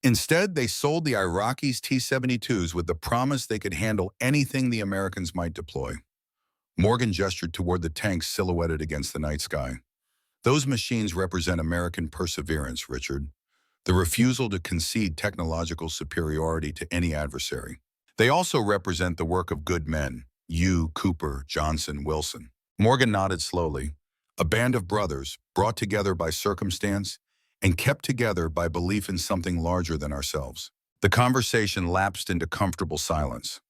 Instead, they sold the Iraqis T-72s with the promise they could handle anything the Americans might deploy. Morgan gestured toward the tanks silhouetted against the night sky. Those machines represent American perseverance, Richard. The refusal to concede technological superiority to any adversary. They also represent the work of good men, you, Cooper, Johnson, Wilson. Morgan nodded slowly. A band of brothers, brought together by circumstance and kept together by belief in something larger than ourselves. The conversation lapsed into comfortable silence.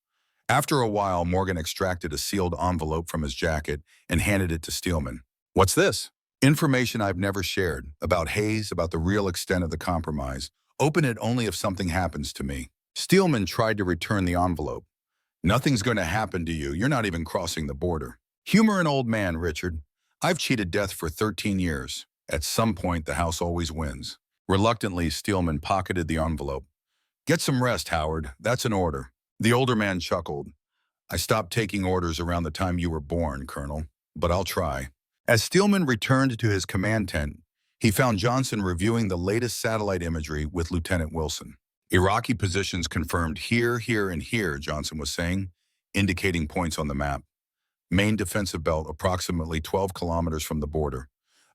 After a while, Morgan extracted a sealed envelope from his jacket and handed it to Steelman. "What's this?" "Information I've never shared, about Hayes, about the real extent of the compromise. Open it only if something happens to me." Steelman tried to return the envelope. "Nothing's going to happen to you. You're not even crossing the border." "Humor an old man, Richard. I've cheated death for 13 years. At some point, the house always wins." Reluctantly, Steelman pocketed the envelope. "Get some rest, Howard. That's an order." The older man chuckled. "I stopped taking orders around the time you were born, Colonel, but I'll try." As Steelman returned to his command tent, he found Johnson reviewing the latest satellite imagery with Lieutenant Wilson. "Iraqi positions confirmed here, here, and here," Johnson was saying, indicating points on the map. "Main defensive belt approximately 12 kilometers from the border.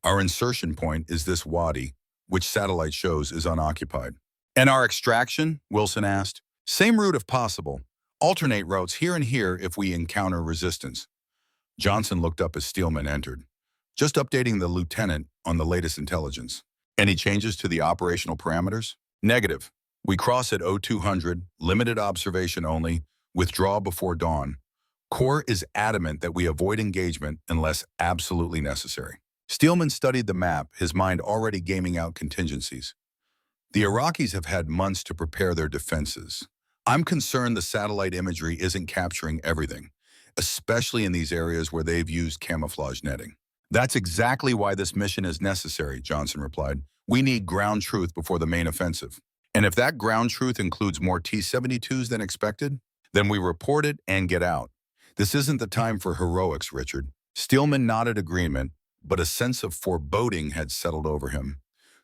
Our insertion point is this wadi, which satellite shows is unoccupied." "And our extraction?" Wilson asked. "Same route if possible. Alternate routes here and here if we encounter resistance." Johnson looked up as Steelman entered. "Just updating the lieutenant on the latest intelligence." "Any changes to the operational parameters?" "Negative. We cross at 0200, limited observation only, withdraw before dawn. Corps is adamant that we avoid engagement unless absolutely necessary." Steelman studied the map, his mind already gaming out contingencies. "The Iraqis have had months to prepare their defenses. I'm concerned the satellite imagery isn't capturing everything, especially in these areas where they've used camouflage netting." "That's exactly why this mission is necessary," Johnson replied. "We need ground truth before the main offensive. And if that ground truth includes more T-72s than expected, then we report it and get out. This isn't the time for heroics, Richard." Steelman nodded agreement, but a sense of foreboding had settled over him.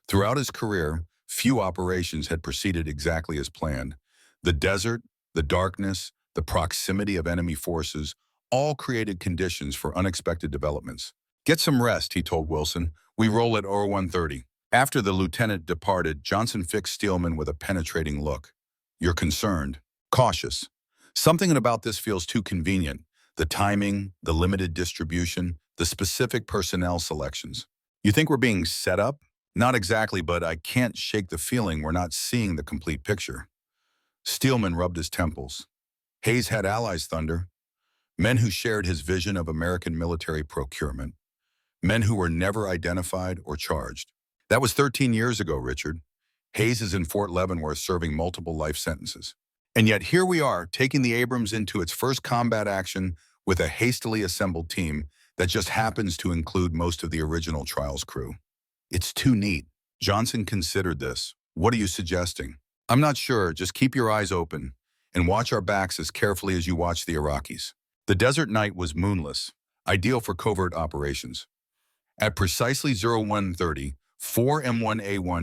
Throughout his career, few operations had proceeded exactly as planned. The desert, the darkness, the proximity of enemy forces all created conditions for unexpected developments. "Get some rest," he told Wilson. "We roll at 0130. After the lieutenant departed, Johnson fixed Steelman with a penetrating look. "You're concerned, cautious. Something about this feels too convenient. The timing, the limited distribution, the specific personnel selections. You think we're being set up?" "Not exactly, but I can't shake the feeling we're not seeing the complete picture." Steelman rubbed his temples. Hayes had allies, Thunder. Men who shared his vision of American military procurement. Men who were never identified or charged. That was 13 years ago, Richard. Hayes is in Fort Leavenworth serving multiple life sentences. And yet here we are, taking the Abrams into its first combat action with a hastily assembled team that just happens to include most of the original trials crew. It's too neat. Johnson considered this. "What are you suggesting?" "I'm not sure. Just keep your eyes open and watch our backs as carefully as you watch the Iraqis." The desert night was moonless, ideal for covert operations. At precisely 0130, 4 M1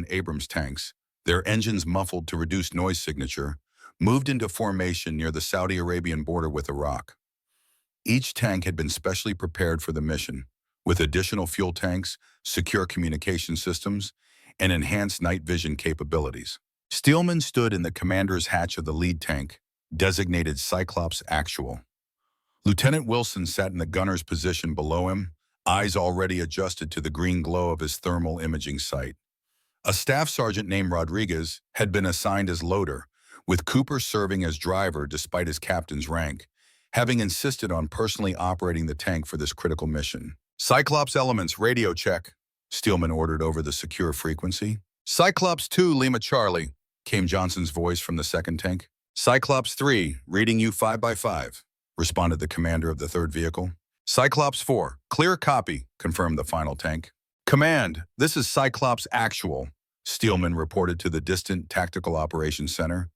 Abrams tanks, their engines muffled to reduce noise signature, moved into formation near the Saudi Arabian border with Iraq. Each tank had been specially prepared for the mission, with additional fuel tanks, secure communication systems, and enhanced night vision capabilities. Steelman stood in the commander's hatch of the lead tank, designated Cyclops Actual. Lieutenant Wilson sat in the gunner's position below him, eyes already adjusted to the green glow of his thermal imaging sight. A staff sergeant named Rodriguez had been assigned as loader, with Cooper serving as driver despite his captain's rank, having insisted on personally operating the tank for this critical mission. "Cyclops elements, radio check," Steelman ordered over the secure frequency. "Cyclops 2, Lima Charlie," came Johnson's voice from the second tank. "Cyclops 3, reading you 5x5, responded the commander of the third vehicle. "Cyclops 4, clear copy," confirmed the final tank. "Command, this is Cyclops Actual," Steelman reported to the distant Tactical Operations Center.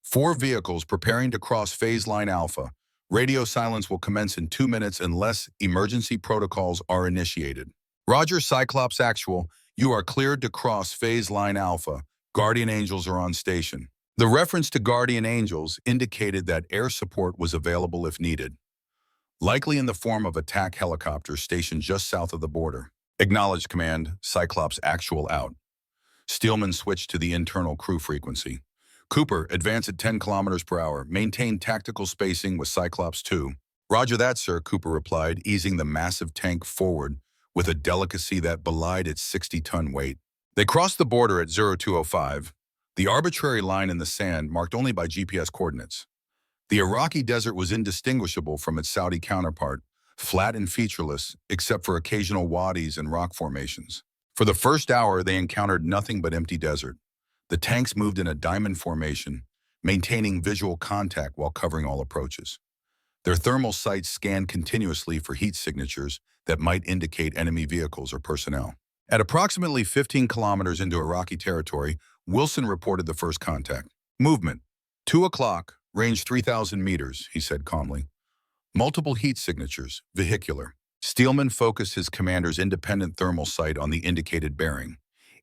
4 vehicles preparing to cross phase line Alpha. Radio silence will commence in 2 minutes unless emergency protocols are initiated. "Roger, Cyclops Actual. You are cleared to cross phase line Alpha. Guardian Angels are on station." The reference to Guardian Angels indicated that air support was available if needed, likely in the form of attack helicopters stationed just south of the border. "Acknowledged, Command. Cyclops Actual out." Steelman switched to the internal crew frequency. "Cooper, advance at 10 kilometers per hour. Maintain tactical spacing with Cyclops 2. "Roger that, sir," Cooper replied, easing the massive tank forward with a delicacy that belied its 60-ton weight. They crossed the border at 0205, the arbitrary line in the sand marked only by GPS coordinates. The Iraqi desert was indistinguishable from its Saudi counterpart, flat and featureless, except for occasional wadis and rock formations. For the first hour, they encountered nothing but empty desert. The tanks moved in a diamond formation, maintaining visual contact while covering all approaches. Their thermal sights scanned continuously for heat signatures that might indicate enemy vehicles or personnel. At approximately 15 kilometers into Iraqi territory, Wilson reported the first contact. Movement. 2 o'clock, range 3,000 meters, he said calmly. Multiple heat signatures, vehicular. Steelman focused his commander's independent thermal sight on the indicated bearing.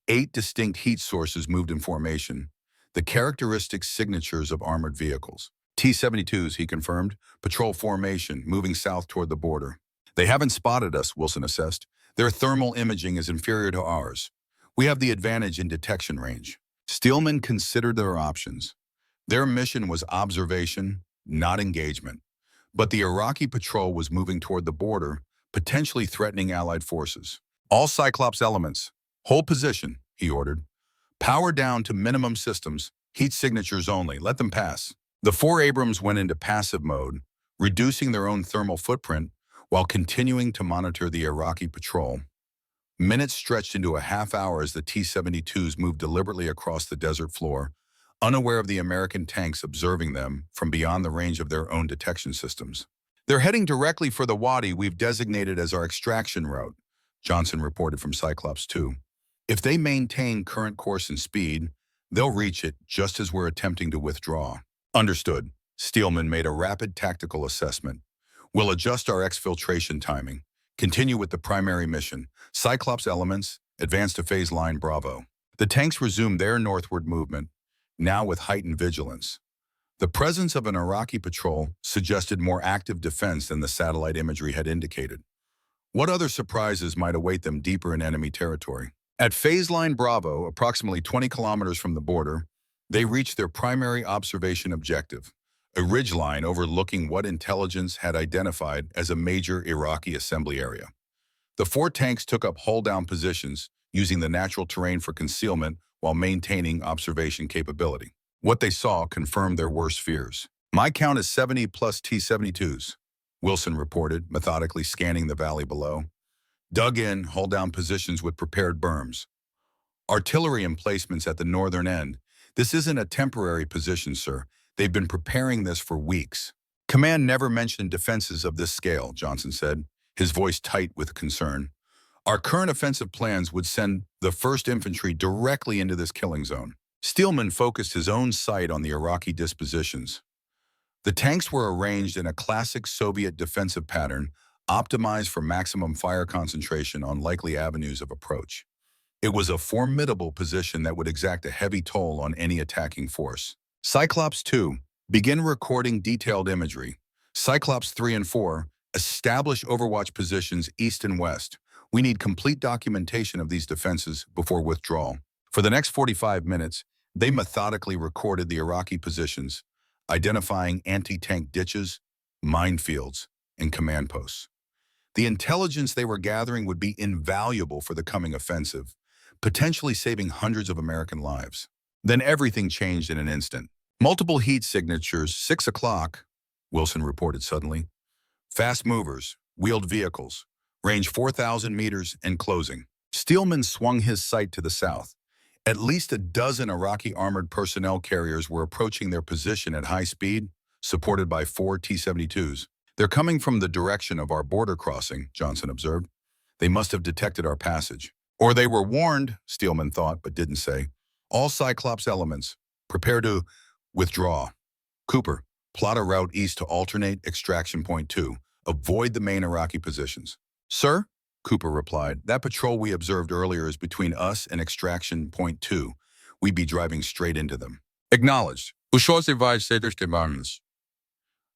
8 distinct heat sources moved in formation, the characteristic signatures of armored vehicles. T-72s, he confirmed, patrol formation, moving south toward the border. They haven't spotted us, Wilson assessed. Their thermal imaging is inferior to ours. We have the advantage in detection range. Steelman considered their options. Their mission was observation, not engagement. But the Iraqi patrol was moving toward the border, potentially threatening Allied forces. All Cyclops elements, hold position, he ordered. Power down to minimum systems, heat signatures only, let them pass. The 4 Abrams went into passive mode, reducing their own thermal footprint while continuing to monitor the Iraqi patrol. Minutes stretched into a half hour as the T-72s moved deliberately across the desert floor, unaware of the American tanks observing them from beyond the range of their own detection systems. They're heading directly for the wadi we've designated as our extraction route, Johnson reported from Cyclops 2. If they maintain current course and speed, they'll reach it just as we're attempting to withdraw. Understood. Steelman made a rapid tactical assessment. We'll adjust our exfiltration timing. Continue with the primary mission. Cyclops elements, advance to phase line Bravo. The tanks resumed their northward movement, now with heightened vigilance. The presence of an Iraqi patrol suggested more active defense than the satellite imagery had indicated. What other surprises might await them deeper in enemy territory? At phase line Bravo, approximately 20 kilometers from the border, they reached their primary observation objective, a ridgeline overlooking what intelligence had identified as a major Iraqi assembly area. The 4 tanks took up hull-down positions, using the natural terrain for concealment while maintaining observation capability. What they saw confirmed their worst fears. My count is 70 plus T-72s, Wilson reported, methodically scanning the valley below. Dug in, hull-down positions with prepared berms. Artillery emplacements at the northern end. This isn't a temporary position, sir. They've been preparing this for weeks. Command never mentioned defenses of this scale, Johnson said, his voice tight with concern. Our current offensive plans would send the 1st Infantry directly into this killing zone. Steelman focused his own sight on the Iraqi dispositions. The tanks were arranged in a classic Soviet defensive pattern, optimized for maximum fire concentration on likely avenues of approach. It was a formidable position that would exact a heavy toll on any attacking force. Cyclops 2, begin recording detailed imagery. Cyclops 3 and 4, establish overwatch positions east and west. We need complete documentation of these defenses before withdrawal. For the next 45 minutes, they methodically recorded the Iraqi positions, identifying anti-tank ditches, minefields, and command posts. The intelligence they were gathering would be invaluable for the coming offensive, potentially saving hundreds of American lives. Then everything changed in an instant. Multiple heat signatures, 6 o'clock, Wilson reported suddenly. Fast movers, wheeled vehicles, range 4,000 meters and closing. Steelman swung his sight to the south. At least a dozen Iraqi armored personnel carriers were approaching their position at high speed, supported by 4 T-72s. They're coming from the direction of our border crossing, Johnson observed. They must have detected our passage. Or they were warned, Steelman thought, but didn't say. All Cyclops elements, prepare to withdraw. Cooper, plot a route east to alternate extraction point 2. Avoid the main Iraqi positions. Sir? Cooper replied, that patrol we observed earlier is between us and extraction point 2. We'd be driving straight into them. Acknowledged.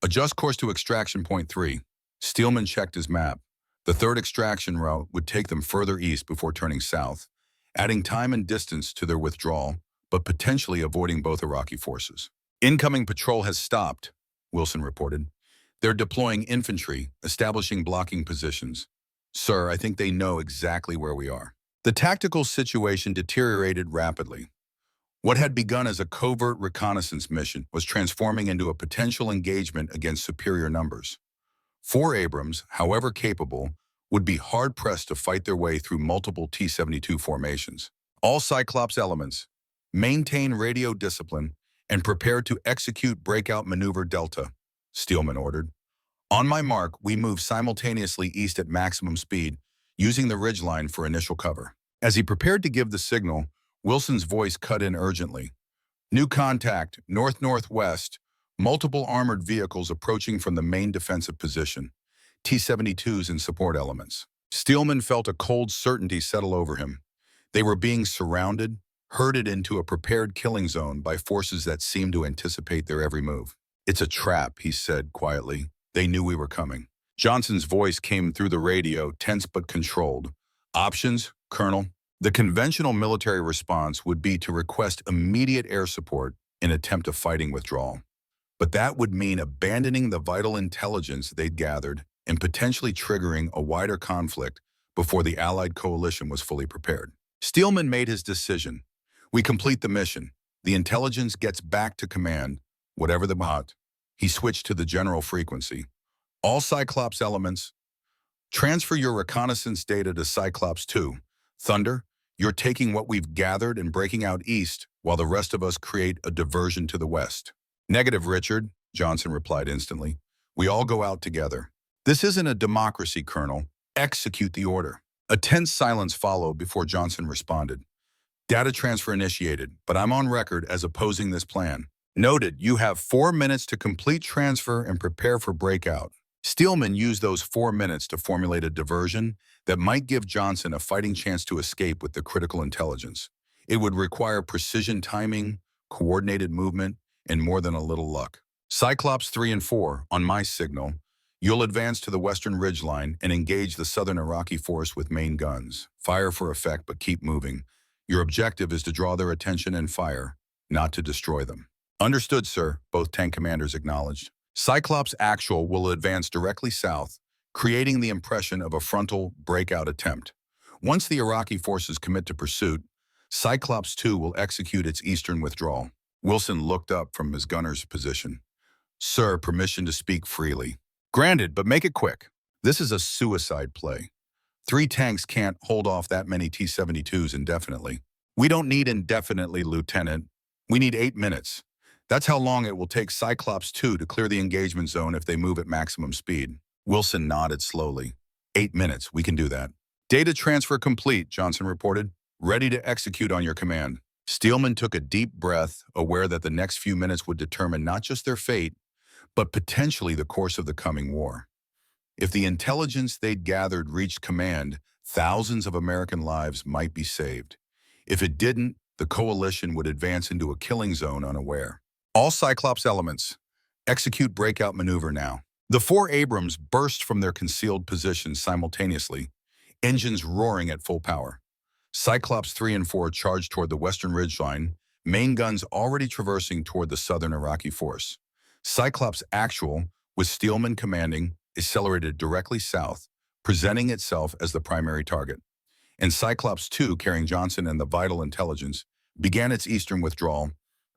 Adjust course to extraction point 3. Steelman checked his map. The 3rd extraction route would take them further east before turning south, adding time and distance to their withdrawal, but potentially avoiding both Iraqi forces. Incoming patrol has stopped, Wilson reported. They're deploying infantry, establishing blocking positions. Sir, I think they know exactly where we are. The tactical situation deteriorated rapidly. What had begun as a covert reconnaissance mission was transforming into a potential engagement against superior numbers. Four Abrams, however capable, would be hard-pressed to fight their way through multiple T-72 formations. All Cyclops elements, maintain radio discipline and prepare to execute breakout maneuver Delta, Steelman ordered. On my mark, we move simultaneously east at maximum speed, using the ridgeline for initial cover. As he prepared to give the signal, Wilson's voice cut in urgently. New contact, north-northwest, multiple armored vehicles approaching from the main defensive position, T-72s and support elements. Steelman felt a cold certainty settle over him. They were being surrounded, herded into a prepared killing zone by forces that seemed to anticipate their every move. It's a trap, he said quietly. They knew we were coming. Johnson's voice came through the radio, tense but controlled. Options, Colonel? The conventional military response would be to request immediate air support in attempt of fighting withdrawal. But that would mean abandoning the vital intelligence they'd gathered and potentially triggering a wider conflict before the Allied coalition was fully prepared. Steelman made his decision. We complete the mission. The intelligence gets back to command, whatever the hot. He switched to the general frequency. All Cyclops elements, transfer your reconnaissance data to Cyclops 2. Thunder, you're taking what we've gathered and breaking out east, while the rest of us create a diversion to the west. Negative, Richard, Johnson replied instantly. We all go out together. This isn't a democracy, Colonel. Execute the order. A tense silence followed before Johnson responded. Data transfer initiated, but I'm on record as opposing this plan. Noted, you have 4 minutes to complete transfer and prepare for breakout. Steelman used those 4 minutes to formulate a diversion that might give Johnson a fighting chance to escape with the critical intelligence. It would require precision timing, coordinated movement, and more than a little luck. Cyclops 3 and 4, on my signal, you'll advance to the western ridgeline and engage the southern Iraqi force with main guns. Fire for effect, but keep moving. Your objective is to draw their attention and fire, not to destroy them. Understood, sir, both tank commanders acknowledged. Cyclops Actual will advance directly south, creating the impression of a frontal breakout attempt. Once the Iraqi forces commit to pursuit, Cyclops 2 will execute its eastern withdrawal. Wilson looked up from his gunner's position. Sir, permission to speak freely. Granted, but make it quick. This is a suicide play. 3 tanks can't hold off that many T-72s indefinitely. We don't need indefinitely, Lieutenant. We need 8 minutes. That's how long it will take Cyclops 2 to clear the engagement zone if they move at maximum speed. Wilson nodded slowly. 8 minutes, we can do that. Data transfer complete, Johnson reported. Ready to execute on your command. Steelman took a deep breath, aware that the next few minutes would determine not just their fate, but potentially the course of the coming war. If the intelligence they'd gathered reached command, thousands of American lives might be saved. If it didn't, the coalition would advance into a killing zone unaware. All Cyclops elements, execute breakout maneuver now. The 4 Abrams burst from their concealed positions simultaneously, engines roaring at full power. Cyclops 3 and 4 charged toward the western ridgeline, main guns already traversing toward the southern Iraqi force. Cyclops Actual, with Steelman commanding, accelerated directly south, presenting itself as the primary target. And Cyclops 2, carrying Johnson and the vital intelligence, began its eastern withdrawal,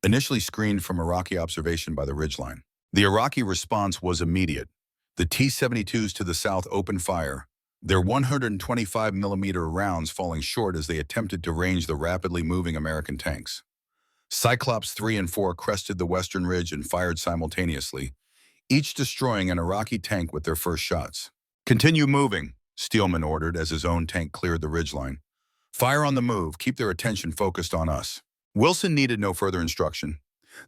initially screened from Iraqi observation by the ridgeline. The Iraqi response was immediate. The T-72s to the south opened fire, their 125mm rounds falling short as they attempted to range the rapidly moving American tanks. Cyclops 3 and 4 crested the western ridge and fired simultaneously, each destroying an Iraqi tank with their first shots. Continue moving, Steelman ordered as his own tank cleared the ridgeline. Fire on the move, keep their attention focused on us. Wilson needed no further instruction.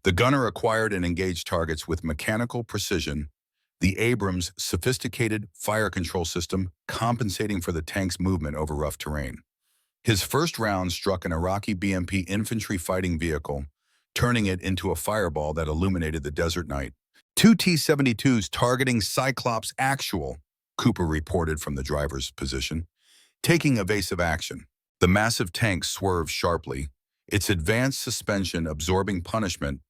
The gunner acquired and engaged targets with mechanical precision, the Abrams' sophisticated fire control system compensating for the tank's movement over rough terrain. His first round struck an Iraqi BMP infantry fighting vehicle, turning it into a fireball that illuminated the desert night. 2 T-72s targeting Cyclops Actual, Cooper reported from the driver's position, taking evasive action. The massive tank swerved sharply, its advanced suspension absorbing punishment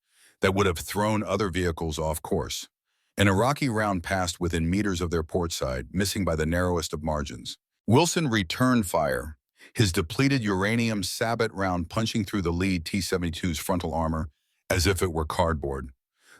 that would have thrown other vehicles off course. An Iraqi round passed within meters of their port side, missing by the narrowest of margins. Wilson returned fire, his depleted uranium sabot round punching through the lead T-72's frontal armor as if it were cardboard.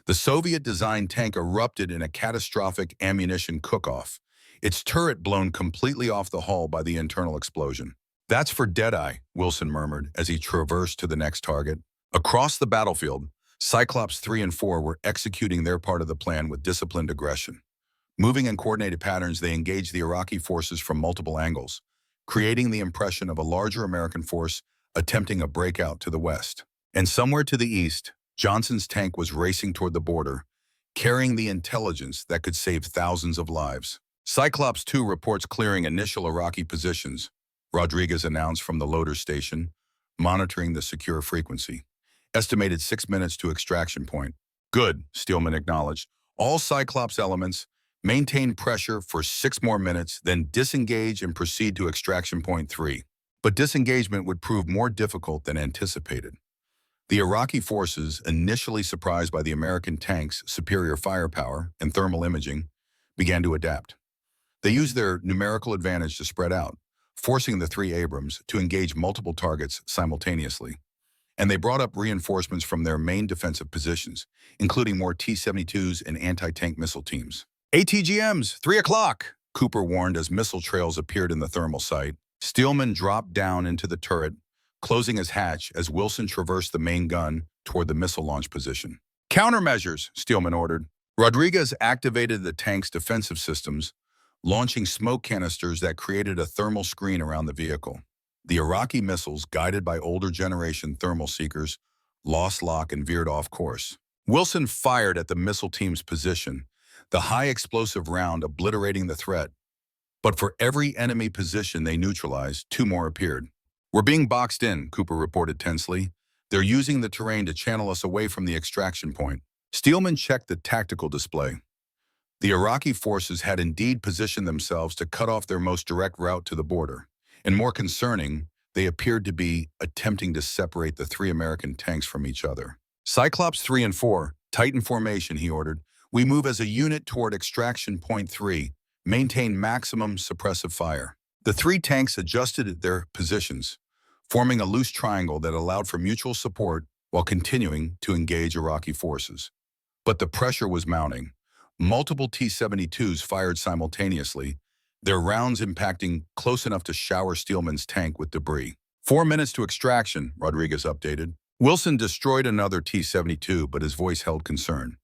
The Soviet-designed tank erupted in a catastrophic ammunition cook-off, its turret blown completely off the hull by the internal explosion. "That's for Deadeye," Wilson murmured as he traversed to the next target. Across the battlefield, Cyclops 3 and 4 were executing their part of the plan with disciplined aggression. Moving in coordinated patterns, they engaged the Iraqi forces from multiple angles, creating the impression of a larger American force attempting a breakout to the west. And somewhere to the east, Johnson's tank was racing toward the border, carrying the intelligence that could save thousands of lives. Cyclops 2 reports clearing initial Iraqi positions, Rodriguez announced from the loader station, monitoring the secure frequency. Estimated 6 minutes to extraction point. "Good," Steelman acknowledged. "All Cyclops elements maintain pressure for 6 more minutes, then disengage and proceed to extraction point 3. But disengagement would prove more difficult than anticipated. The Iraqi forces, initially surprised by the American tanks' superior firepower and thermal imaging, began to adapt. They used their numerical advantage to spread out, forcing the 3 Abrams to engage multiple targets simultaneously. And they brought up reinforcements from their main defensive positions, including more T-72s and anti-tank missile teams. "ATGMs, 3 o'clock, Cooper warned as missile trails appeared in the thermal sight. Steelman dropped down into the turret, closing his hatch as Wilson traversed the main gun toward the missile launch position. "Countermeasures," Steelman ordered. Rodriguez activated the tank's defensive systems, launching smoke canisters that created a thermal screen around the vehicle. The Iraqi missiles, guided by older generation thermal seekers, lost lock and veered off course. Wilson fired at the missile team's position, the high explosive round obliterating the threat. But for every enemy position they neutralized, 2 more appeared. "We're being boxed in," Cooper reported tensely. "They're using the terrain to channel us away from the extraction point." Steelman checked the tactical display. The Iraqi forces had indeed positioned themselves to cut off their most direct route to the border. And more concerning, they appeared to be attempting to separate the 3 American tanks from each other. "Cyclops 3 and 4, tighten formation," he ordered. "We move as a unit toward extraction point 3. Maintain maximum suppressive fire." The 3 tanks adjusted their positions, forming a loose triangle that allowed for mutual support while continuing to engage Iraqi forces. But the pressure was mounting. Multiple T-72s fired simultaneously, their rounds impacting close enough to shower Steelman's tank with debris. 4 minutes to extraction, Rodriguez updated. Wilson destroyed another T-72, but his voice held concern.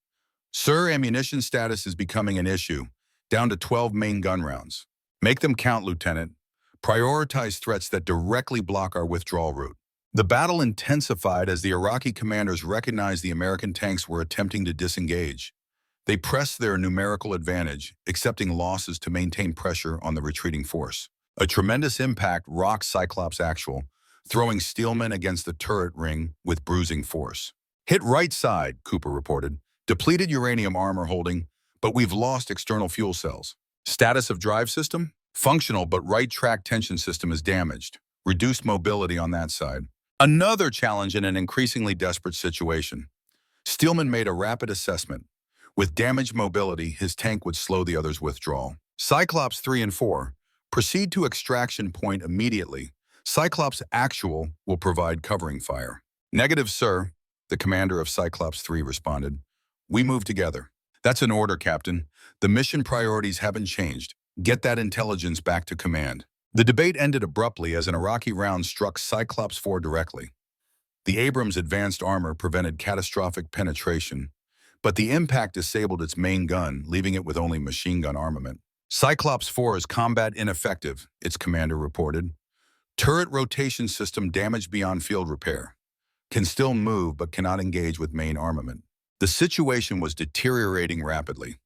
"Sir, ammunition status is becoming an issue, down to 12 main gun rounds. Make them count, Lieutenant. Prioritize threats that directly block our withdrawal route." The battle intensified as the Iraqi commanders recognized the American tanks were attempting to disengage. They pressed their numerical advantage, accepting losses to maintain pressure on the retreating force. A tremendous impact rocked Cyclops Actual, throwing Steelman against the turret ring with bruising force. "Hit right side," Cooper reported. "Depleted uranium armor holding, but we've lost external fuel cells. Status of drive system? Functional, but right track tension system is damaged. Reduced mobility on that side." Another challenge in an increasingly desperate situation. Steelman made a rapid assessment. With damaged mobility, his tank would slow the others' withdrawal. "Cyclops 3 and 4, proceed to extraction point immediately. Cyclops Actual will provide covering fire." "Negative, sir," the commander of Cyclops 3 responded. "We move together." "That's an order, Captain. The mission priorities haven't changed. Get that intelligence back to command." The debate ended abruptly as an Iraqi round struck Cyclops 4 directly. The Abrams' advanced armor prevented catastrophic penetration, but the impact disabled its main gun, leaving it with only machine gun armament. "Cyclops 4 is combat ineffective," its commander reported. "Turret rotation system damaged beyond field repair. Can still move but cannot engage with main armament." The situation was deteriorating rapidly.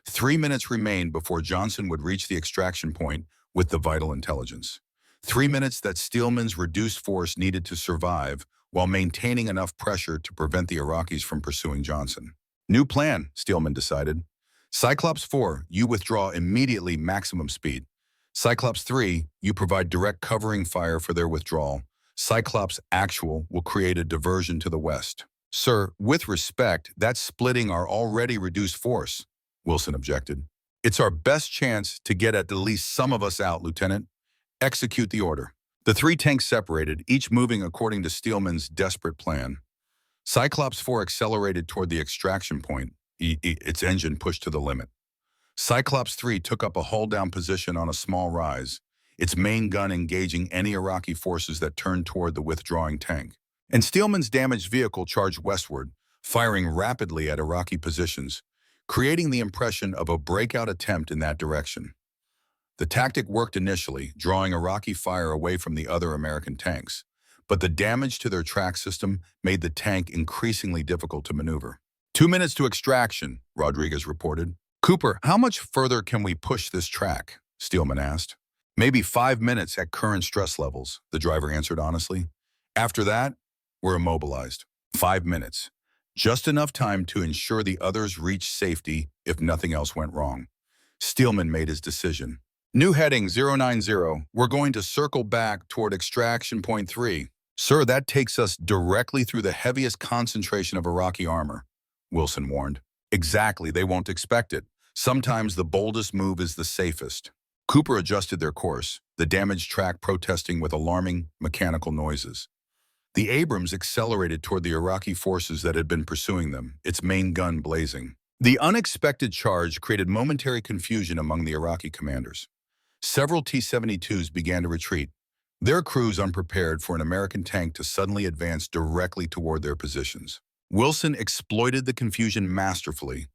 3 minutes remained before Johnson would reach the extraction point with the vital intelligence. 3 minutes that Steelman's reduced force needed to survive while maintaining enough pressure to prevent the Iraqis from pursuing Johnson. "New plan," Steelman decided. "Cyclops 4, you withdraw immediately, maximum speed. Cyclops 3, you provide direct covering fire for their withdrawal. Cyclops Actual will create a diversion to the west." "Sir, with respect, that's splitting our already reduced force," Wilson objected. "It's our best chance to get at least some of us out, Lieutenant. Execute the order. The three tanks separated, each moving according to Steelman's desperate plan. Cyclops 4 accelerated toward the extraction point, its engine pushed to the limit. Cyclops 3 took up a hull-down position on a small rise, its main gun engaging any Iraqi forces that turned toward the withdrawing tank. And Steelman's damaged vehicle charged westward, firing rapidly at Iraqi positions, creating the impression of a breakout attempt in that direction. The tactic worked initially, drawing Iraqi fire away from the other American tanks, but the damage to their track system made the tank increasingly difficult to maneuver. 2 minutes to extraction, Rodriguez reported. Cooper, how much further can we push this track? Steelman asked. Maybe 5 minutes at current stress levels, the driver answered honestly. After that, we're immobilized. 5 minutes. Just enough time to ensure the others reach safety if nothing else went wrong. Steelman made his decision. New heading 090, we're going to circle back toward extraction point 3. Sir, that takes us directly through the heaviest concentration of Iraqi armor, Wilson warned. Exactly, they won't expect it. Sometimes the boldest move is the safest. Cooper adjusted their course, the damaged track protesting with alarming mechanical noises. The Abrams accelerated toward the Iraqi forces that had been pursuing them, its main gun blazing. The unexpected charge created momentary confusion among the Iraqi commanders. Several T-72s began to retreat, their crews unprepared for an American tank to suddenly advance directly toward their positions. Wilson exploited the confusion masterfully,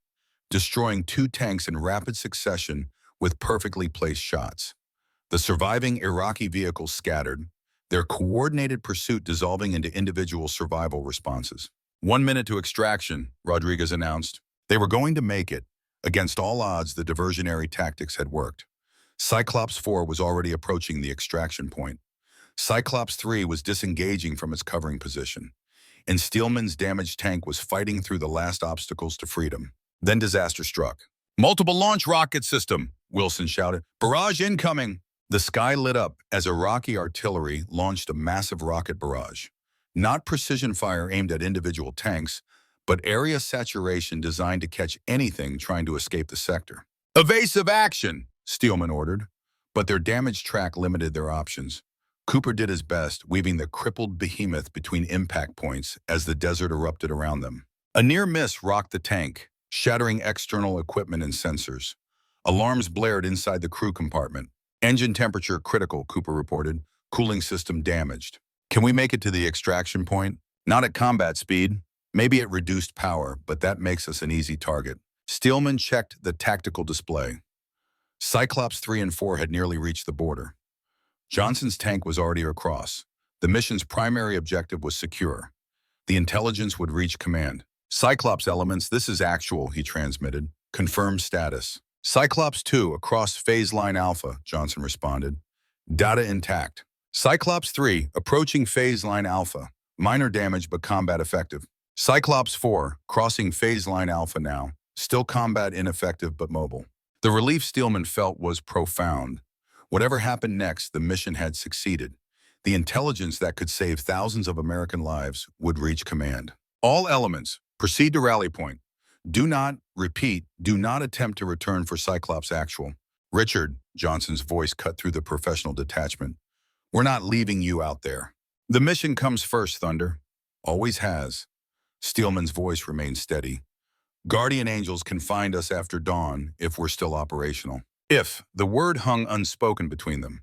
destroying 2 tanks in rapid succession with perfectly placed shots. The surviving Iraqi vehicles scattered, their coordinated pursuit dissolving into individual survival responses. 1 minute to extraction, Rodriguez announced. They were going to make it. Against all odds, the diversionary tactics had worked. Cyclops 4 was already approaching the extraction point. Cyclops 3 was disengaging from its covering position, and Steelman's damaged tank was fighting through the last obstacles to freedom. Then disaster struck. Multiple launch rocket system, Wilson shouted. Barrage incoming. The sky lit up as Iraqi artillery launched a massive rocket barrage. Not precision fire aimed at individual tanks, but area saturation designed to catch anything trying to escape the sector. Evasive action, Steelman ordered, but their damaged track limited their options. Cooper did his best, weaving the crippled behemoth between impact points as the desert erupted around them. A near miss rocked the tank, shattering external equipment and sensors. Alarms blared inside the crew compartment. Engine temperature critical, Cooper reported. Cooling system damaged. Can we make it to the extraction point? Not at combat speed. Maybe at reduced power, but that makes us an easy target. Steelman checked the tactical display. Cyclops 3 and 4 had nearly reached the border. Johnson's tank was already across. The mission's primary objective was secure. The intelligence would reach command. Cyclops elements, this is actual, he transmitted. Confirmed status. Cyclops 2 across phase line Alpha, Johnson responded. Data intact. Cyclops 3 approaching phase line Alpha. Minor damage but combat effective. Cyclops 4 crossing phase line Alpha now. Still combat ineffective but mobile. The relief Steelman felt was profound. Whatever happened next, the mission had succeeded. The intelligence that could save thousands of American lives would reach command. All elements, proceed to rally point. Do not, repeat, do not attempt to return for Cyclops Actual. Richard, Johnson's voice cut through the professional detachment. We're not leaving you out there. The mission comes first, Thunder. Always has. Steelman's voice remained steady. Guardian angels can find us after dawn if we're still operational. If, the word hung unspoken between them.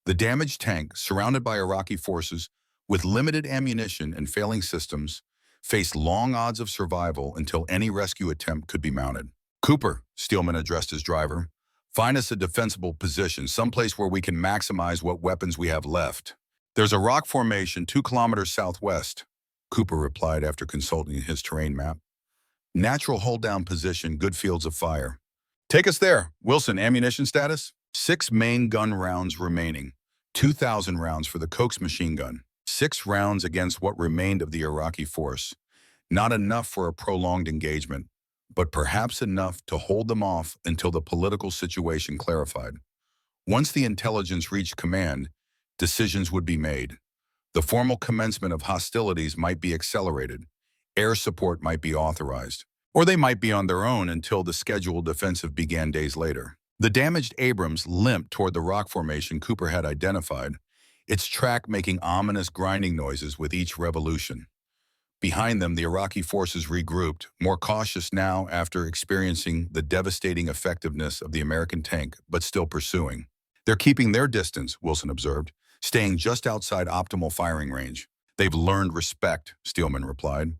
The damaged tank, surrounded by Iraqi forces with limited ammunition and failing systems, faced long odds of survival until any rescue attempt could be mounted. Cooper, Steelman addressed his driver, find us a defensible position, someplace where we can maximize what weapons we have left. There's a rock formation 2 kilometers southwest, Cooper replied after consulting his terrain map. Natural hold-down position, good fields of fire. Take us there. Wilson, ammunition status? 6 main gun rounds remaining. 2,000 rounds for the Coke's machine gun. 6 rounds against what remained of the Iraqi force. Not enough for a prolonged engagement, but perhaps enough to hold them off until the political situation clarified. Once the intelligence reached command, decisions would be made. The formal commencement of hostilities might be accelerated. Air support might be authorized, or they might be on their own until the scheduled offensive began days later. The damaged Abrams limped toward the rock formation Cooper had identified, its track making ominous grinding noises with each revolution. Behind them, the Iraqi forces regrouped, more cautious now after experiencing the devastating effectiveness of the American tank, but still pursuing. They're keeping their distance, Wilson observed, staying just outside optimal firing range. They've learned respect, Steelman replied,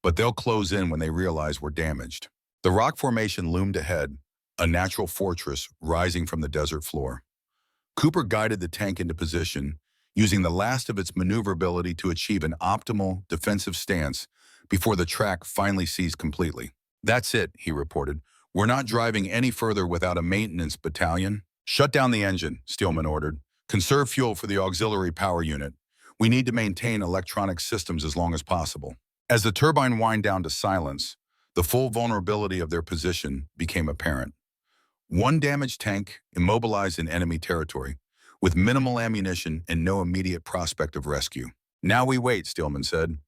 but they'll close in when they realize we're damaged. The rock formation loomed ahead, a natural fortress rising from the desert floor. Cooper guided the tank into position, using the last of its maneuverability to achieve an optimal defensive stance before the track finally ceased completely. "That's it," he reported. "We're not driving any further without a maintenance battalion." "Shut down the engine," Steelman ordered. "Conserve fuel for the auxiliary power unit. We need to maintain electronic systems as long as possible." As the turbine whined down to silence, the full vulnerability of their position became apparent. One damaged tank immobilized in enemy territory, with minimal ammunition and no immediate prospect of rescue. "Now we wait," Steelman said,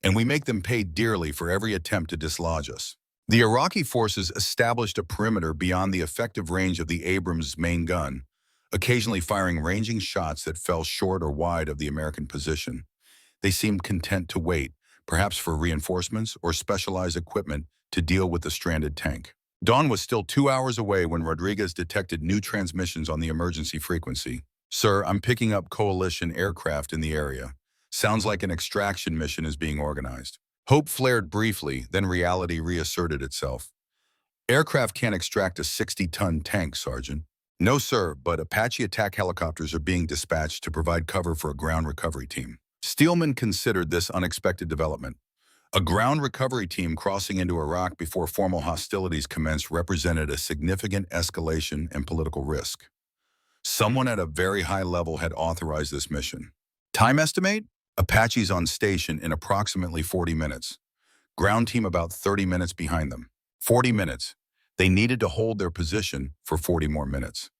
"and we make them pay dearly for every attempt to dislodge us." The Iraqi forces established a perimeter beyond the effective range of the Abrams' main gun, occasionally firing ranging shots that fell short or wide of the American position. They seemed content to wait, perhaps for reinforcements or specialized equipment to deal with the stranded tank. Dawn was still 2 hours away when Rodriguez detected new transmissions on the emergency frequency. "Sir, I'm picking up coalition aircraft in the area. Sounds like an extraction mission is being organized." Hope flared briefly, then reality reasserted itself. "Aircraft can't extract a 60-ton tank, Sergeant." "No, sir, but Apache attack helicopters are being dispatched to provide cover for a ground recovery team." Steelman considered this unexpected development. A ground recovery team crossing into Iraq before formal hostilities commenced represented a significant escalation and political risk. Someone at a very high level had authorized this mission. Time estimate? Apaches on station in approximately 40 minutes. Ground team about 30 minutes behind them. 40 minutes. They needed to hold their position for 40 more minutes.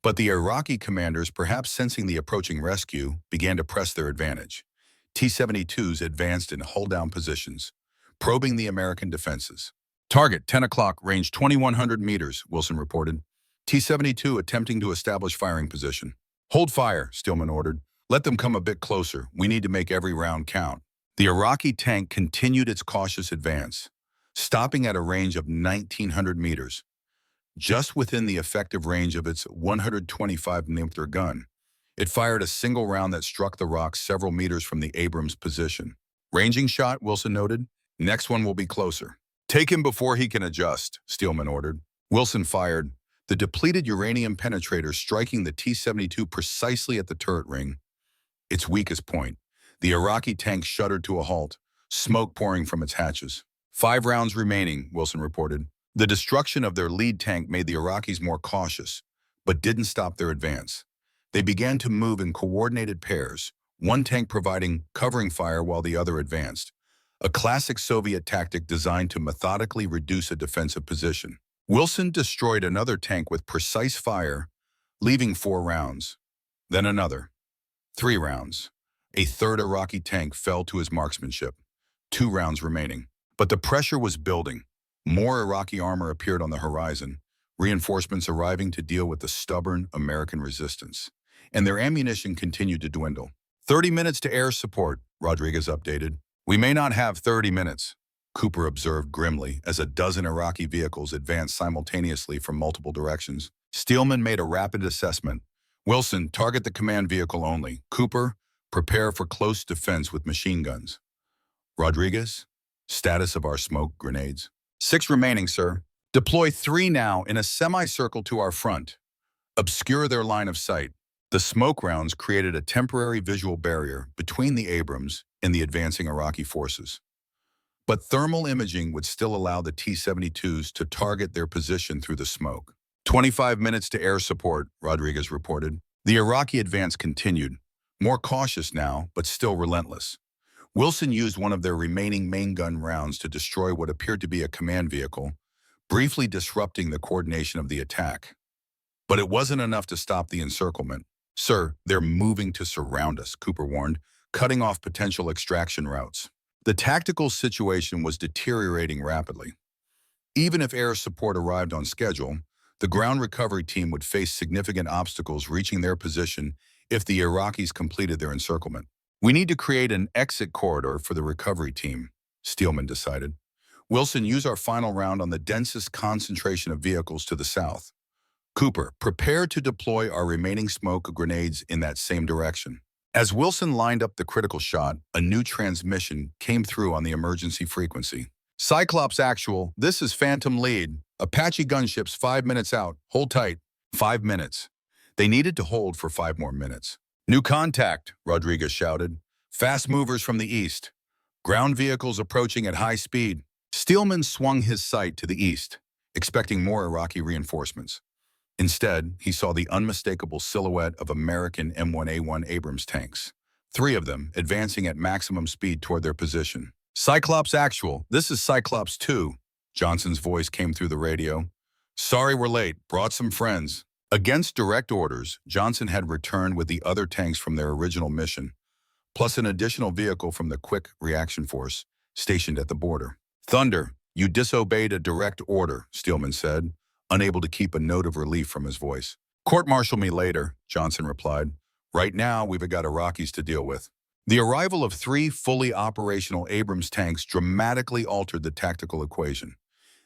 But the Iraqi commanders, perhaps sensing the approaching rescue, began to press their advantage. T-72s advanced in hull-down positions, probing the American defenses. "Target, 10 o'clock, range 2,100 meters, Wilson reported. T-72 attempting to establish firing position. "Hold fire," Steelman ordered. "Let them come a bit closer. We need to make every round count." The Iraqi tank continued its cautious advance, stopping at a range of 1,900 meters, just within the effective range of its 125mm gun. It fired a single round that struck the rock several meters from the Abrams position. "Ranging shot," Wilson noted. "Next one will be closer." "Take him before he can adjust," Steelman ordered. Wilson fired, the depleted uranium penetrator striking the T-72 precisely at the turret ring, its weakest point. The Iraqi tank shuddered to a halt, smoke pouring from its hatches. 5 rounds remaining, Wilson reported. The destruction of their lead tank made the Iraqis more cautious, but didn't stop their advance. They began to move in coordinated pairs, one tank providing covering fire while the other advanced, a classic Soviet tactic designed to methodically reduce a defensive position. Wilson destroyed another tank with precise fire, leaving 4 rounds. Then another. 3 rounds. A third Iraqi tank fell to his marksmanship. 2 rounds remaining. But the pressure was building. More Iraqi armor appeared on the horizon, reinforcements arriving to deal with the stubborn American resistance. And their ammunition continued to dwindle. 30 minutes to air support, Rodriguez updated. "We may not have 30 minutes, Cooper observed grimly as a dozen Iraqi vehicles advanced simultaneously from multiple directions. Steelman made a rapid assessment. "Wilson, target the command vehicle only. Cooper, prepare for close defense with machine guns." "Rodriguez, status of our smoke grenades?" 6 remaining, sir. "Deploy 3 now in a semicircle to our front. Obscure their line of sight." The smoke rounds created a temporary visual barrier between the Abrams and the advancing Iraqi forces. But thermal imaging would still allow the T-72s to target their position through the smoke. 25 minutes to air support, Rodriguez reported. The Iraqi advance continued, more cautious now, but still relentless. Wilson used one of their remaining main gun rounds to destroy what appeared to be a command vehicle, briefly disrupting the coordination of the attack. But it wasn't enough to stop the encirclement. "Sir, they're moving to surround us," Cooper warned, cutting off potential extraction routes. The tactical situation was deteriorating rapidly. Even if air support arrived on schedule, The ground recovery team would face significant obstacles reaching their position if the Iraqis completed their encirclement. We need to create an exit corridor for the recovery team, Steelman decided. Wilson, use our final round on the densest concentration of vehicles to the south. Cooper, prepare to deploy our remaining smoke grenades in that same direction. As Wilson lined up the critical shot, a new transmission came through on the emergency frequency. Cyclops Actual, this is Phantom Lead. Apache gunships 5 minutes out. Hold tight. 5 minutes. They needed to hold for 5 more minutes. New contact, Rodriguez shouted. Fast movers from the east. Ground vehicles approaching at high speed. Steelman swung his sight to the east, expecting more Iraqi reinforcements. Instead, he saw the unmistakable silhouette of American M1 Abrams tanks, 3 of them advancing at maximum speed toward their position. Cyclops Actual, this is Cyclops 2, Johnson's voice came through the radio. Sorry we're late, brought some friends. Against direct orders, Johnson had returned with the other tanks from their original mission, plus an additional vehicle from the Quick Reaction Force stationed at the border. Thunder, you disobeyed a direct order, Steelman said, unable to keep a note of relief from his voice. Court-martial me later, Johnson replied. Right now, we've got Iraqis to deal with. The arrival of 3 fully operational Abrams tanks dramatically altered the tactical equation.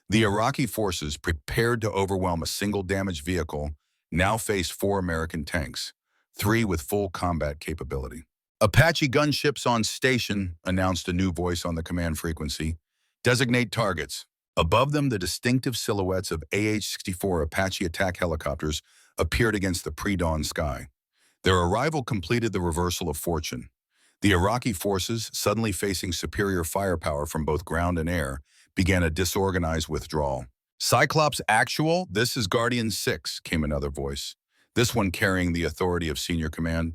The Iraqi forces, prepared to overwhelm a single damaged vehicle, now faced 4 American tanks, 3 with full combat capability. Apache gunships on station, announced a new voice on the command frequency. Designate targets. Above them, the distinctive silhouettes of AH-64 Apache attack helicopters appeared against the pre-dawn sky. Their arrival completed the reversal of fortune. The Iraqi forces, suddenly facing superior firepower from both ground and air, began a disorganized withdrawal. Cyclops Actual, this is Guardian 6, came another voice, this one carrying the authority of senior command.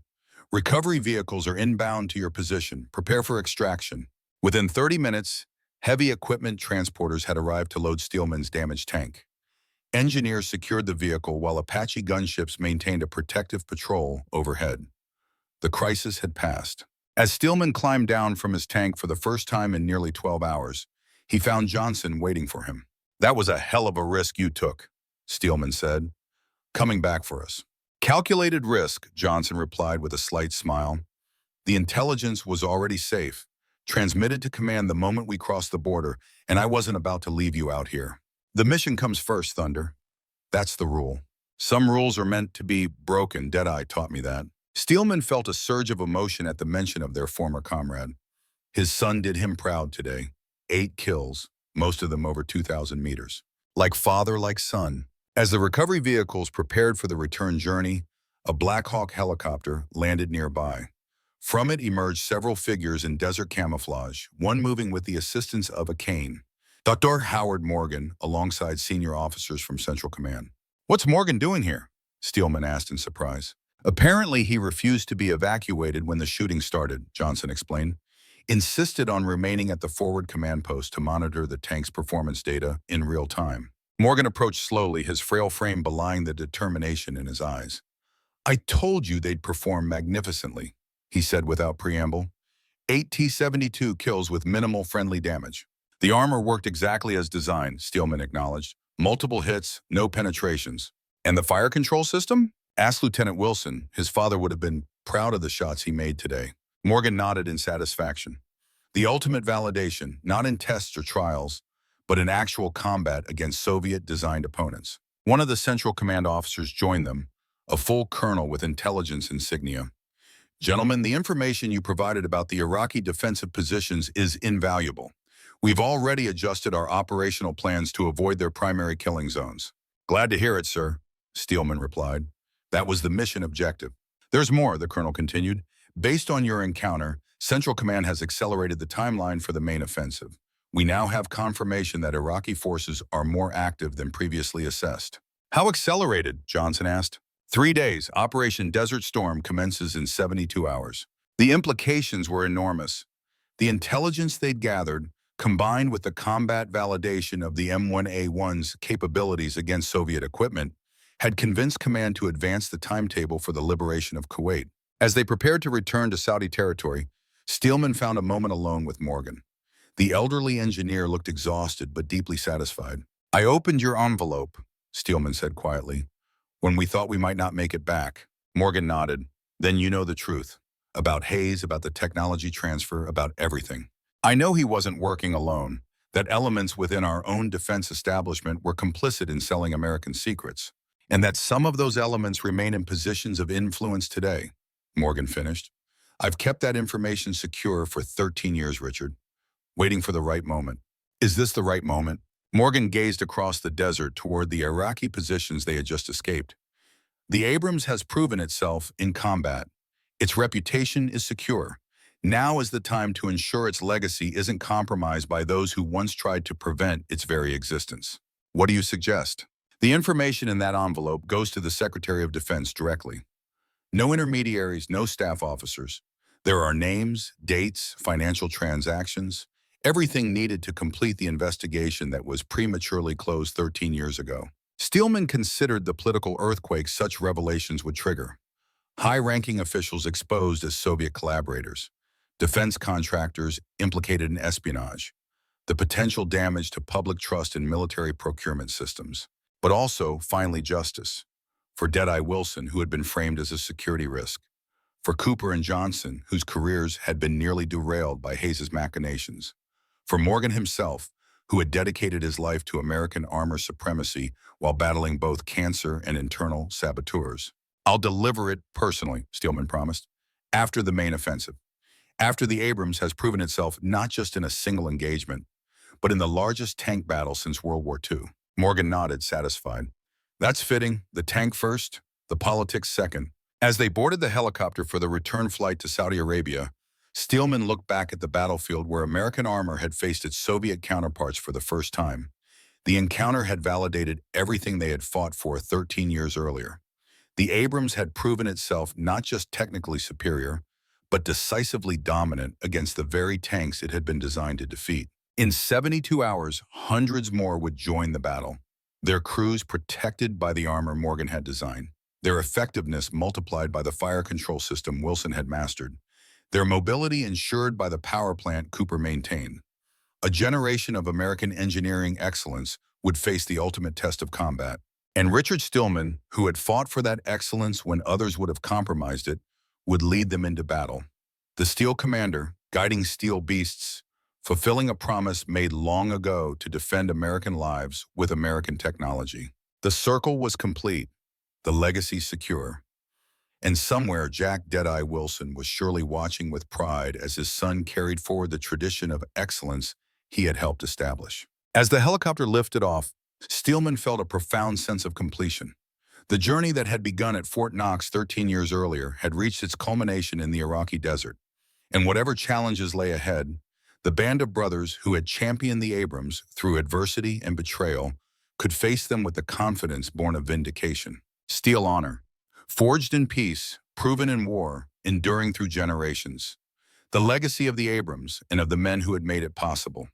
Recovery vehicles are inbound to your position. Prepare for extraction. Within 30 minutes, heavy equipment transporters had arrived to load Steelman's damaged tank. Engineers secured the vehicle while Apache gunships maintained a protective patrol overhead. The crisis had passed. As Steelman climbed down from his tank for the first time in nearly 12 hours, he found Johnson waiting for him. That was a hell of a risk you took, Steelman said, coming back for us. Calculated risk, Johnson replied with a slight smile. The intelligence was already safe, transmitted to command the moment we crossed the border, and I wasn't about to leave you out here. The mission comes first, Thunder. That's the rule. Some rules are meant to be broken. Deadeye taught me that. Steelman felt a surge of emotion at the mention of their former comrade. His son did him proud today. 8 kills, most of them over 2,000 meters. Like father, like son. As the recovery vehicles prepared for the return journey, a Black Hawk helicopter landed nearby. From it emerged several figures in desert camouflage, one moving with the assistance of a cane. Dr. Howard Morgan, alongside senior officers from Central Command. What's Morgan doing here? Steelman asked in surprise. Apparently, he refused to be evacuated when the shooting started, Johnson explained. Insisted on remaining at the forward command post to monitor the tank's performance data in real time. Morgan approached slowly, his frail frame belying the determination in his eyes. I told you they'd perform magnificently, he said without preamble. 8 T-72 kills with minimal friendly damage. The armor worked exactly as designed, Steelman acknowledged. Multiple hits, no penetrations. And the fire control system? Asked Lieutenant Wilson. His father would have been proud of the shots he made today. Morgan nodded in satisfaction. The ultimate validation, not in tests or trials, but in actual combat against Soviet-designed opponents. One of the Central Command officers joined them, a full colonel with intelligence insignia. Gentlemen, the information you provided about the Iraqi defensive positions is invaluable. We've already adjusted our operational plans to avoid their primary killing zones. Glad to hear it, sir, Steelman replied. That was the mission objective. There's more, the colonel continued. Based on your encounter, Central Command has accelerated the timeline for the main offensive. We now have confirmation that Iraqi forces are more active than previously assessed. How accelerated? Johnson asked. 3 days. Operation Desert Storm commences in 72 hours. The implications were enormous. The intelligence they'd gathered, combined with the combat validation of the M1A1's capabilities against Soviet equipment, had convinced command to advance the timetable for the liberation of Kuwait. As they prepared to return to Saudi territory, Steelman found a moment alone with Morgan. The elderly engineer looked exhausted but deeply satisfied. I opened your envelope, Steelman said quietly. When we thought we might not make it back. Morgan nodded. Then you know the truth. About Hayes, about the technology transfer, about everything. I know he wasn't working alone, that elements within our own defense establishment were complicit in selling American secrets, and that some of those elements remain in positions of influence today, Morgan finished. I've kept that information secure for 13 years, Richard, waiting for the right moment. Is this the right moment? Morgan gazed across the desert toward the Iraqi positions they had just escaped. The Abrams has proven itself in combat. Its reputation is secure. Now is the time to ensure its legacy isn't compromised by those who once tried to prevent its very existence. What do you suggest? The information in that envelope goes to the Secretary of Defense directly. No intermediaries, no staff officers. There are names, dates, financial transactions, everything needed to complete the investigation that was prematurely closed 13 years ago. Steelman considered the political earthquake such revelations would trigger. High-ranking officials exposed as Soviet collaborators, defense contractors implicated in espionage, the potential damage to public trust in military procurement systems, but also, finally, justice. For Deadeye Wilson, who had been framed as a security risk, for Cooper and Johnson, whose careers had been nearly derailed by Hayes' machinations, for Morgan himself, who had dedicated his life to American armor supremacy while battling both cancer and internal saboteurs. I'll deliver it personally, Steelman promised, after the main offensive, after the Abrams has proven itself not just in a single engagement, but in the largest tank battle since World War II. Morgan nodded, satisfied. That's fitting, the tank first, the politics second. As they boarded the helicopter for the return flight to Saudi Arabia, Steelman looked back at the battlefield where American armor had faced its Soviet counterparts for the first time. The encounter had validated everything they had fought for 13 years earlier. The Abrams had proven itself not just technically superior, but decisively dominant against the very tanks it had been designed to defeat. In 72 hours, hundreds more would join the battle, their crews protected by the armor Morgan had designed, their effectiveness multiplied by the fire control system Wilson had mastered, their mobility ensured by the power plant Cooper maintained. A generation of American engineering excellence would face the ultimate test of combat. And Richard Steelman, who had fought for that excellence when others would have compromised it, would lead them into battle. The Steel Commander, guiding steel beasts, fulfilling a promise made long ago to defend American lives with American technology. The circle was complete, the legacy secure. And somewhere Jack Deadeye Wilson was surely watching with pride as his son carried forward the tradition of excellence he had helped establish. As the helicopter lifted off, Steelman felt a profound sense of completion. The journey that had begun at Fort Knox 13 years earlier had reached its culmination in the Iraqi desert. And whatever challenges lay ahead, the band of brothers who had championed the Abrams through adversity and betrayal could face them with the confidence born of vindication. Steel honor, forged in peace, proven in war, enduring through generations. The legacy of the Abrams and of the men who had made it possible.